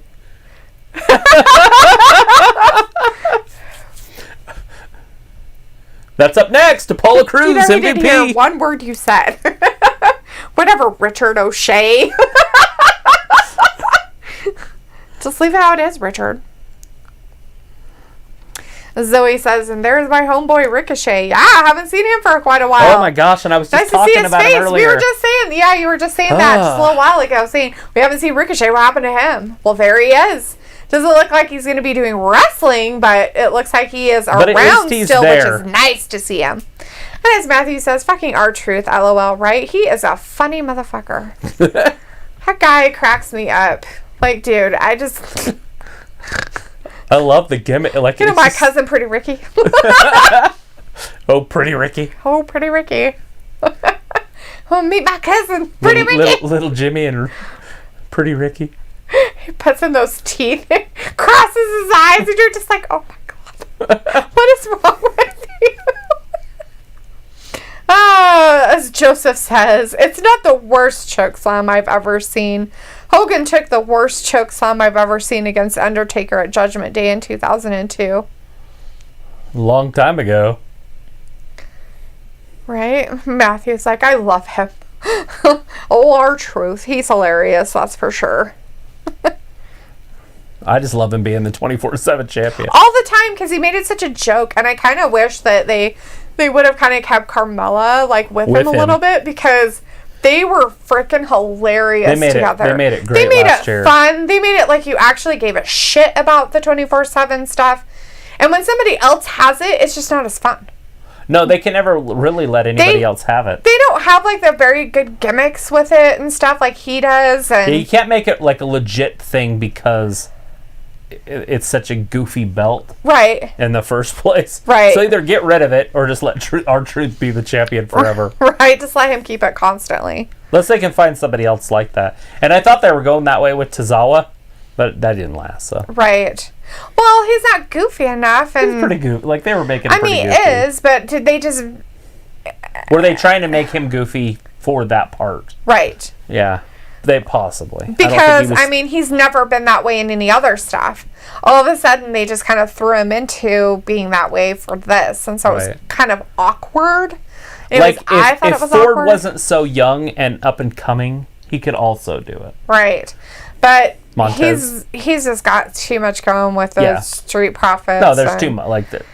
That's up next. Apollo Crews, MVP. Didn't hear one word you said. Whatever, Richard O'Shea. Just leave it how it is, Richard. Zoe says, and there's my homeboy Ricochet. Yeah, I haven't seen him for quite a while. Oh my gosh, and I was just nice to see talking his about face. him earlier. We were just saying, you were just saying that just a little while ago, saying, we haven't seen Ricochet. What happened to him? Well, there he is. Doesn't look like he's going to be doing wrestling, but it looks like he is around still, there. which is nice to see him. And as Matthew says, fucking R-Truth, LOL, right? He is a funny motherfucker. That guy cracks me up. Like, dude, I love the gimmick. Like, you know my cousin, Pretty Ricky. Oh, Pretty Ricky. Oh, Pretty Ricky. Oh, meet my cousin, Pretty Ricky. Little Jimmy and Pretty Ricky. He puts in those teeth, crosses his eyes, and you're just like, oh my god, what is wrong with you? As Joseph says, it's not the worst chokeslam I've ever seen. Hogan took the worst chokeslam I've ever seen against Undertaker at Judgment Day in 2002. Long time ago. Right? Matthew's like, I love him. Oh, R-Truth. He's hilarious, that's for sure. I just love him being the 24/7 champion. All the time, because he made it such a joke, and I kind of wish that they would have kind of kept Carmella, like, with him a little bit, because they were freaking hilarious together. They made it great last year. They made it fun. They made it like you actually gave a shit about the 24/7 stuff. And when somebody else has it, it's just not as fun. No, they can never really let anybody else have it. They don't have, like, the very good gimmicks with it and stuff like he does. And you can't make it, like, a legit thing because it's such a goofy belt. Right. In the first place. Right. So either get rid of it or just let R-Truth be the champion forever. Right, just let him keep it constantly. Unless they can find somebody else like that. And I thought they were going that way with Tozawa, but that didn't last, so. Right. Well, he's not goofy enough. And he's pretty goofy. Like, they were making him pretty goofy. it is, but did they just... Were they trying to make him goofy for that part? Right. Yeah. They possibly. Because, he's never been that way in any other stuff. All of a sudden, they just kind of threw him into being that way for this. And so it was kind of awkward. I thought it was Ford awkward. Wasn't so young and up and coming, he could also do it. Right. But Montez. he's just got too much going with the Street Profits. No, there's too much. Like that.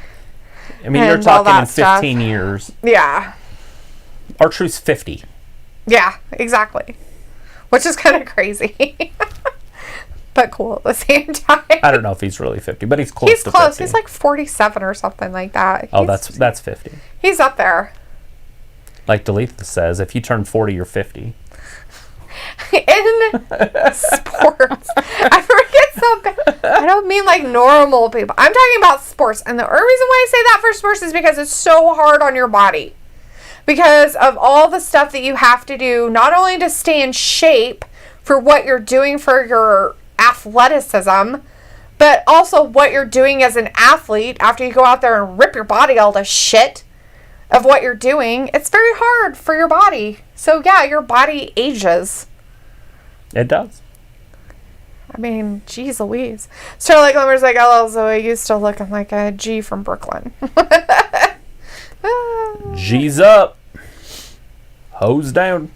I mean, you're talking in 15 years. Yeah. R-Truth's 50. Yeah, exactly. Which is kind of crazy. But cool at the same time. I don't know if he's really 50, but he's close to 50. He's close. He's like 47 or something like that. That's 50. He's up there. Like Dalethea says, if you turn 40, you're 50. In sports, I forget something. I don't mean like normal people. I'm talking about sports. And the only reason why I say that for sports is because it's so hard on your body. Because of all the stuff that you have to do, not only to stay in shape for what you're doing for your athleticism, but also what you're doing as an athlete after you go out there and rip your body all to shit of what you're doing. It's very hard for your body. So yeah, your body ages. It does. I mean, geez Louise. Starlight Glimmer's like, hello, Zoe, you still looking like a G from Brooklyn. G's up. Hose down.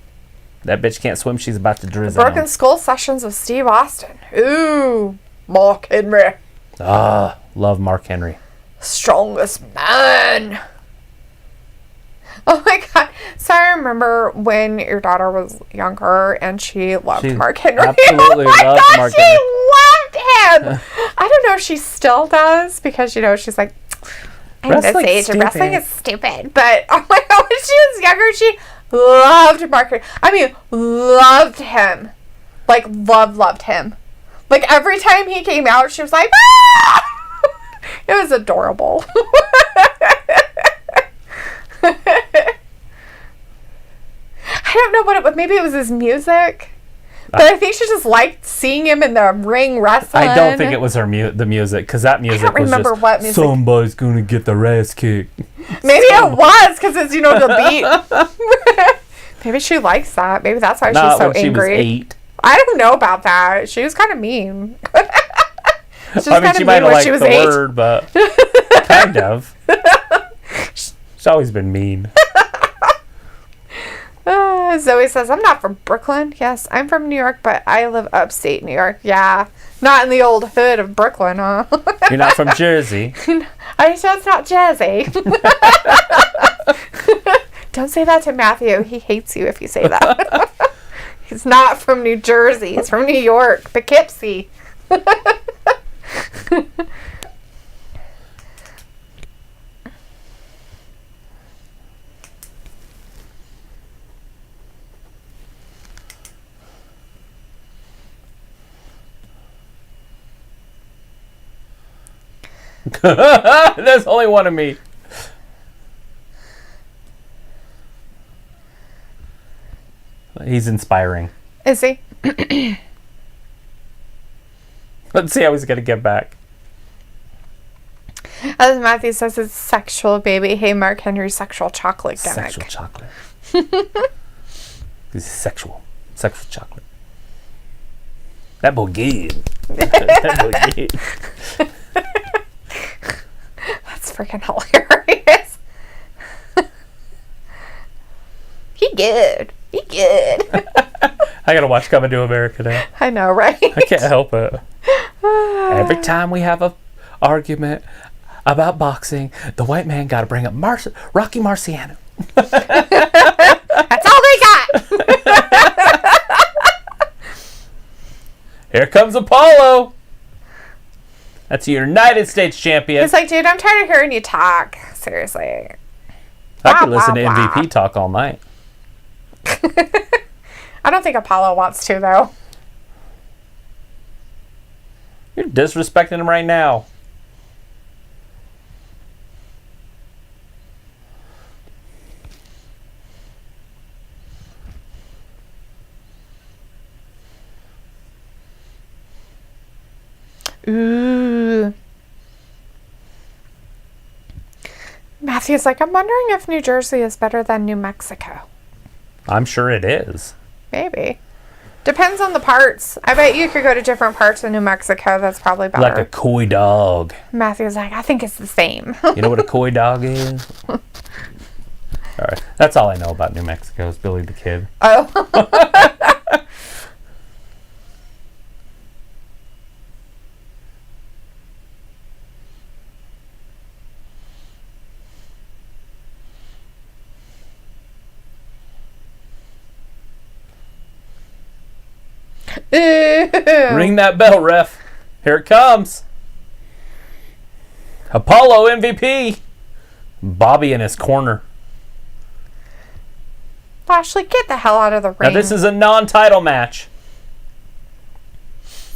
That bitch can't swim. She's about to drizzle. Broken Skull Sessions with Steve Austin. Ooh, Mark Henry. Ah, love Mark Henry. Strongest man. Oh my God. So I remember when your daughter was younger and she loved Mark Henry. Absolutely loved Mark Henry. She loved him. I don't know if she still does because, you know, she's like, I'm this age and wrestling is stupid. But oh my God, when she was younger, she loved Mark Henry. I mean, loved him. Like, loved him. Like, every time he came out, she was like, ah! It was adorable. I don't know what it was. Maybe it was his music. But I think she just liked seeing him in the ring wrestling. I don't think it was her the music, because that music was just, what music. Somebody's going to get the ass kicked. Maybe it was, because it's, you know, the beat. Maybe she likes that. Maybe that's why she's so angry. She was 8. I don't know about that. She was kind of mean. I mean, she might have liked the 8. Word, but kind of. She's always been mean. Zoe says, I'm not from Brooklyn. Yes, I'm from New York, but I live upstate New York. Yeah, not in the old hood of Brooklyn, huh? You're not from Jersey. Are you sure it's not Jersey? Don't say that to Matthew. He hates you if you say that. He's not from New Jersey. He's from New York. Poughkeepsie. There's only one of me. He's inspiring. Is he? Let's see how he's going to get back. As Matthew says, it's sexual, baby. Hey, Mark Henry, sexual chocolate gimmick. Sexual chocolate. This is sexual. Sexual chocolate. That boy good. That boy good. That's freaking hilarious. He good. He good. I gotta watch Coming to America now. I know, right? I can't help it. Every time we have a argument about boxing, the white man gotta bring up Rocky Marciano. That's all they got. Here comes Apollo. That's your United States champion. He's like, dude, I'm tired of hearing you talk. Seriously. I could listen to MVP talk all night. I don't think Apollo wants to, though. You're disrespecting him right now. Ooh. Matthew's like, I'm wondering if New Jersey is better than New Mexico. I'm sure it is. Maybe. Depends on the parts. I bet you could go to different parts of New Mexico. That's probably better. Like a coy dog. Matthew's like, I think it's the same. You know what a coy dog is? All right. That's all I know about New Mexico is Billy the Kid. Oh. Ring that bell, ref. Here it comes. Apollo MVP. Bobby in his corner. Lashley, get the hell out of the ring. Now, this is a non-title match.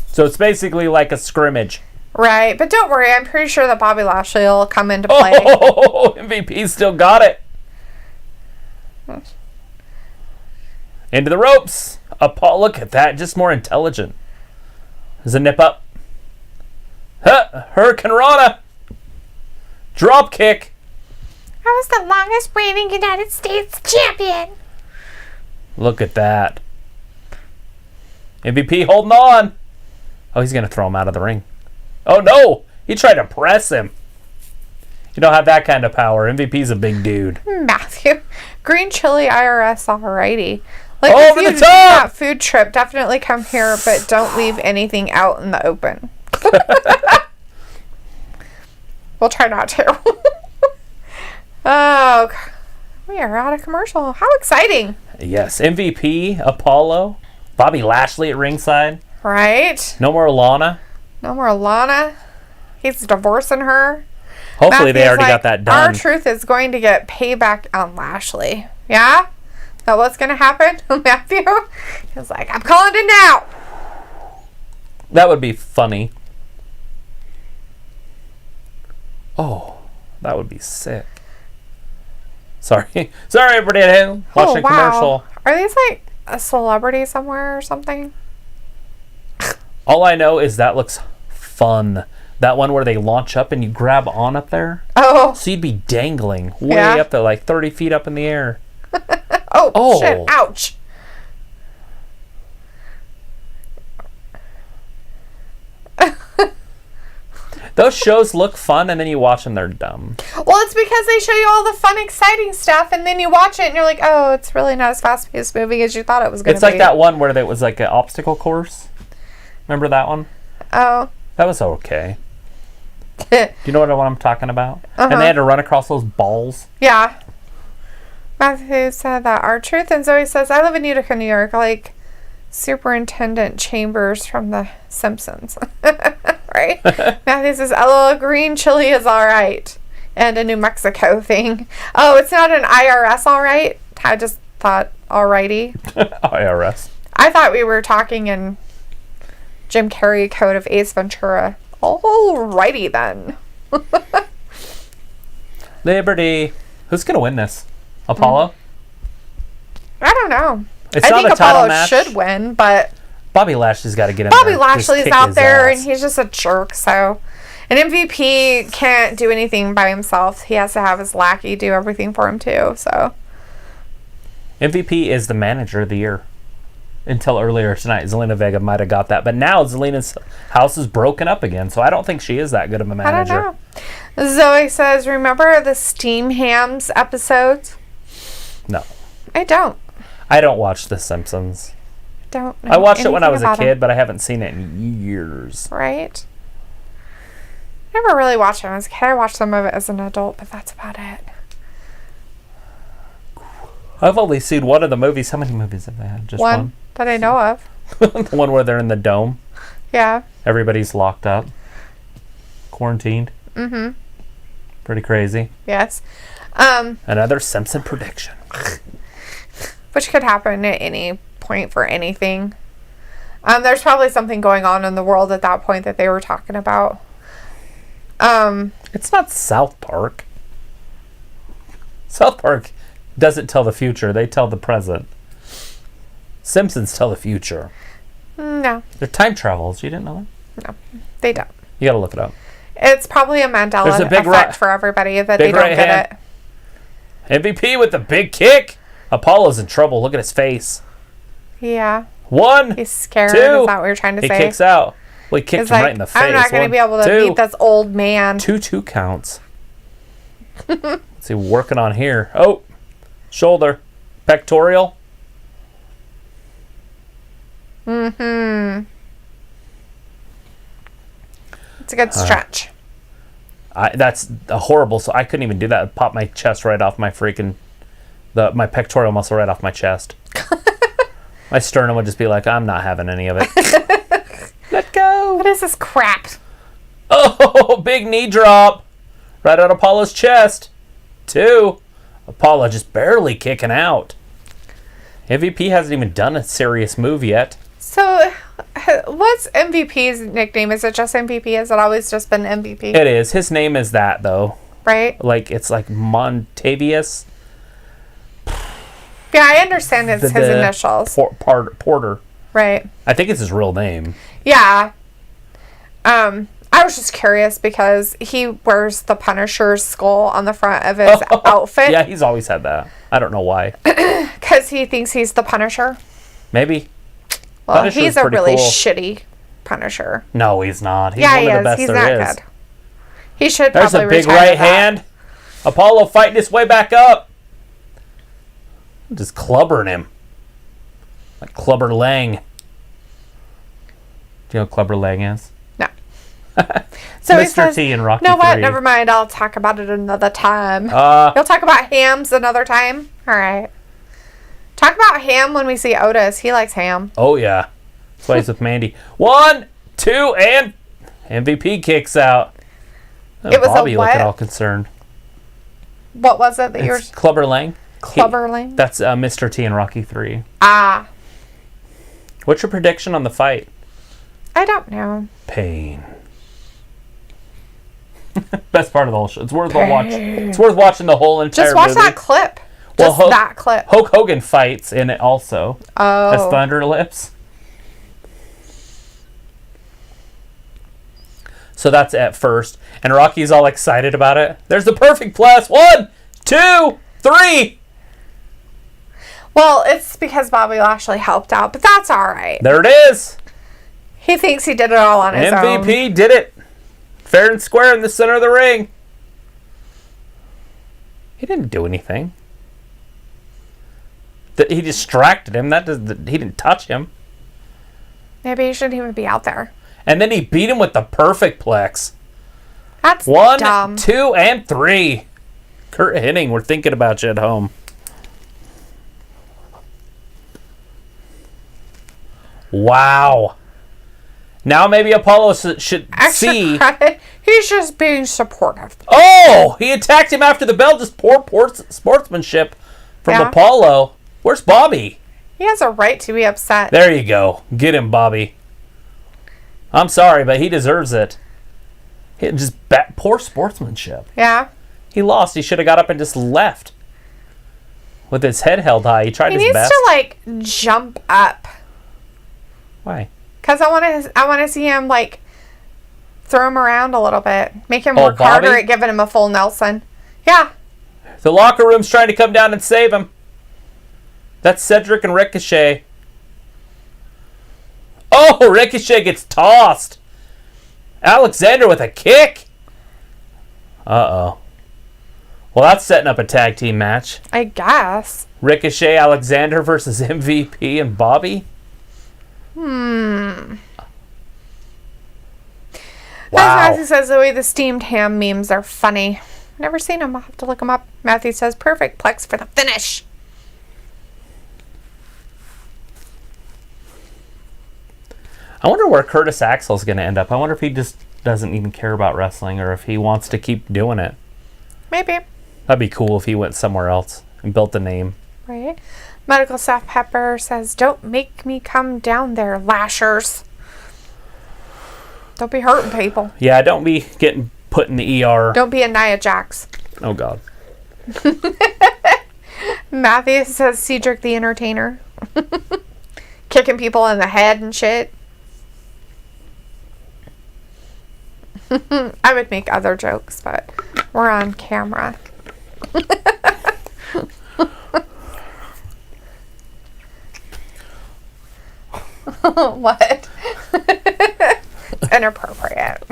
So it's basically like a scrimmage. Right, but don't worry. I'm pretty sure that Bobby Lashley will come into play. Oh, MVP still got it. Into the ropes. Look at that. Just more intelligent. There's a nip up. Hurricane Rana. Drop kick. I was the longest reigning United States champion. Look at that. MVP holding on. Oh, he's going to throw him out of the ring. Oh, no. He tried to press him. You don't have that kind of power. MVP's a big dude. Matthew. Green chili IRS, alrighty. Like, over if you the do that top. food trip, definitely come here, but don't leave anything out in the open. We'll try not to. Oh, we are out of commercial. How exciting. Yes, MVP, Apollo, Bobby Lashley at ringside. Right? No more Lana. No more Lana. He's divorcing her. Hopefully they Matthew's already like, got that done. R-Truth is going to get payback on Lashley. Yeah? Is that what's going to happen? Matthew? He's like, I'm calling it now. That would be funny. Oh, that would be sick. Sorry. Sorry, everybody at home watching a commercial. Are these like a celebrity somewhere or something? All I know is that looks fun. That one where they launch up and you grab on up there. Oh. So you'd be dangling way up there, like 30 feet up in the air. Oh, shit. Ouch. Those shows look fun, and then you watch them, they're dumb. Well, it's because they show you all the fun, exciting stuff, and then you watch it, and you're like, oh, it's really not as fast-paced movie as you thought it was going to be. It's like that one where it was like an obstacle course. Remember that one? Oh. That was okay. Do you know what I'm talking about? And they had to run across those balls. Yeah. Matthew said that R-Truth, and Zoe says, I live in Utica, New York, like Superintendent Chambers from The Simpsons. Right? Matthew says, LOL, green chili is alright. And a New Mexico thing. Oh, it's not an IRS alright? I just thought alrighty. IRS. I thought we were talking in Jim Carrey code of Ace Ventura. Alrighty then. Liberty. Who's going to win this? Apollo? I don't know. It's I not think a title Apollo match. should win, but Bobby Lashley's got to get in Bobby there. Lashley's Just out kick there, his and ass. he's just a jerk, so... An MVP can't do anything by himself. He has to have his lackey do everything for him, too, so... MVP is the manager of the year. Until earlier tonight, Zelina Vega might have got that. But now Zelina's house is broken up again, so I don't think she is that good of a manager. I don't know. Zoe says, remember the Steam Hams episodes? No. I don't. I don't watch The Simpsons. Don't know I watched it when I was a anything kid, about but I haven't seen it in years. them. Right? Never really watched it when I was a kid. I watched some of it as an adult, but that's about it. I've only seen one of the movies. How many movies have they had? Just one? That I know of. The one where they're in the dome. Yeah. Everybody's locked up. Quarantined. Mm-hmm. Pretty crazy. Yes. Another Simpson prediction. Which could happen at any point for anything. There's probably something going on in the world at that point that they were talking about. It's not South Park. South Park doesn't tell the future. They tell the present. Simpsons tell the future. No. They're time travels. You didn't know that? No. They don't. You gotta look it up. It's probably a Mandela effect for everybody that they don't get it. MVP with the big kick. Apollo's in trouble. Look at his face. Yeah. One. He's scared. Two. Is that what you're trying to say? He kicks out. Well, he kicked He's him like, right in the face. I'm not going to be able to beat this old man. 2 counts. Let's see, working on here. Oh, shoulder. Pectoral. Mm-hmm. It's a good stretch. That's horrible. So I couldn't even do that. It popped my chest right off my freaking... my pectoral muscle right off my chest. My sternum would just be like, I'm not having any of it. Let go. What is this crap? Oh, big knee drop. Right on Apollo's chest. 2. Apollo just barely kicking out. MVP hasn't even done a serious move yet. So, what's MVP's nickname? Is it just MVP? Has it always just been MVP? It is. His name is that, though. Right? Like, it's like Montavious. Yeah, I understand it's his initials. Porter. Right. I think it's his real name. Yeah. I was just curious because he wears the Punisher's skull on the front of his outfit. Yeah, he's always had that. I don't know why. Because he thinks he's the Punisher. Maybe. Well, Punisher's he's a really cool. shitty Punisher. No, he's not. He's yeah, one he of the is. best He's there not is. good. He should There's probably a big retire right that. hand. Apollo fighting his way back up. Just clubbering him. Like Clubber Lang. Do you know what Clubber Lang is? No. So Mr. he says, T in Rocky "No, what? 3. Never mind. I'll talk about it another time. You'll talk about hams another time? All right. Talk about ham when we see Otis. He likes ham. Oh, yeah. That's why he's with Mandy. 1, 2, and MVP kicks out. Oh, It was Bobby a what? looking all concerned. What was it that you were... It's Clubber Lang. Clubber Lang? That's Mr. T in Rocky 3. Ah. What's your prediction on the fight? I don't know. Pain. Best part of the whole show. It's worth a watch. It's worth watching the whole entire Just watch movie. that clip. Well, Just that clip. Hulk Hogan fights in it also. Oh. As Thunder Lips. So that's at first. And Rocky's all excited about it. There's the perfect plus. 1, 2, 3. Well, it's because Bobby Lashley helped out, but that's all right. There it is. He thinks he did it all on his own. MVP did it. Fair and square in the center of the ring. He didn't do anything. He distracted him. He didn't touch him. Maybe he shouldn't even be out there. And then he beat him with the perfect plex. That's 1, dumb. 2, and 3. Curt Hennig, we're thinking about you at home. Wow. Now maybe Apollo should Extra see. credit. He's just being supportive. Oh, he attacked him after the bell. Just poor sportsmanship from Apollo. Where's Bobby? He has a right to be upset. There you go. Get him, Bobby. I'm sorry, but he deserves it. Poor sportsmanship. Yeah. He lost. He should have got up and just left. With his head held high. He tried his best. He needs to, like, jump up. Why? Because I want to see him, like, throw him around a little bit. Make him work Bobby? harder at giving him a full Nelson. Yeah. The locker room's trying to come down and save him. That's Cedric and Ricochet. Oh, Ricochet gets tossed. Alexander with a kick. Uh-oh. Well, that's setting up a tag team match. I guess. Ricochet, Alexander versus MVP and Bobby. Wow. As Wow. Matthew says, the way the steamed ham memes are funny. Never seen them. I'll have to look them up. Matthew says, perfect plex for the finish. I wonder where Curtis Axel's going to end up. I wonder if he just doesn't even care about wrestling or if he wants to keep doing it. Maybe. That'd be cool if he went somewhere else and built a name. Right. Medical Staff Pepper says, don't make me come down there, lashers. Don't be hurting people. Yeah, don't be getting put in the ER. Don't be a Nia Jax. Oh, God. Matthew says, Cedric the Entertainer. Kicking people in the head and shit. I would make other jokes, but we're on camera. What? Inappropriate.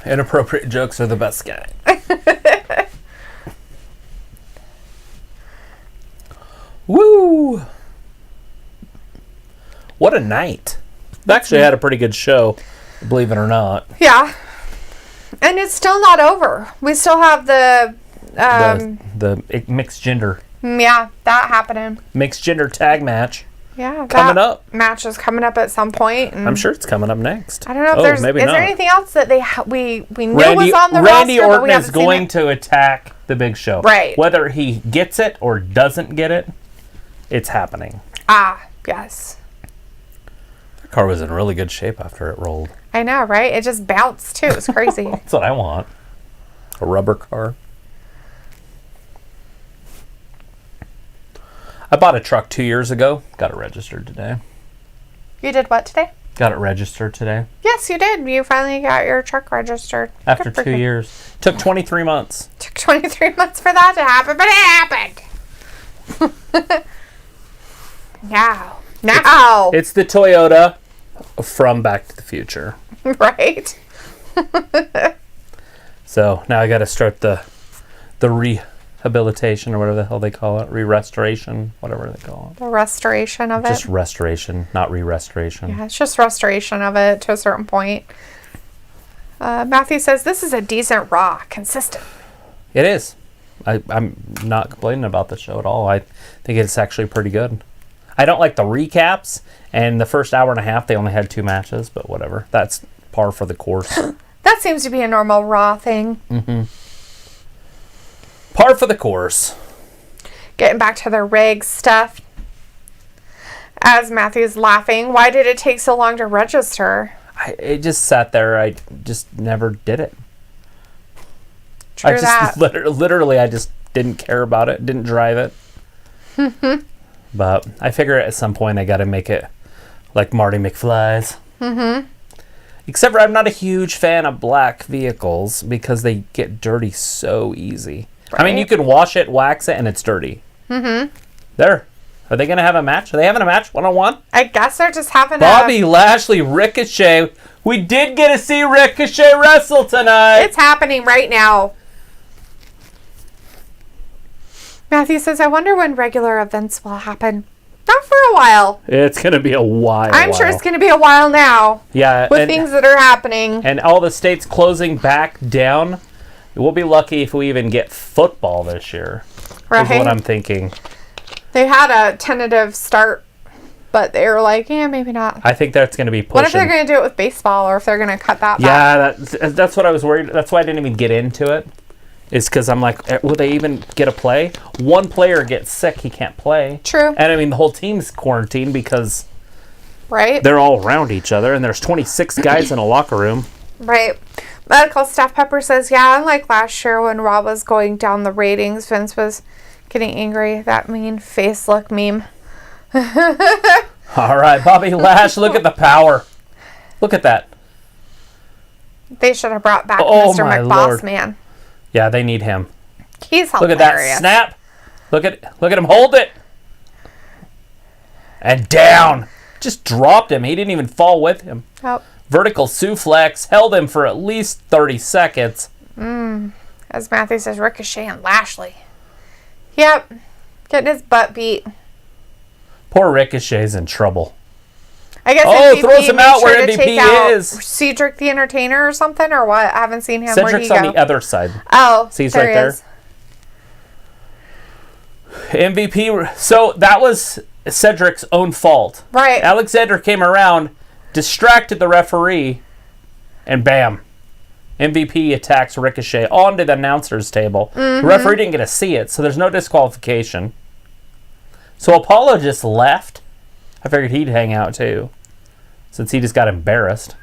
Inappropriate jokes are the best guy. Woo! What a night. They actually had a pretty good show, believe it or not. Yeah. And it's still not over. We still have the mixed gender. Yeah, that happening. Mixed gender tag match. Yeah, coming up. Match is coming up at some point. And I'm sure it's coming up next. I don't know if there's. Maybe is not. there anything else that we knew was on the Randy roster? Orton is going to attack the Big Show. Right. Whether he gets it or doesn't get it, it's happening. Ah, yes. The car was in really good shape after it rolled. I know, right? It just bounced, too. It was crazy. That's what I want. A rubber car. I bought a truck 2 years ago. Got it registered today. You did what today? Got it registered today. Yes, you did. You finally got your truck registered. After 2 years. Took 23 months. Took 23 months for that to happen, but it happened. Now. It's the Toyota from Back to the Future. Right. So now I got to start the rehabilitation or whatever the hell they call it. Re-restoration, whatever they call it. The restoration of it. Just restoration, not re-restoration. Yeah, it's just restoration of it to a certain point. Matthew says, this is a decent Raw. Consistent. It is. I'm not complaining about the show at all. I think it's actually pretty good. I don't like the recaps, and the first hour and a half they only had 2 matches, but whatever. That's par for the course. That seems to be a normal Raw thing. Mm-hmm. Par for the course. Getting back to the rig stuff. As Matthew's laughing, why did it take so long to register? It just sat there. I just never did it. True that. Literally, I just didn't care about it. Didn't drive it. But I figure at some point I got to make it like Marty McFly's. Mm-hmm. Except for I'm not a huge fan of black vehicles because they get dirty so easy. Right. I mean, you can wash it, wax it, and it's dirty. Mm-hmm. There. Are they going to have a match? Are they having a match one-on-one? I guess they're just having Bobby Lashley, Ricochet. We did get to see Ricochet wrestle tonight. It's happening right now. Matthew says, I wonder when regular events will happen. Not for a while. It's going to be a while. I'm sure it's going to be a while now. Yeah. With things that are happening. And all the states closing back down. We'll be lucky if we even get football this year. Right. Is what I'm thinking. They had a tentative start, but they were like, yeah, maybe not. I think that's going to be pushing. What if they're going to do it with baseball, or if they're going to cut that back? Yeah, that's what I was worried. That's why I didn't even get into it. Is because I'm like, will they even get a play? One player gets sick, he can't play. True. And I mean, the whole team's quarantined because right, they're all around each other, and there's 26 guys in a locker room. Right. Medical Staff Pepper says, yeah, unlike last year when Raw was going down the ratings, Vince was getting angry. That mean face look meme. All right, Bobby Lash, look at the power. Look at that. They should have brought back Mr. McBoss Man. Yeah, they need him. He's hilarious. Look at that snap. Look at him hold it. And down. Just dropped him. He didn't even fall with him. Oh. Vertical suplex. Held him for at least 30 seconds. As Matthew says, Ricochet and Lashley. Yep. Getting his butt beat. Poor Ricochet's in trouble. I guess MVP throws him out where MVP is. Cedric the Entertainer or something, or what? I haven't seen him. Cedric's on the other side. Oh, see, he's right there. MVP. So that was Cedric's own fault. Right. Alexander came around, distracted the referee, and bam. MVP attacks Ricochet onto the announcer's table. Mm-hmm. The referee didn't get to see it, so there's no disqualification. So Apollo just left. I figured he'd hang out too, since he just got embarrassed.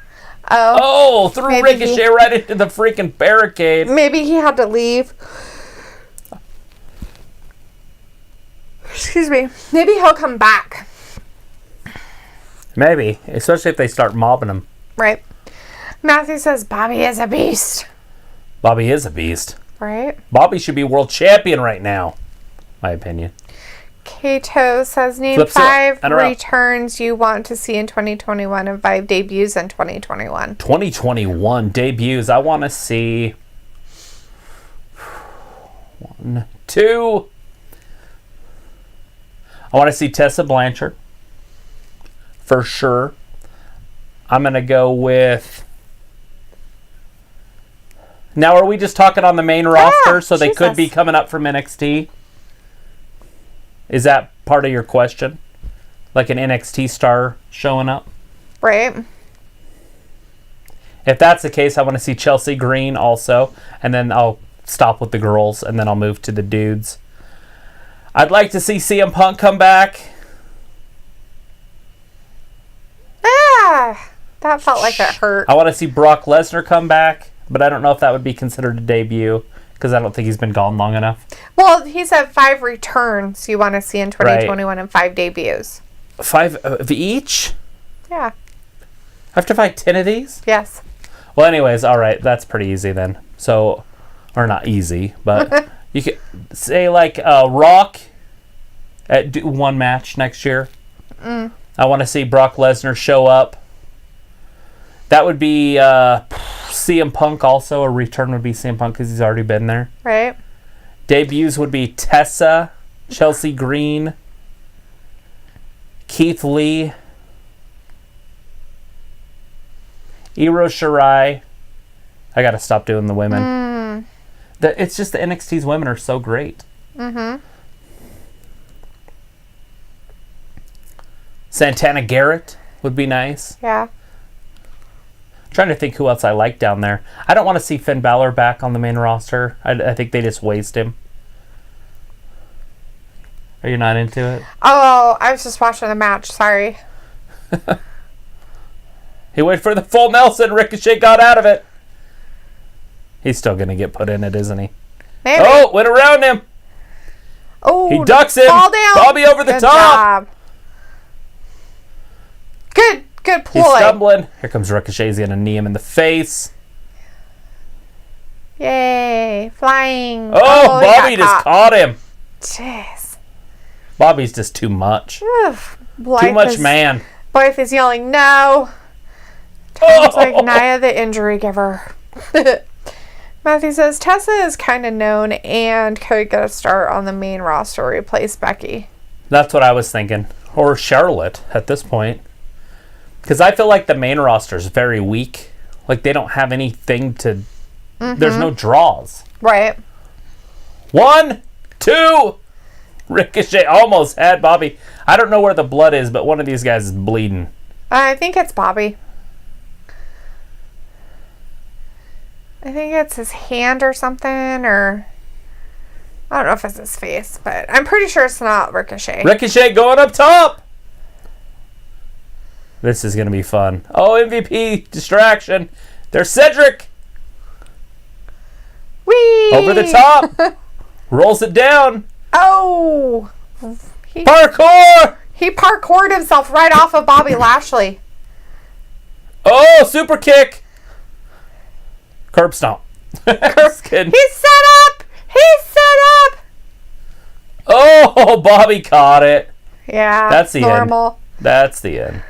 Oh, threw Ricochet right into the freaking barricade. Maybe he had to leave. Excuse me. Maybe he'll come back. Maybe, especially if they start mobbing him. Right. Matthew says Bobby is a beast. Bobby is a beast. Right. Bobby should be world champion right now. My opinion. Kato says, name 5 returns you want to see in 2021 and 5 debuts in 2021. 2021 debuts. I want to see 1, 2. I want to see Tessa Blanchard. For sure. I'm going to go with... Now, are we just talking on the main roster, so they could be coming up from NXT? Is that part of your question? Like an NXT star showing up? Right. If that's the case, I want to see Chelsea Green also. And then I'll stop with the girls, and then I'll move to the dudes. I'd like to see CM Punk come back. Ah, that felt like it hurt. I want to see Brock Lesnar come back, but I don't know if that would be considered a debut because I don't think he's been gone long enough. Well, he's had 5 returns you want to see in 2021 and 5 debuts. 5 of each? Yeah. I have to fight 10 of these? Yes. Well, anyways, all right. That's pretty easy then. So, or not easy, but you could say like Rock at one match next year. I want to see Brock Lesnar show up. That would be CM Punk also. A return would be CM Punk because he's already been there. Right. Debuts would be Tessa, Chelsea Green, Keith Lee, Io Shirai. I got to stop doing the women. It's just the NXT's women are so great. Santana Garrett would be nice. Yeah. I'm trying to think who else I like down there. I don't want to see Finn Balor back on the main roster. I think they just waste him. Are you not into it? Oh, I was just watching the match. Sorry. He went for the full Nelson. Ricochet got out of it. He's still going to get put in it, isn't he? Maybe. Oh, went around him. Oh, he ducks him. Fall down. Bobby over the Good top. Job. Good ploy. He's stumbling. Here comes Ricochet. He's going to knee him in the face. Yay. Flying. Oh, Bobby just caught him. Jeez. Bobby's just too much. Too much man. Blythe is yelling, no. It's like Nia the injury giver. Matthew says, Tessa is kind of known and could get a start on the main roster to replace Becky. That's what I was thinking. Or Charlotte at this point. Because I feel like the main roster is very weak. Like they don't have anything to... There's no draws. Right. 1, 2... Ricochet almost had Bobby. I don't know where the blood is, but one of these guys is bleeding. I think it's Bobby. I think it's his hand or something, or... I don't know if it's his face, but I'm pretty sure it's not Ricochet. Ricochet going up top! This is going to be fun. Oh, MVP distraction. There's Cedric! Whee! Over the top! Rolls it down! Oh! Parkour! He parkoured himself right off of Bobby Lashley. Oh, super kick! Curb stomp. Just kidding. He's set up! He's set up! Oh, Bobby caught it. Yeah, that's the normal. end. That's the end.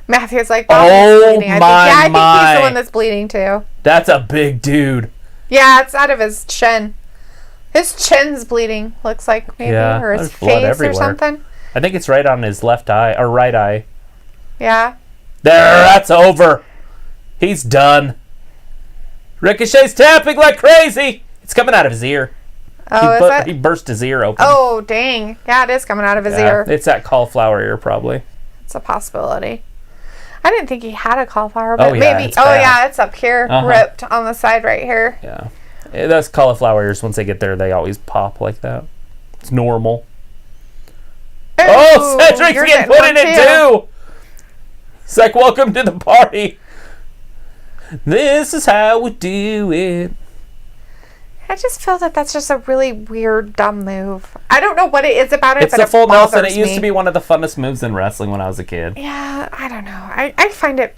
Matthew's like, Bobby's bleeding. I think he's the one that's bleeding too. That's a big dude. Yeah, it's out of his chin. His chin's bleeding, looks like, maybe, or his face or something. I think it's right on his left eye, or right eye. Yeah. There, that's over. He's done. Ricochet's tapping like crazy. It's coming out of his ear. Oh, is it? He burst his ear open. Oh, dang. Yeah, it is coming out of his ear. It's that cauliflower ear, probably. It's a possibility. I didn't think he had a cauliflower, but maybe. It's up here, ripped on the side right here. Yeah. Those cauliflower ears, once they get there, they always pop like that. It's normal. Ooh, oh, Cedric's getting put in it too! It's like, welcome to the party. This is how we do it. I just feel that that's just a really weird, dumb move. I don't know what it is about it, it's but the full Nelson. It used me. to be one of the funnest moves in wrestling when I was a kid. Yeah, I don't know. I find it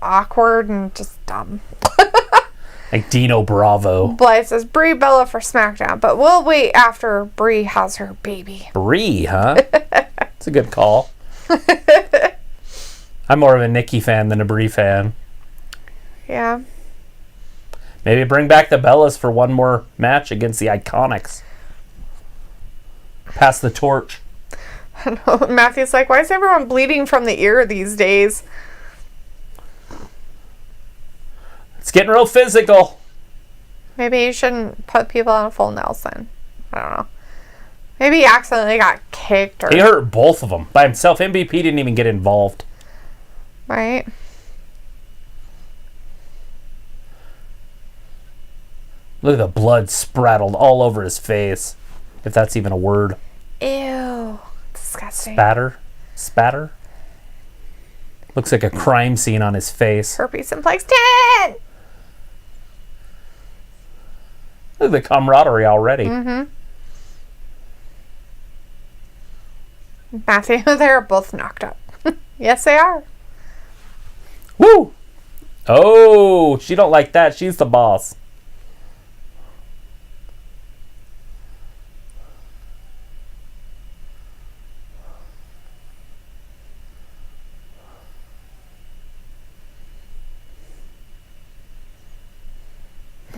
awkward and just dumb. Like Dino Bravo. Blythe says, Brie Bella for SmackDown, but we'll wait after Brie has her baby. Brie, huh? That's a good call. I'm more of a Nikki fan than a Brie fan. Yeah. Maybe bring back the Bellas for one more match against the Iconics. Pass the torch. I know. Matthew's like, why is everyone bleeding from the ear these days? It's getting real physical. Maybe you shouldn't put people on a full Nelson. I don't know. Maybe he accidentally got kicked. Or... He hurt both of them by himself. MVP didn't even get involved. Right. Look at the blood sprattled all over his face. If that's even a word. Ew. Disgusting. Spatter? Looks like a crime scene on his face. Herpes simplex 10! Look at the camaraderie already. Mm-hmm. Matthew, they're both knocked up. Yes, they are. Woo! Oh, she don't like that. She's the boss.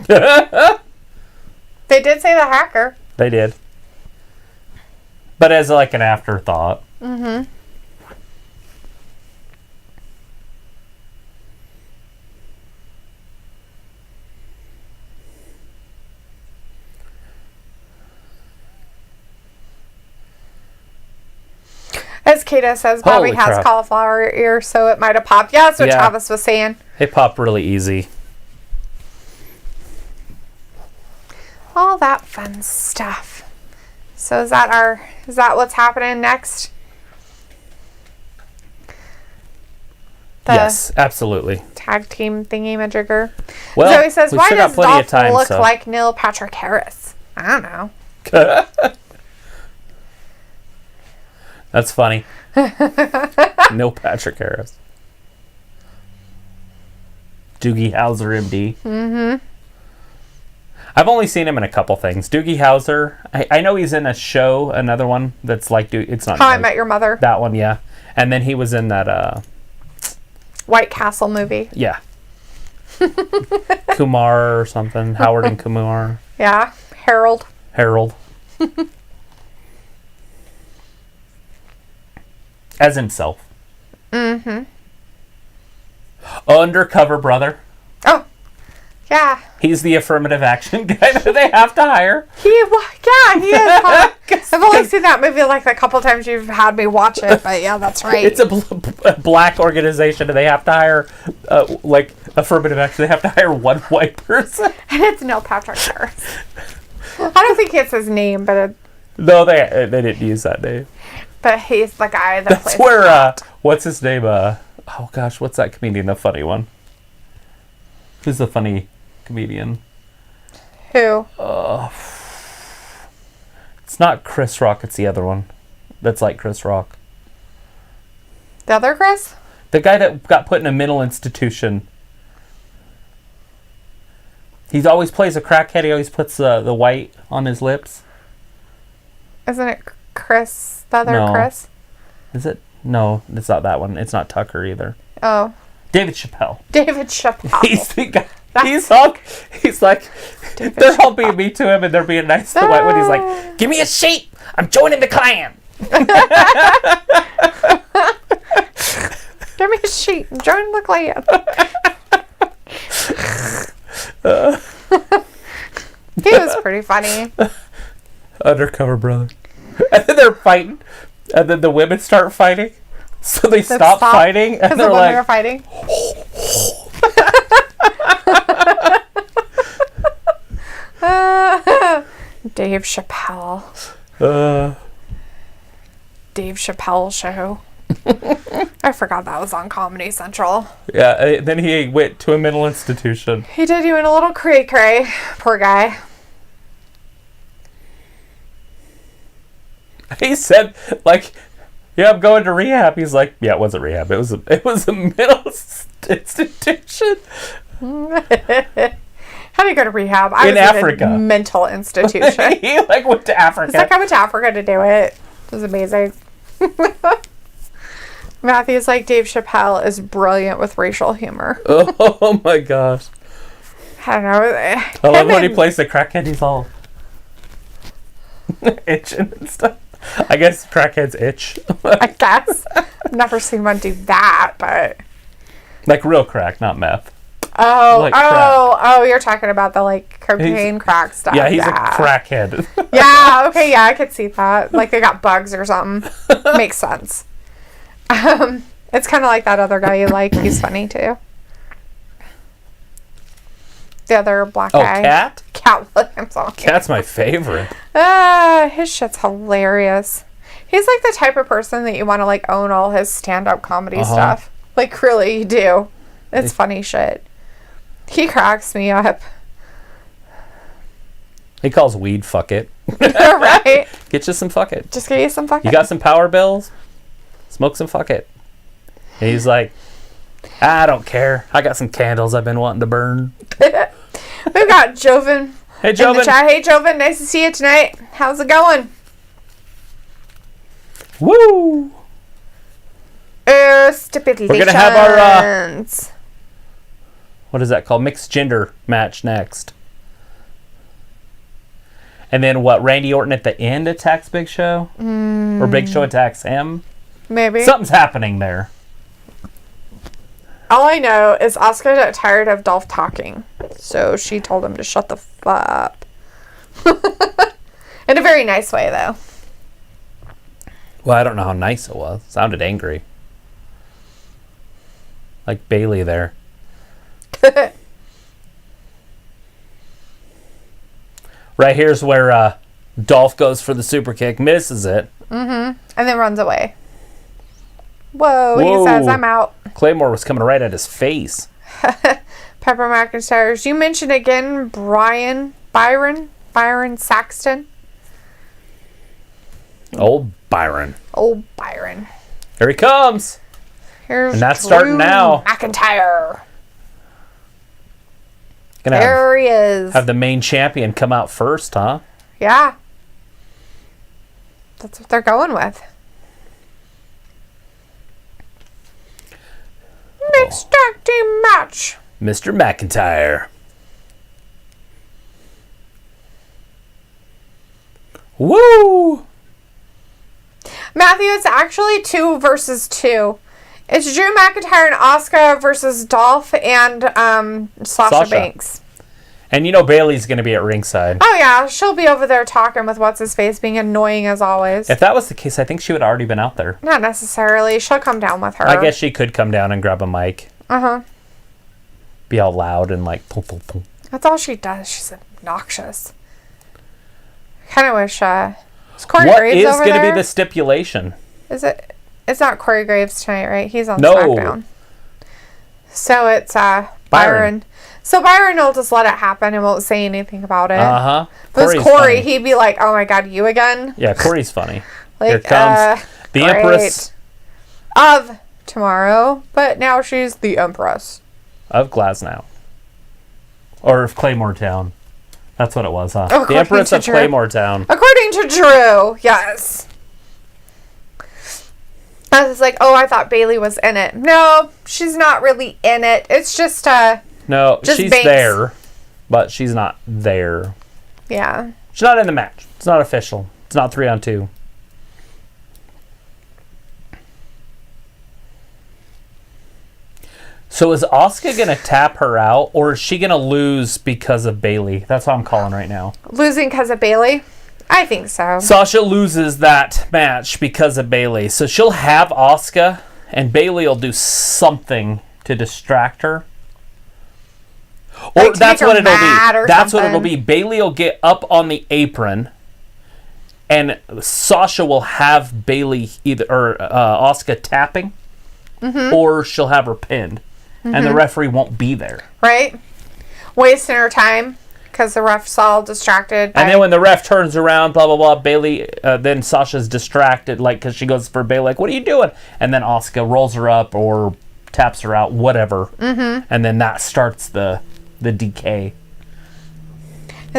They did say the hacker. They did. But as like an afterthought. Mm-hmm. As Kata says, Bobby Holy has crap. cauliflower ear, so it might have popped. Yeah, that's what Yeah. Travis was saying. They pop really easy. All that fun stuff. So is that what's happening next? The Yes, absolutely. tag team thingy-majigger. Well, Zoe says, we why still does got plenty of Dolph time, look so. like Neil Patrick Harris? I don't know. That's funny. No Patrick Harris. Doogie Howser, MD. Mm-hmm. I've only seen him in a couple things. Doogie Howser. I know he's in a show, another one that's like it's not. How I Met Your Mother. That one, yeah. And then he was in that. White Castle movie. Yeah. Kumar or something. Howard and Kumar. Yeah. Harold. As himself. Mm-hmm. Undercover brother. Oh. Yeah. He's the affirmative action guy that they have to hire. He is. Huh? I've only seen that movie like a couple times you've had me watch it, but yeah, that's right. It's a black organization, and they have to hire, like, affirmative action. They have to hire one white person. And it's Neil Patrick Harris. I don't think it's his name, but No, they didn't use that name. he's the guy that That's plays where, that. what's his name? Oh gosh, what's that comedian? The funny one. Who's the funny comedian? Who? It's not Chris Rock. It's the other one. That's like Chris Rock. The other Chris? The guy that got put in a mental institution. He always plays a crackhead. He always puts the white on his lips. Isn't it Chris? The other No. Chris? Is it? No, it's not that one. It's not Tucker either. Oh. David Chappelle. David Chappelle. He's the guy. He's like, David they're all being mean to him and they're being nice to White when he's like, give me a sheet. I'm joining the clan. Give me a sheet and join the clan. He was pretty funny. Undercover brother. And then they're fighting. And then the women start fighting. So they stop fighting. And they're the women like, are fighting. Dave Chappelle. Dave Chappelle show. I forgot that was on Comedy Central. yeah, then he went to a mental institution. He did you in a little cray-cray. Poor guy. He said, like, yeah, I'm going to rehab. He's like, yeah, it wasn't rehab. It was a mental institution. How do you go to rehab? I In was Africa. in a mental institution. He like went to Africa. It's like I went to Africa to do it. It was amazing. Matthew's like, Dave Chappelle is brilliant with racial humor. Oh my gosh. I don't know. I love when he plays the crackhead. He's all itching and stuff. I guess crackheads itch. I guess. I've never seen one do that, but... Like real crack, not meth. Oh, you're talking about the, like, cocaine crack stuff. Yeah, he's a crackhead. Yeah, okay, yeah, I could see that. Like, they got bugs or something. Makes sense. It's kind of like that other guy you like. He's funny, too. The other black guy. Cat? Cat Williams. Cat's my favorite. His shit's hilarious. He's like the type of person that you want to like own all his stand-up comedy stuff. Like, really, you do. It's funny shit. He cracks me up. He calls weed fuck it. Right? Get you some fuck it. Just get you some fuck it. You got some power bills? Smoke some fuck it. And he's like, I don't care. I got some candles I've been wanting to burn. We've got Joven. Hey, Joven. In the chat. Hey, Joven. Nice to see you tonight. How's it going? Woo! Stipulations. We're gonna have our what is that called? Mixed gender match next. And then what? Randy Orton at the end attacks Big Show? Or Big Show attacks him? Maybe. Something's happening there. All I know is Asuka got tired of Dolph talking. So she told him to shut the f up. In a very nice way, though. Well, I don't know how nice it was. It sounded angry. Like Bailey there. Right here's where Dolph goes for the super kick, misses it. And then runs away. Whoa, he says, I'm out. Claymore was coming right at his face. Pepper McIntyre. You mentioned again Byron Saxton. Old Byron. Old Byron. Here he comes. Here's And that's Drew starting now. McIntyre. Gonna he is. Have the main champion come out first, huh? Yeah. That's what they're going with. Mixed tag team match. Mr. McIntyre. Woo! Matthew, it's actually 2 versus 2. It's Drew McIntyre and Asuka versus Dolph and Sasha Banks. And you know Bailey's going to be at ringside. Oh, yeah. She'll be over there talking with What's-His-Face, being annoying as always. If that was the case, I think she would have already been out there. Not necessarily. She'll come down with her. I guess she could come down and grab a mic. Uh-huh. Be all loud and like... Boom, boom, boom. That's all she does. She's obnoxious. I kind of wish... Is Corey Graves over there? What is going to be the stipulation? Is it... It's not Corey Graves tonight, right? He's on No. SmackDown. So it's Byron. So Byron will just let it happen and won't say anything about it. Uh-huh. If it was Corey, he'd be like, oh my god, you again? Yeah, Corey's funny. Like, here comes the great. Empress of tomorrow, but now she's the Empress. of Glasgow. Or of Claymore Town. That's what it was, huh? According the Empress to of Drew. Claymore Town. According to Drew, yes. I was like, oh, I thought Bailey was in it. No, she's not really in it. It's just No, just she's Banks. there, but she's not there. Yeah. She's not in the match. It's not official. It's not 3-on-2. So is Asuka going to tap her out, or is she going to lose because of Bailey? That's what I'm calling right now. Losing because of Bailey? I think so. Sasha loses that match because of Bailey. So she'll have Asuka, and Bailey will do something to distract her. Or Like to that's make what her it'll mad be. or That's what something. it'll be. Bailey will get up on the apron, and Sasha will have Bailey or Asuka tapping, or she'll have her pinned, and the referee won't be there. Right? Wasting her time because the ref's all distracted. And then when the ref turns around, blah, blah, blah, Bailey, then Sasha's distracted, like, because she goes for Bailey, like, what are you doing? And then Asuka rolls her up or taps her out, whatever. And then that starts the decay.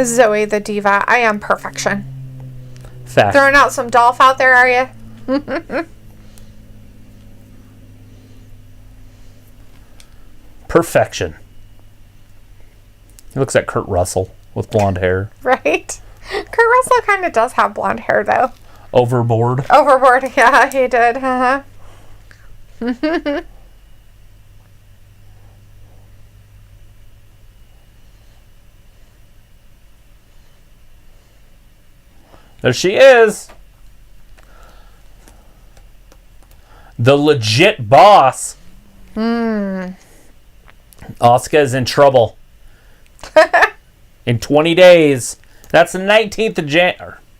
Zoe the diva. I am perfection. Fact. Throwing out some Dolph out there, are you? Perfection. He looks like Kurt Russell with blonde hair. Right? Kurt Russell kind of does have blonde hair, though. Overboard. Overboard, yeah, he did. Uh-huh. There she is. The legit boss. Asuka is in trouble. In 20 days. That's the 19th of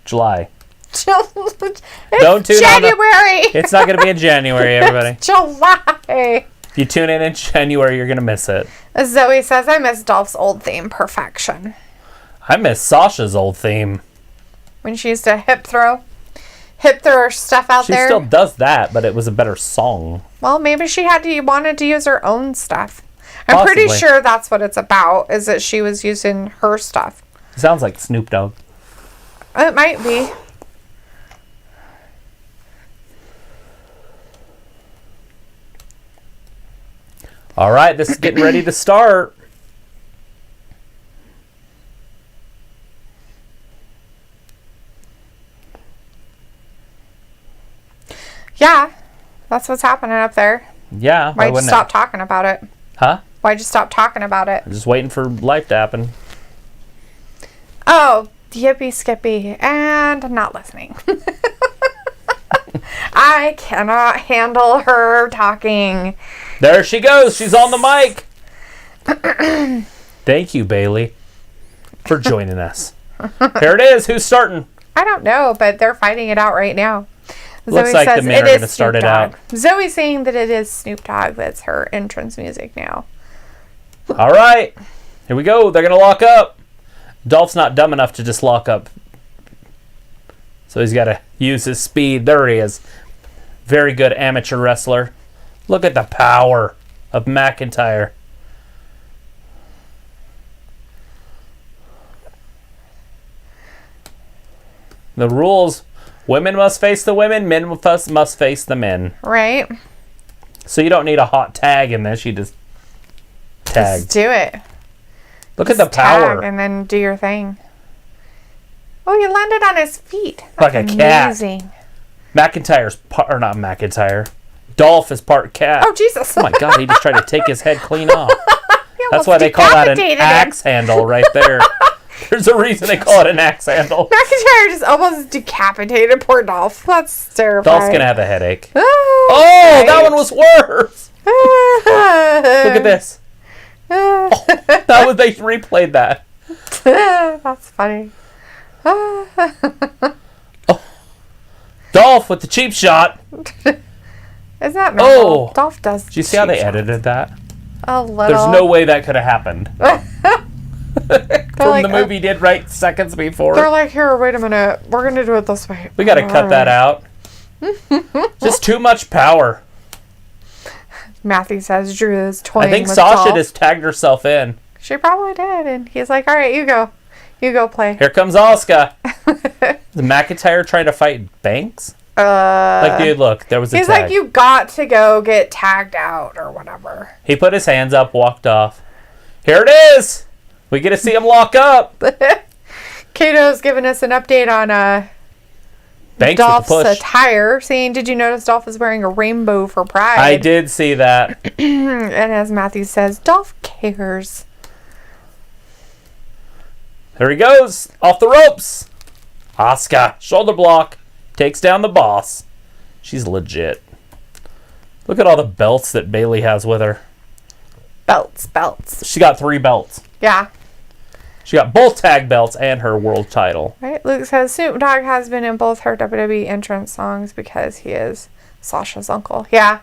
July. It's Don't tune January. It's not going to be in January, everybody. It's July. If you tune in January, you're going to miss it. Zoe says, I miss Dolph's old theme, Perfection. I miss Sasha's old theme. When she used to hip throw her stuff out there. She still does that, but it was a better song. Well, maybe she wanted to use her own stuff. I'm pretty sure that's what it's about, is that she was using her stuff. Sounds like Snoop Dogg. It might be. All right, this is getting ready to start. Yeah, that's what's happening up there. Yeah. Why'd you stop talking about it? Huh? Why'd you stop talking about it? I'm just waiting for life to happen. Oh, yippee skippy, and I'm not listening. I cannot handle her talking. There she goes. She's on the mic. Thank you, Bailey, for joining us. Here it is. Who's starting? I don't know, but they're fighting it out right now. Looks Zoe like says the men are going to start it out. Zoe's saying that it is Snoop Dogg. That's her entrance music now. All right. Here we go. They're going to lock up. Dolph's not dumb enough to just lock up. So he's got to use his speed. There he is. Very good amateur wrestler. Look at the power of McIntyre. The rules: women must face the women, men must face the men. Right. So you don't need a hot tag in this. You just tag. Just do it. Look at the power. Tag and then do your thing. Oh, you landed on his feet. Like a cat. McIntyre's part, or not McIntyre. Dolph is part cat. Oh, Jesus. Oh my God, he just tried to take his head clean off. That's why they call that an axe handle right there. There's a reason they call it an axe handle. McIntyre just almost decapitated poor Dolph. That's terrifying. Dolph's gonna have a headache. Oh, that one was worse. Look at this. That was, they replayed that. That's funny. Dolph with the cheap shot. Isn't that normal? Dolph does. Did you see how they edited that? A little. There's no way that could have happened. From the movie did right seconds before. They're like, here, wait a minute. We're going to do it this way. We got to cut that out. Just too much power. Matthew says Drew is toying I think with Sasha Dolph. just tagged herself in. She probably did. And he's like, all right, you go. You go play. Here comes Asuka. Is McIntyre trying to fight Banks? Like, dude, look, there was a tag. He's like, you got to go get tagged out or whatever. He put his hands up, walked off. Here it is. We get to see him lock up. Kato's giving us an update on Banks Dolph's with the push. attire. Saying, did you notice Dolph is wearing a rainbow for Pride? I did see that. And as Matthew says, Dolph cares. There he goes. Off the ropes. Asuka, shoulder block. Takes down the boss. She's legit. Look at all the belts that Bailey has with her. Belts. She got 3 belts. Yeah. She got both tag belts and her world title. Right. Luke says Snoop Dogg has been in both her WWE entrance songs because he is Sasha's uncle. Yeah.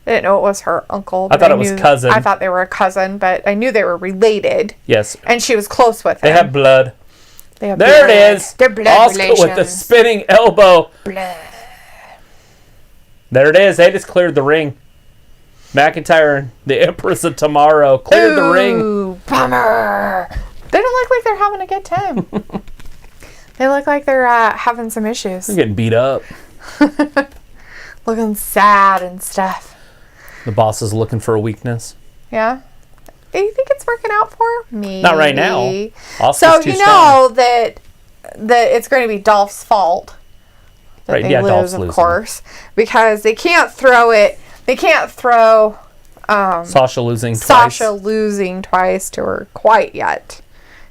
I didn't know it was her uncle. I thought it was cousin. I thought they were a cousin, but I knew they were related. Yes. And she was close with him. They have blood. There blood. It is. They're blood Asuka relations. with the spinning elbow. Blood. There it is. They just cleared the ring. McIntyre and the Empress of Tomorrow cleared the ring. Ooh, bummer. They don't look like they're having a good time. They look like they're having some issues. They're getting beat up. Looking sad and stuff. The boss is looking for a weakness. Yeah. Do you think it's working out for me? Not right now. Asuka's so too you strong. know that it's going to be Dolph's fault. That Right, they yeah, lose, Dolph's of losing. course, because they can't throw it. They can't throw Sasha losing twice. Sasha losing twice to her quite yet,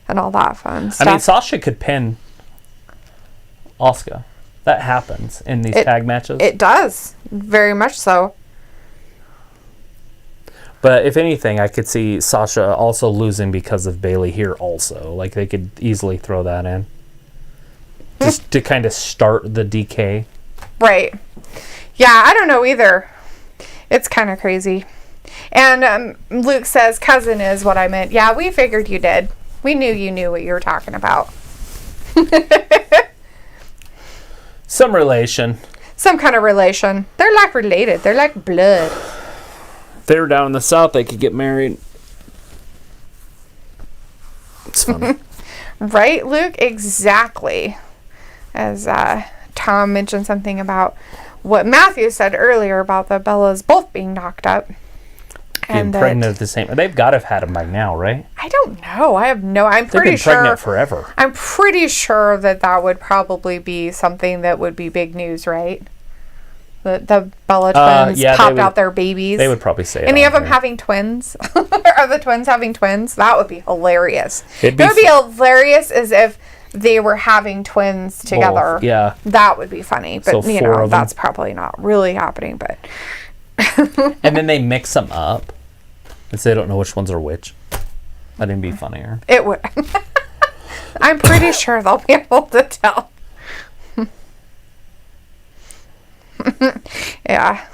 and all that fun stuff. I mean, Sasha could pin Asuka. That happens in these tag matches. It does, very much so. But if anything, I could see Sasha also losing because of Bayley here also. Like, they could easily throw that in. Just to kind of start the decay. Right. Yeah, I don't know either. It's kind of crazy. And Luke says, cousin is what I meant. Yeah, we figured you did. We knew you knew what you were talking about. Some relation. Some kind of relation. They're like related. They're like blood. If they were down in the South, they could get married. It's funny. Right, Luke? Exactly. As Tom mentioned something about what Matthew said earlier about the Bellas both being knocked up. Being pregnant at the same time. They've got to have had them by now, right? I don't know. I'm pretty been sure. pregnant forever. I'm pretty sure that would probably be something that would be big news, right? The Bella twins popped out their babies. They would probably say Any of them having twins? Are the twins having twins? That would be hilarious. It would be hilarious as if they were having twins together. Both, yeah. That would be funny. But, so that's probably not really happening. But and then they mix them up. And so they don't know which ones are which. That'd be funnier. It would. I'm pretty sure they'll be able to tell. Yeah.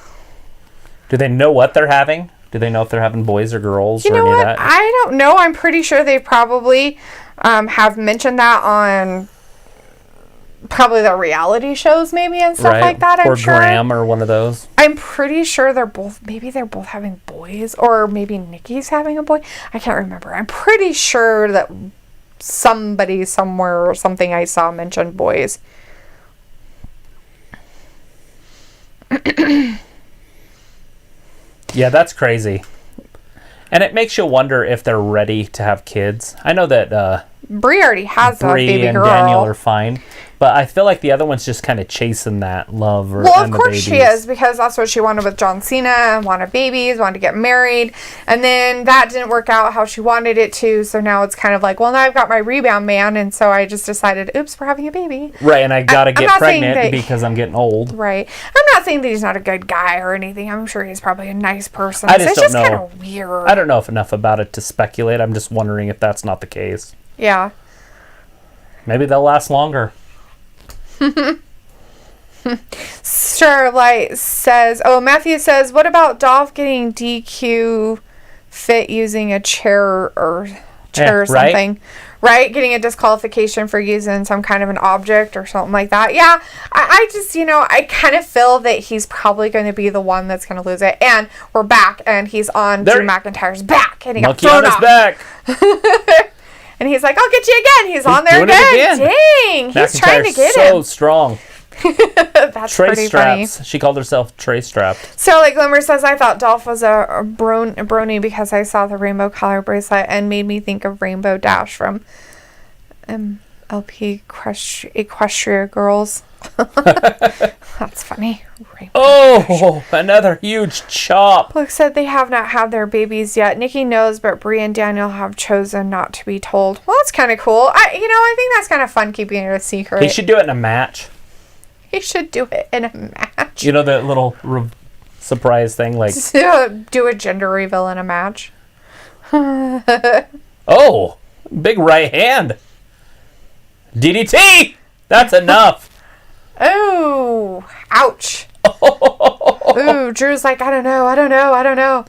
Do they know what they're having? Do they know if they're having boys or girls or any of that? I don't know. I'm pretty sure they probably have mentioned that on probably the reality shows maybe and stuff like that, I'm sure. Or Graham or one of those. I'm pretty sure they're both having boys, or maybe Nikki's having a boy. I can't remember. I'm pretty sure that somebody somewhere or something I saw mentioned boys. Yeah, that's crazy. And it makes you wonder if they're ready to have kids. I know that Brie already has a baby girl. Brie and Daniel are fine. But I feel like the other one's just kind of chasing that love. Well, of course she is, because that's what she wanted with John Cena. Wanted babies, wanted to get married. And then that didn't work out how she wanted it to. So now it's kind of like, well, now I've got my rebound man. And so I just decided, oops, we're having a baby. Right, and I got to get pregnant because I'm getting old. Right. I'm not saying that he's not a good guy or anything. I'm sure he's probably a nice person. I just it's don't just know. kind of weird. I don't know enough about it to speculate. I'm just wondering if that's not the case. Yeah. Maybe they'll last longer. Starlight says, Matthew says, what about Dolph getting DQ fit using a chair or something? Right? Getting a disqualification for using some kind of an object or something like that. Yeah, I just, I kind of feel that he's probably going to be the one that's going to lose it. And we're back, and he's on Drew McIntyre's back, and he got thrown off. Back. And he's like, I'll get you again. He's on there again. Dang. He's trying to get him. So strong. That's pretty funny. She called herself Tray Strapped. So, like Glimmer says, I thought Dolph was a brony because I saw the rainbow collar bracelet and made me think of Rainbow Dash from LP Equestria Girls. That's funny. Another huge chop. Luke said they have not had their babies yet. Nikki knows, but Brie and Daniel have chosen not to be told. Well, that's kind of cool. I think that's kind of fun keeping it a secret. He should do it in a match. He should do it in a match. You know that little surprise thing, like do a gender reveal in a match. Big right hand. DDT. That's enough. Oh, ouch. Ooh, Drew's like, I don't know.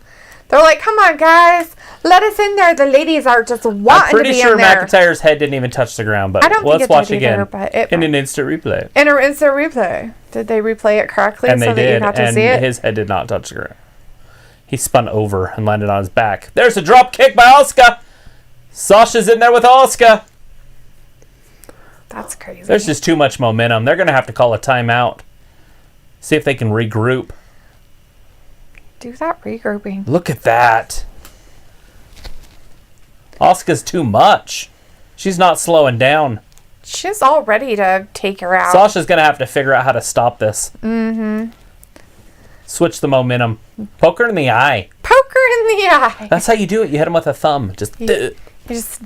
They're like, come on, guys. Let us in there. The ladies are just wanting to be in there. I'm pretty sure McIntyre's head didn't even touch the ground, but let's watch again. In an instant replay. Did they replay it correctly and so that you got to see it? His head did not touch the ground. He spun over and landed on his back. There's a drop kick by Asuka. Sasha's in there with Asuka. That's crazy. There's just too much momentum. They're going to have to call a timeout. See if they can regroup. Do that regrouping. Look at that. Asuka's too much. She's not slowing down. She's all ready to take her out. Sasha's going to have to figure out how to stop this. Mm-hmm. Switch the momentum. Poke her in the eye. That's how you do it. You hit him with a thumb. You just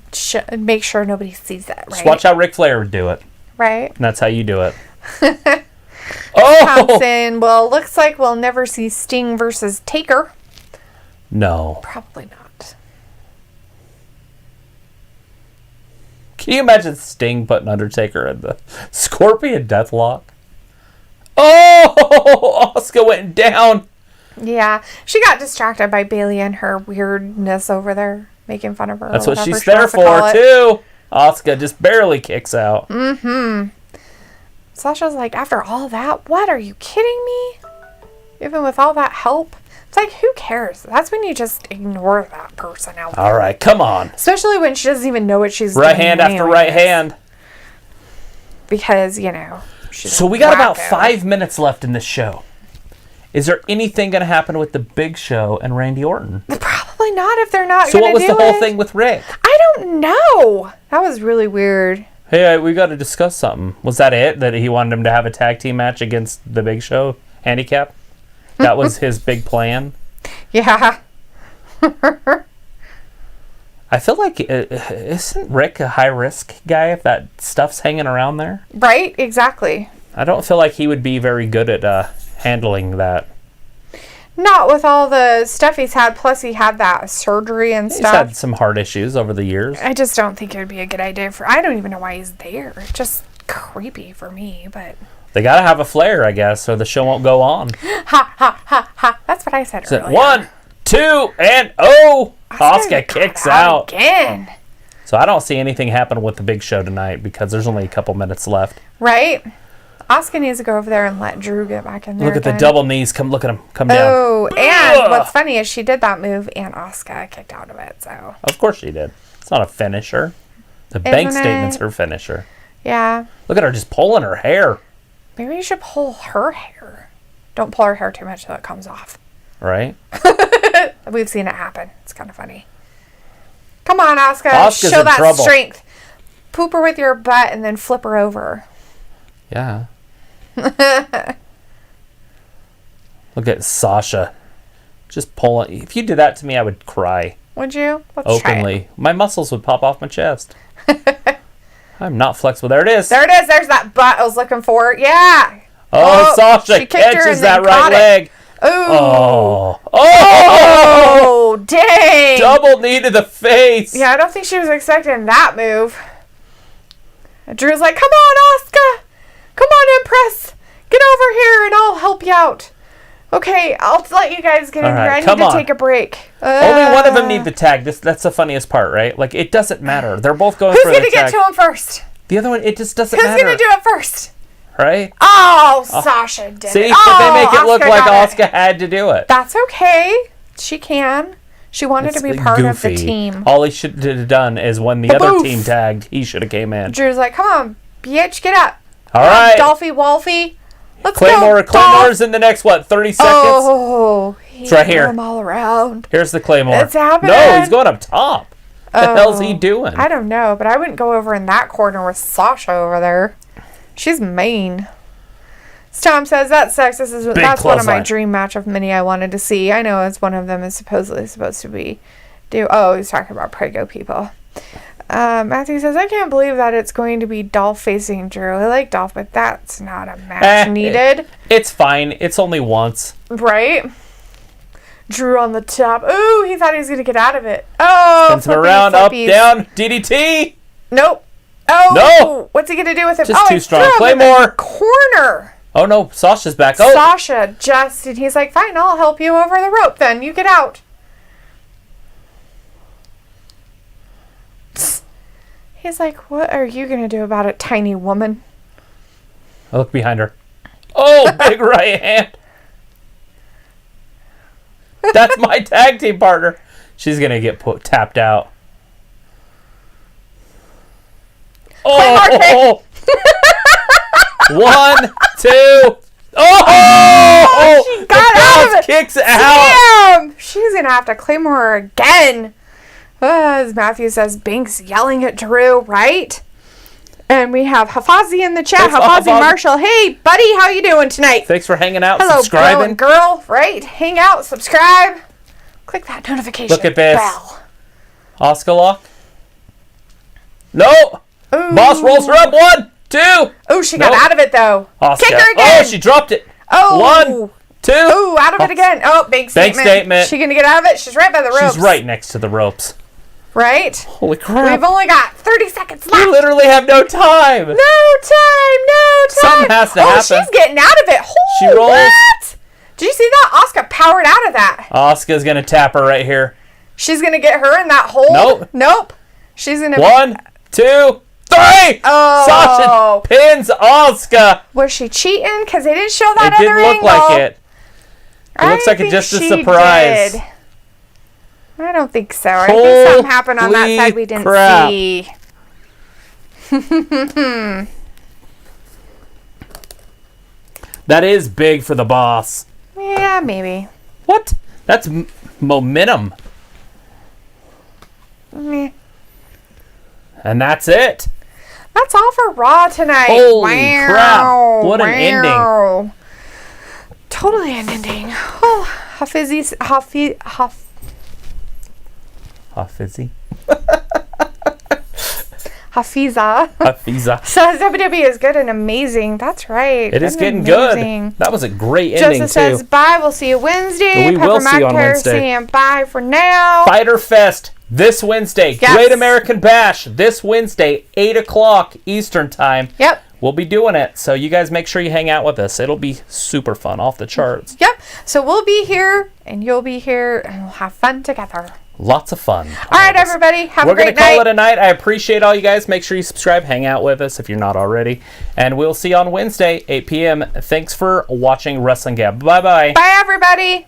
make sure nobody sees that, right? Just watch how Ric Flair would do it. Right. And that's how you do it. Thompson, well, looks like we'll never see Sting versus Taker. No. Probably not. Can you imagine Sting putting Undertaker in the Scorpion Deathlock? Oh, Asuka went down. Yeah, she got distracted by Bayley and her weirdness over there, making fun of her. That's what she's there for, too. Asuka just barely kicks out. Mm-hmm. Sasha's like, after all that, what? Are you kidding me? Even with all that help? It's like, who cares? That's when you just ignore that person out there. All right, come on. Especially when she doesn't even know what she's doing. Right hand after right hand. Because, you know. So we got about 5 minutes left in this show. Is there anything going to happen with the Big Show and Randy Orton? Probably not if they're not going to do it. So what was the whole thing with Rick? I don't know. That was really weird. Hey, we got to discuss something. Was that it? That he wanted him to have a tag team match against the Big Show handicap? That was his big plan? Yeah. I feel like, isn't Rick a high-risk guy if that stuff's hanging around there? Right? Exactly. I don't feel like he would be very good at handling that. Not with all the stuff he's had. Plus, he had that surgery and stuff. He's had some heart issues over the years. I just don't think it would be a good idea for... I don't even know why he's there. It's just creepy for me, but... They gotta have a flair, I guess, or the show won't go on. Ha, ha, ha, ha. That's what I said earlier. 1, 2, and Asuka kicks out. Again. So I don't see anything happen with the Big Show tonight because there's only a couple minutes left. Right? Asuka needs to go over there and let Drew get back in there. Look at the double knees. Look at him. Come down. Oh, and what's funny is she did that move and Asuka kicked out of it, so. Of course she did. It's not a finisher. The bank statement's her finisher. Yeah. Look at her just pulling her hair. Maybe you should pull her hair. Don't pull her hair too much so it comes off. Right? We've seen it happen. It's kind of funny. Come on, Asuka. Asuka's show in that trouble. Strength. Poop her with your butt and then flip her over. Yeah. Look at Sasha. Just pulling. If you did that to me, I would cry. Would you? Let's openly. try it. My muscles would pop off my chest. I'm not flexible. There it is. There it is. There's that butt I was looking for. Yeah. Oh, Sasha catches that right leg. Ooh. Oh, dang. Double knee to the face. Yeah, I don't think she was expecting that move. Drew's like, come on, Asuka. Come on, Empress. Get over here and I'll help you out. Okay, I'll let you guys get in here. I need to take a break. Only one of them need the tag. That's the funniest part, right? Like, it doesn't matter. They're both going for the tag. Who's going to get to him first? The other one, it just doesn't matter. Who's going to do it first? Right? Oh, Sasha did it. See, but they make it look like Asuka had to do it. That's okay. She can. She wanted to be part of the team. All he should have done is when the other team tagged, he should have came in. Drew's like, come on, bitch, get up. All right. Dolphy Wolfie. Let's Claymore, go, Claymore's in the next, 30 seconds? Oh, it's right here. Them all around. Here's the Claymore. It's happening. No, he's going up top. What the hell's he doing? I don't know, but I wouldn't go over in that corner with Sasha over there. She's mean. Tom says, that's sexist. That's one of my dream match of many I wanted to see. I know it's one of them is supposedly supposed to be. He's talking about Prego people. Matthew says, I can't believe that it's going to be Dolph facing Drew. I like Dolph, but that's not a match needed. It's fine. It's only once. Right? Drew on the top. Ooh, he thought he was going to get out of it. Oh, spins him around, flippies. Up, down, DDT. Nope. Oh, no. What's he going to do with him? Just too strong. Claymore. Corner. Oh, no. Sasha's back. Oh. Sasha he's like, fine, I'll help you over the rope then. You get out. He's like, what are you going to do about it, tiny woman? I look behind her. Oh, big right hand. That's my tag team partner. She's going to get tapped out. Oh! 1, 2. Oh! She got out of it. Kicks out. Damn! She's going to have to Claymore again. As Matthew says, Binks yelling at Drew, right? And we have Hafazi in the chat. Hafazi Marshall. Hey, buddy, how you doing tonight? Thanks for hanging out, hello, subscribing. Girl, right? Hang out, subscribe. Click that notification Look at this. bell. Asuka lock. No. Ooh. Boss rolls her up. 1, 2. Oh, she got out of it, though. Asuka. Kick her again. Oh, she dropped it. Oh. 1, 2. Ooh, out of it again. Oh, big statement. She gonna get out of it? She's right by the ropes. She's right next to the ropes. Right? Holy crap. We've only got 30 seconds left. We literally have no time. No time. Something has to happen. Oh, she's getting out of it. Holy She rolls. What? Did you see that? Asuka powered out of that. Asuka's going to tap her right here. She's going to get her in that hole? Nope. She's going to... 1, 2, 3! Oh. Sasha pins Asuka. Was she cheating? Because they didn't show that It other didn't look angle. like it. It looks like it's just a surprise. Did. I don't think so. I think something happened on that side we didn't see. That is big for the boss. Yeah, maybe. What? That's momentum. Meh. And that's it. That's all for Raw tonight. Holy crap. What an ending. Totally an ending. Oh, Hafizi. Hafiza. Says WWE is good and amazing. That's right. It is getting good. That was a great ending, Joseph says bye. We'll see you Wednesday. We will see you on Wednesday. Saying bye for now. Fighter Fest this Wednesday. Yes. Great American Bash this Wednesday, 8 o'clock Eastern Time. Yep. We'll be doing it. So you guys make sure you hang out with us. It'll be super fun, off the charts. Yep. So we'll be here and you'll be here and we'll have fun together. Lots of fun. All right, everybody. Have a great night. We're going to call it a night. I appreciate all you guys. Make sure you subscribe. Hang out with us if you're not already. And we'll see you on Wednesday, 8 p.m. Thanks for watching Wrestling Gab. Bye-bye. Bye, everybody.